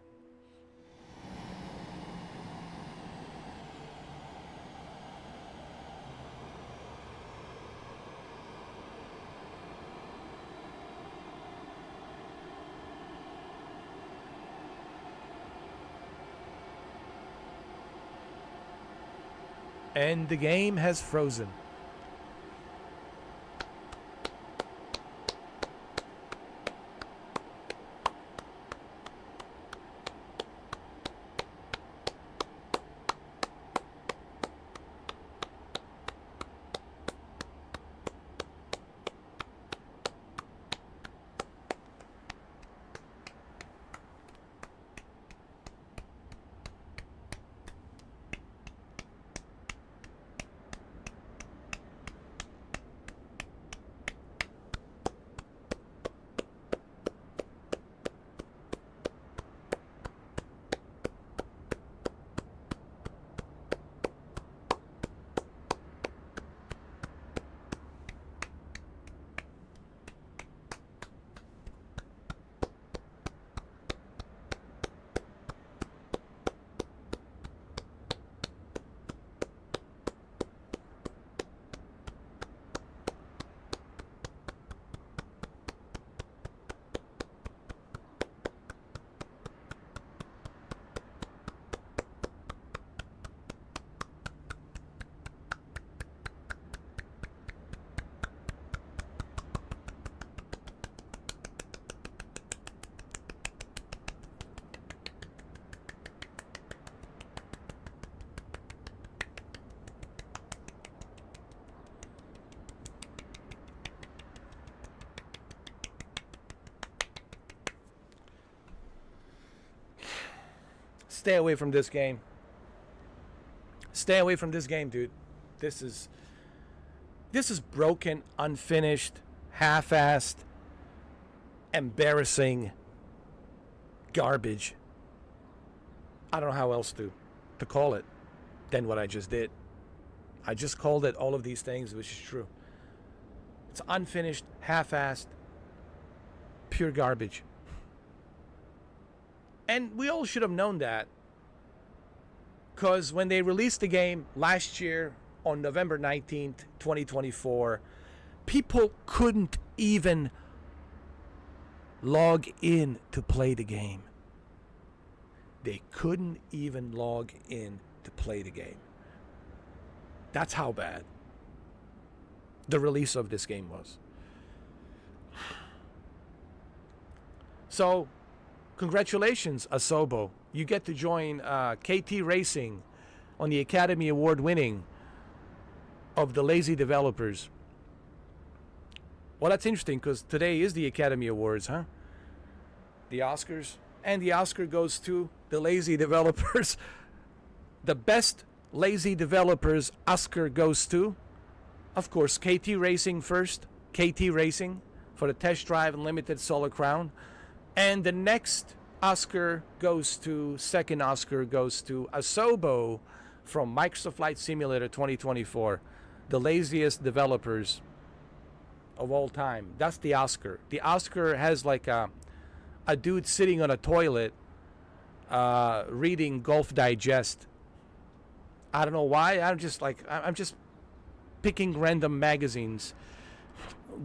And the game has frozen. Stay away from this game. Stay away from this game, dude. This is broken, unfinished, half-assed, embarrassing garbage. I don't know how else to call it than what I just did. I just called it all of these things, which is true. It's unfinished, half-assed, pure garbage. And we all should have known that, because when they released the game last year on November 19th, 2024, people couldn't even log in to play the game. They couldn't even log in to play the game. That's how bad the release of this game was. So, congratulations, Asobo. You get to join KT Racing on the Academy Award winning of the lazy developers. Well, that's interesting because today is the Academy Awards, huh? The Oscars. And the Oscar goes to the lazy developers. The best lazy developers Oscar goes to, of course, KT Racing first. KT Racing for the Test Drive Unlimited Solar Crown. And the next second Oscar goes to Asobo from Microsoft Flight Simulator 2024. The laziest developers of all time. That's the Oscar. The Oscar has like a dude sitting on a toilet reading Golf Digest. I don't know why. I'm just picking random magazines.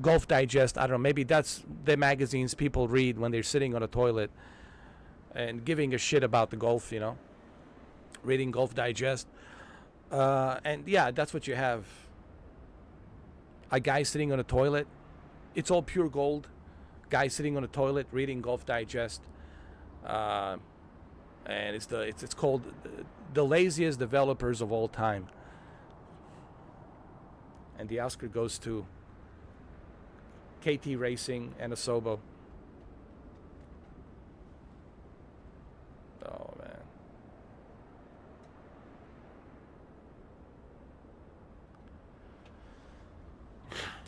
Golf Digest, I don't know, maybe that's the magazines people read when they're sitting on a toilet and giving a shit about the golf, you know, reading Golf Digest. And yeah, that's what you have. A guy sitting on a toilet. It's all pure gold. Guy sitting on a toilet reading Golf Digest. And it's called the laziest developers of all time. And the Oscar goes to KT Racing and Asobo. Oh, man.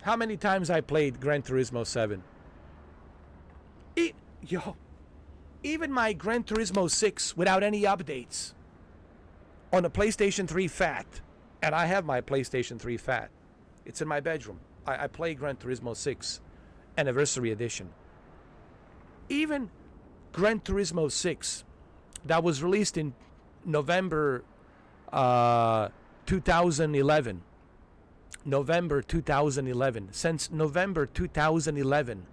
How many times I played Gran Turismo 7? Even my Gran Turismo 6 without any updates on a PlayStation 3 Fat, and I have my PlayStation 3 Fat. It's in my bedroom. I play Gran Turismo 6 Anniversary Edition. Even Gran Turismo 6 that was released in November 2011. November 2011. Since November 2011,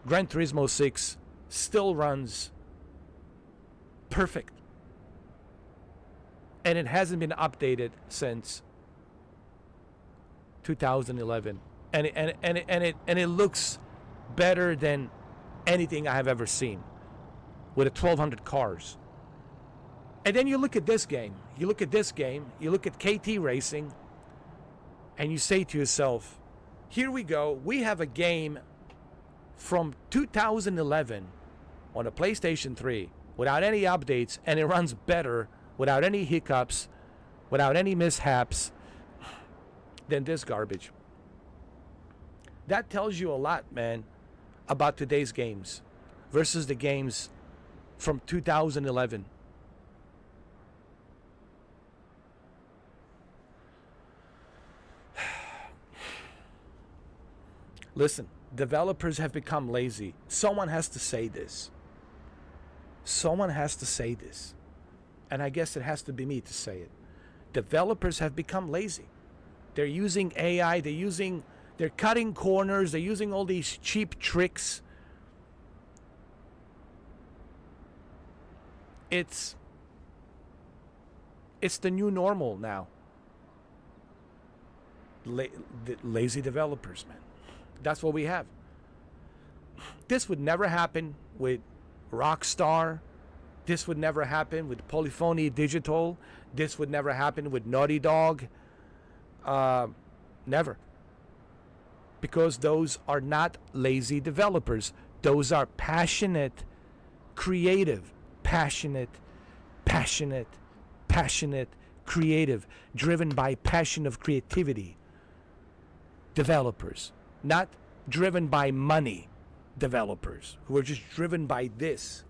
Gran Turismo 6 still runs perfect. And it hasn't been updated since 2011. And it looks better than anything I have ever seen with 1,200 cars. And then you look at this game. You look at KT Racing, and you say to yourself, here we go. We have a game from 2011 on a PlayStation 3 without any updates, and it runs better without any hiccups, without any mishaps than this garbage. That tells you a lot, man, about today's games versus the games from 2011. Listen, developers have become lazy. Someone has to say this. Someone has to say this. And I guess it has to be me to say it. Developers have become lazy. They're using AI, they're cutting corners, they're using all these cheap tricks. It's the new normal now. Lazy developers, man. That's what we have. This would never happen with Rockstar. This would never happen with Polyphony Digital. This would never happen with Naughty Dog. Never. Because those are not lazy developers. Those are passionate, creative, passionate, creative, driven by passion of creativity developers, not driven by money developers who are just driven by this.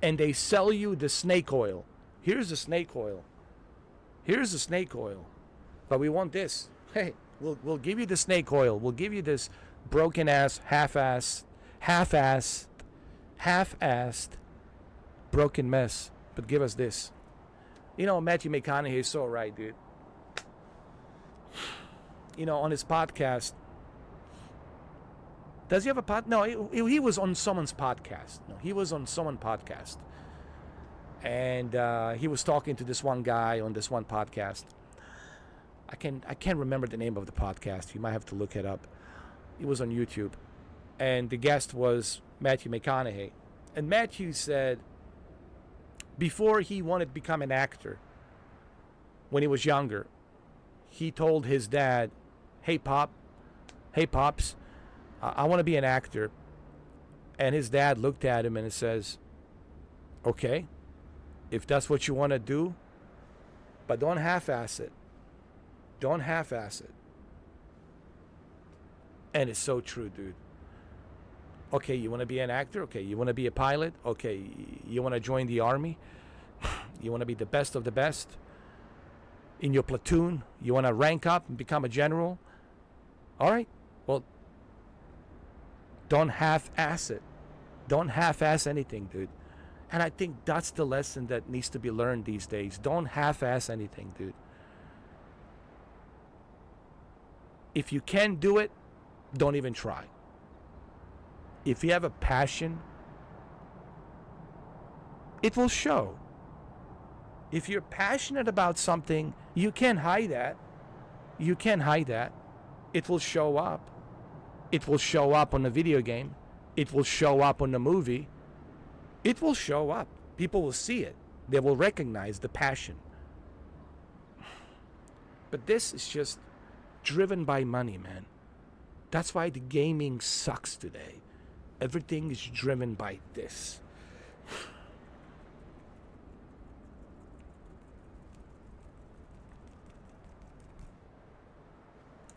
And they sell you the snake oil. Here's the snake oil. Here's the snake oil. But we want this. Hey, we'll give you the snake oil. We'll give you this broken ass, half-assed, broken mess. But give us this. You know, Matthew McConaughey is so right, dude. You know, on his podcast. Does he have a pod? No, he was on someone's podcast. No, he was on someone's podcast. And he was talking to this one guy on this one podcast. I can't remember the name of the podcast. You might have to look it up. It was on YouTube. And the guest was Matthew McConaughey. And Matthew said before he wanted to become an actor, when he was younger, he told his dad, hey pops, I want to be an actor. And his dad looked at him and it says, okay, if that's what you want to do, but don't half-ass it. Don't half-ass it. And it's so true, dude. Okay, you want to be an actor? Okay, you want to be a pilot? Okay, you want to join the army? You want to be the best of the best in your platoon? You want to rank up and become a general? All right, well, don't half-ass it. Don't half-ass anything, dude. And I think that's the lesson that needs to be learned these days. Don't half-ass anything, dude. If you can't do it, don't even try. If you have a passion, it will show. If you're passionate about something, you can't hide that. You can't hide that. It will show up. It will show up on a video game. It will show up on a movie. It will show up. People will see it. They will recognize the passion. But this is just driven by money, man. That's why the gaming sucks today. Everything is driven by this.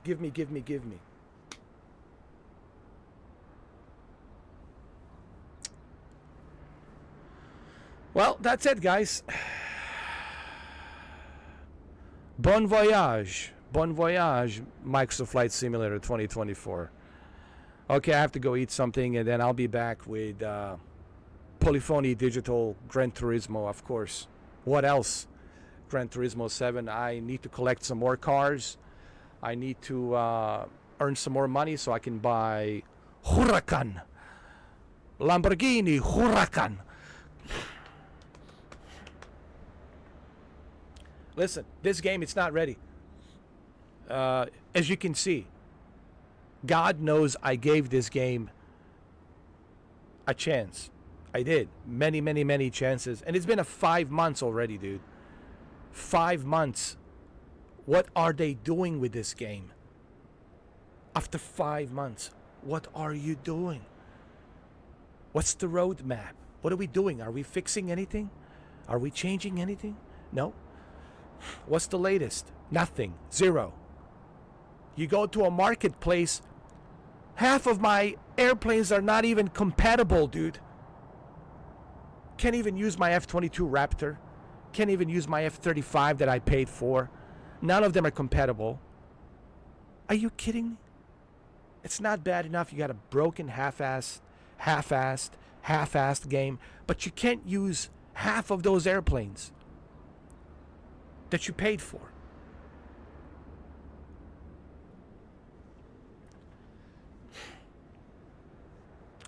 Give me. Well, that's it, guys. Bon voyage. Bon voyage, Microsoft Flight Simulator 2024. Okay, I have to go eat something, and then I'll be back with Polyphony Digital Gran Turismo, of course. What else? Gran Turismo 7. I need to collect some more cars. I need to earn some more money so I can buy Huracan. Lamborghini Huracan. Listen, this game, it's not ready. As you can see, God knows I gave this game a chance. I did. Many chances. And it's been 5 months already, dude. 5 months. What are they doing with this game? After 5 months, what are you doing? What's the roadmap? What are we doing? Are we fixing anything? Are we changing anything? No. What's the latest? Nothing. Zero. You go to a marketplace, half of my airplanes are not even compatible, dude. Can't even use my F-22 Raptor. Can't even use my F-35 that I paid for. None of them are compatible. Are you kidding me? It's not bad enough you got a broken half-assed game, but you can't use half of those airplanes that you paid for.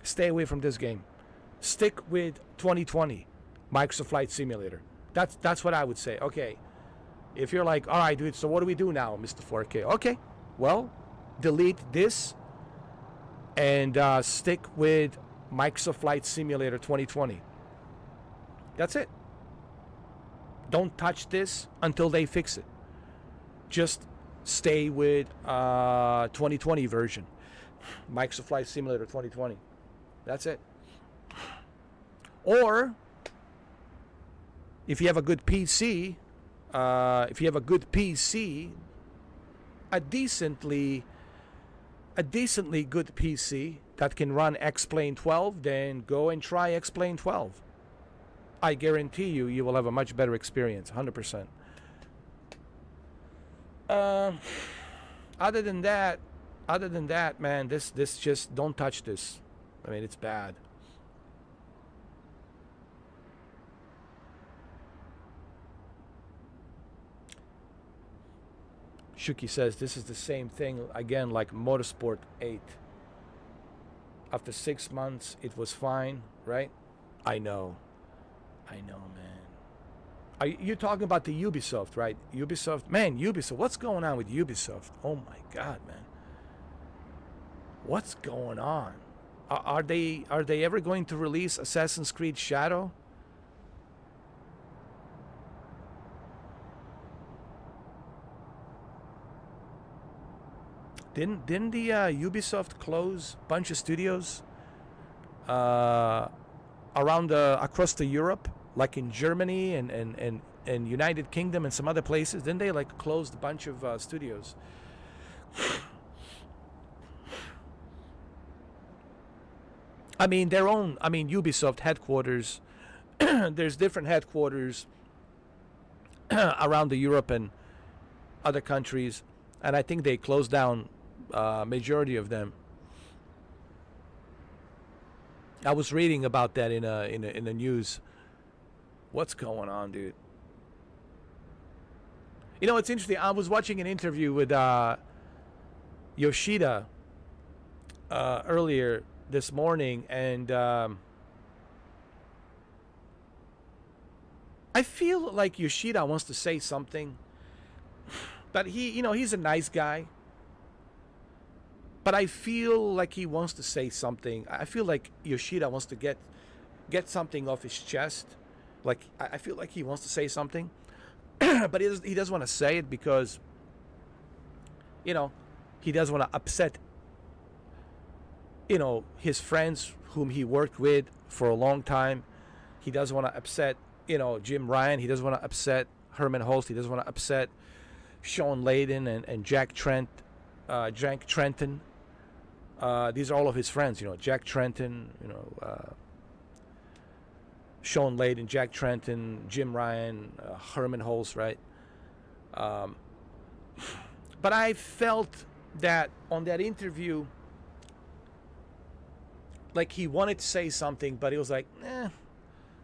Stay away from this game. Stick with 2020 Microsoft Flight Simulator. That's what I would say. Okay, if you're like, all right, dude, so what do we do now, Mr. 4K? Okay, well, delete this and stick with Microsoft Flight Simulator 2020. That's it. Don't touch this until they fix it. Just stay with 2020 version. Microsoft Flight Simulator 2020. That's it. Or if you have a good PC, a decently good PC that can run X-Plane 12, then go and try X-Plane 12. I guarantee you will have a much better experience, 100%. Other than that, man, this just, don't touch this. I mean, it's bad. Shuki says this is the same thing again like Motorsport 8. After 6 months, it was fine, right? I know, man. You're talking about the Ubisoft, right? Ubisoft, man, Ubisoft. What's going on with Ubisoft? Oh my God, man. What's going on? Are they ever going to release Assassin's Creed Shadow? Didn't the Ubisoft close a bunch of studios around across the Europe, like in Germany and United Kingdom and some other places? Didn't they like closed a bunch of studios? I mean their own. I mean Ubisoft headquarters. There's different headquarters around the Europe and other countries, and I think they closed down majority of them. I was reading about that in the news. What's going on, dude? You know, it's interesting. I was watching an interview with Yoshida earlier this morning, and I feel like Yoshida wants to say something, but he's a nice guy. But I feel like he wants to say something. I feel like Yoshida wants to get something off his chest. Like I feel like he wants to say something, but he doesn't want to say it because, he doesn't want to upset, his friends whom he worked with for a long time. He doesn't want to upset, Jim Ryan. He doesn't want to upset Herman Holst. He doesn't want to upset Sean Layden and Jack Trenton. These are all of his friends, Jack Trenton, Sean Layden, Jack Trenton, Jim Ryan, Herman Holst, right? But I felt that on that interview, like he wanted to say something, but he was like,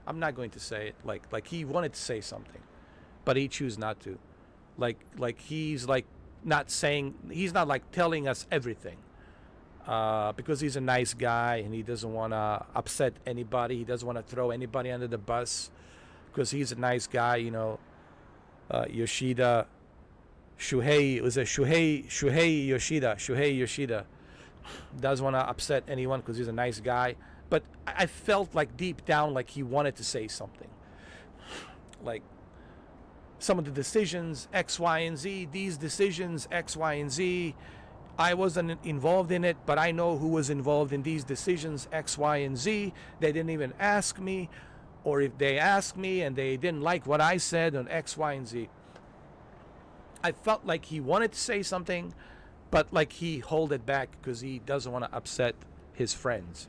I'm not going to say it. Like he wanted to say something, but he chose not to. Like he's like not saying, he's not like telling us everything. Because he's a nice guy and he doesn't want to upset anybody. He doesn't want to throw anybody under the bus because he's a nice guy, Yoshida, Shuhei Yoshida doesn't want to upset anyone because he's a nice guy. But I felt like deep down like he wanted to say something. Like some of the decisions, X, Y, and Z, these decisions, X, Y, and Z, I wasn't involved in it, but I know who was involved in these decisions, X, Y, and Z. They didn't even ask me, or if they asked me and they didn't like what I said on X, Y, and Z. I felt like he wanted to say something, but like he held it back because he doesn't want to upset his friends,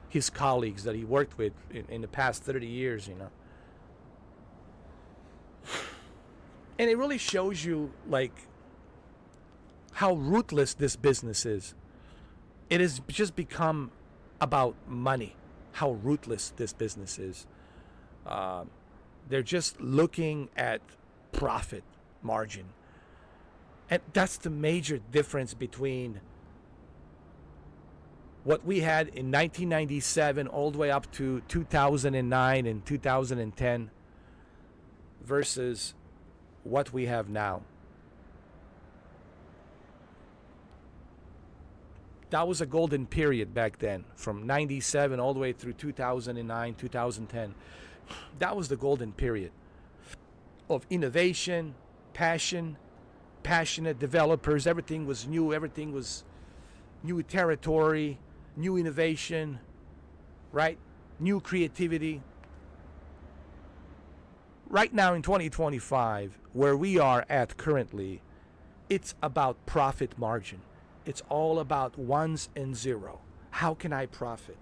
his colleagues that he worked with in the past 30 years, And it really shows you, like, how ruthless this business is. It has just become about money, how ruthless this business is. They're just looking at profit margin. And that's the major difference between what we had in 1997 all the way up to 2009 and 2010 versus what we have now. That was a golden period back then, from 97 all the way through 2009, 2010. That was the golden period of innovation, passion, passionate developers. Everything was new. Everything was new territory, new innovation, right? new creativity. Right now in 2025, where we are at currently, it's about profit margin. It's all about ones and zero. How can I profit?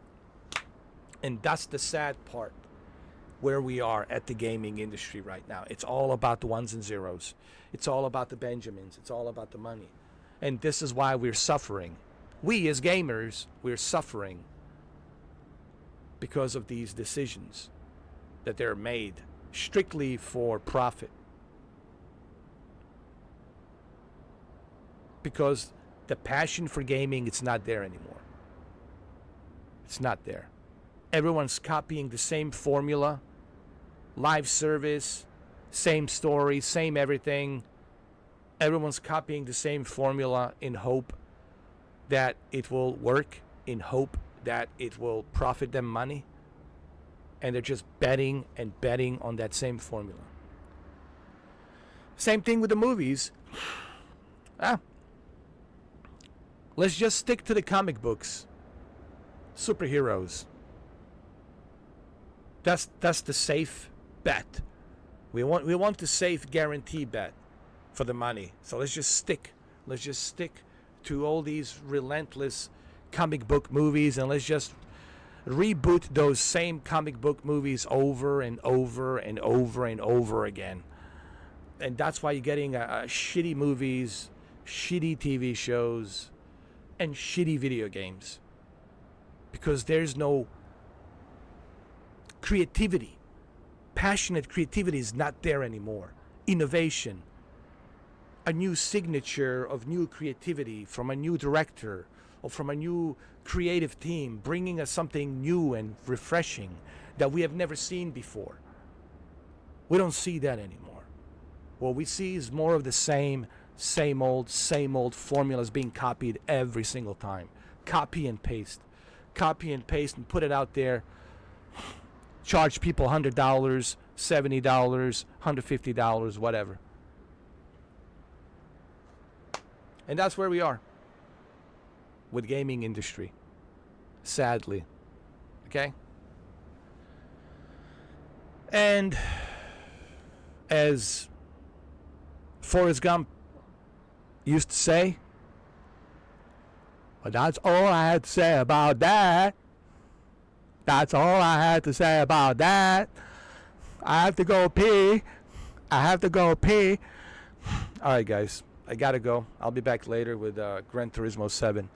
And that's the sad part where we are at the gaming industry right now. It's all about the ones and zeros. It's all about the Benjamins. It's all about the money. And this is why we're suffering. We as gamers, we're suffering because of these decisions that they're made strictly for profit. Because the passion for gaming, it's not there anymore. It's not there. Everyone's copying the same formula, live service, same story, same everything. Everyone's copying the same formula in hope that it will work, in hope that it will profit them money. And they're just betting and betting on that same formula. Same thing with the movies. Let's just stick to the comic books. Superheroes. That's the safe bet. We want the safe guarantee bet for the money. So let's just stick to all these relentless comic book movies, and let's just reboot those same comic book movies over and over and over and over again. And that's why you're getting shitty movies, shitty TV shows, and shitty video games. Because there's no creativity. Passionate creativity is not there anymore. Innovation. A new signature of new creativity from a new director or from a new creative team, bringing us something new and refreshing that we have never seen before. We don't see that anymore. What we see is more of the same old formulas being copied every single time. Copy and paste and put it out there. Charge people $100, $70, $150, whatever. And that's where we are with gaming industry, sadly. Okay? And as Forrest Gump used to say, well, that's all I had to say about that. That's all I had to say about that. I have to go pee. All right, guys. I gotta go. I'll be back later with Gran Turismo 7.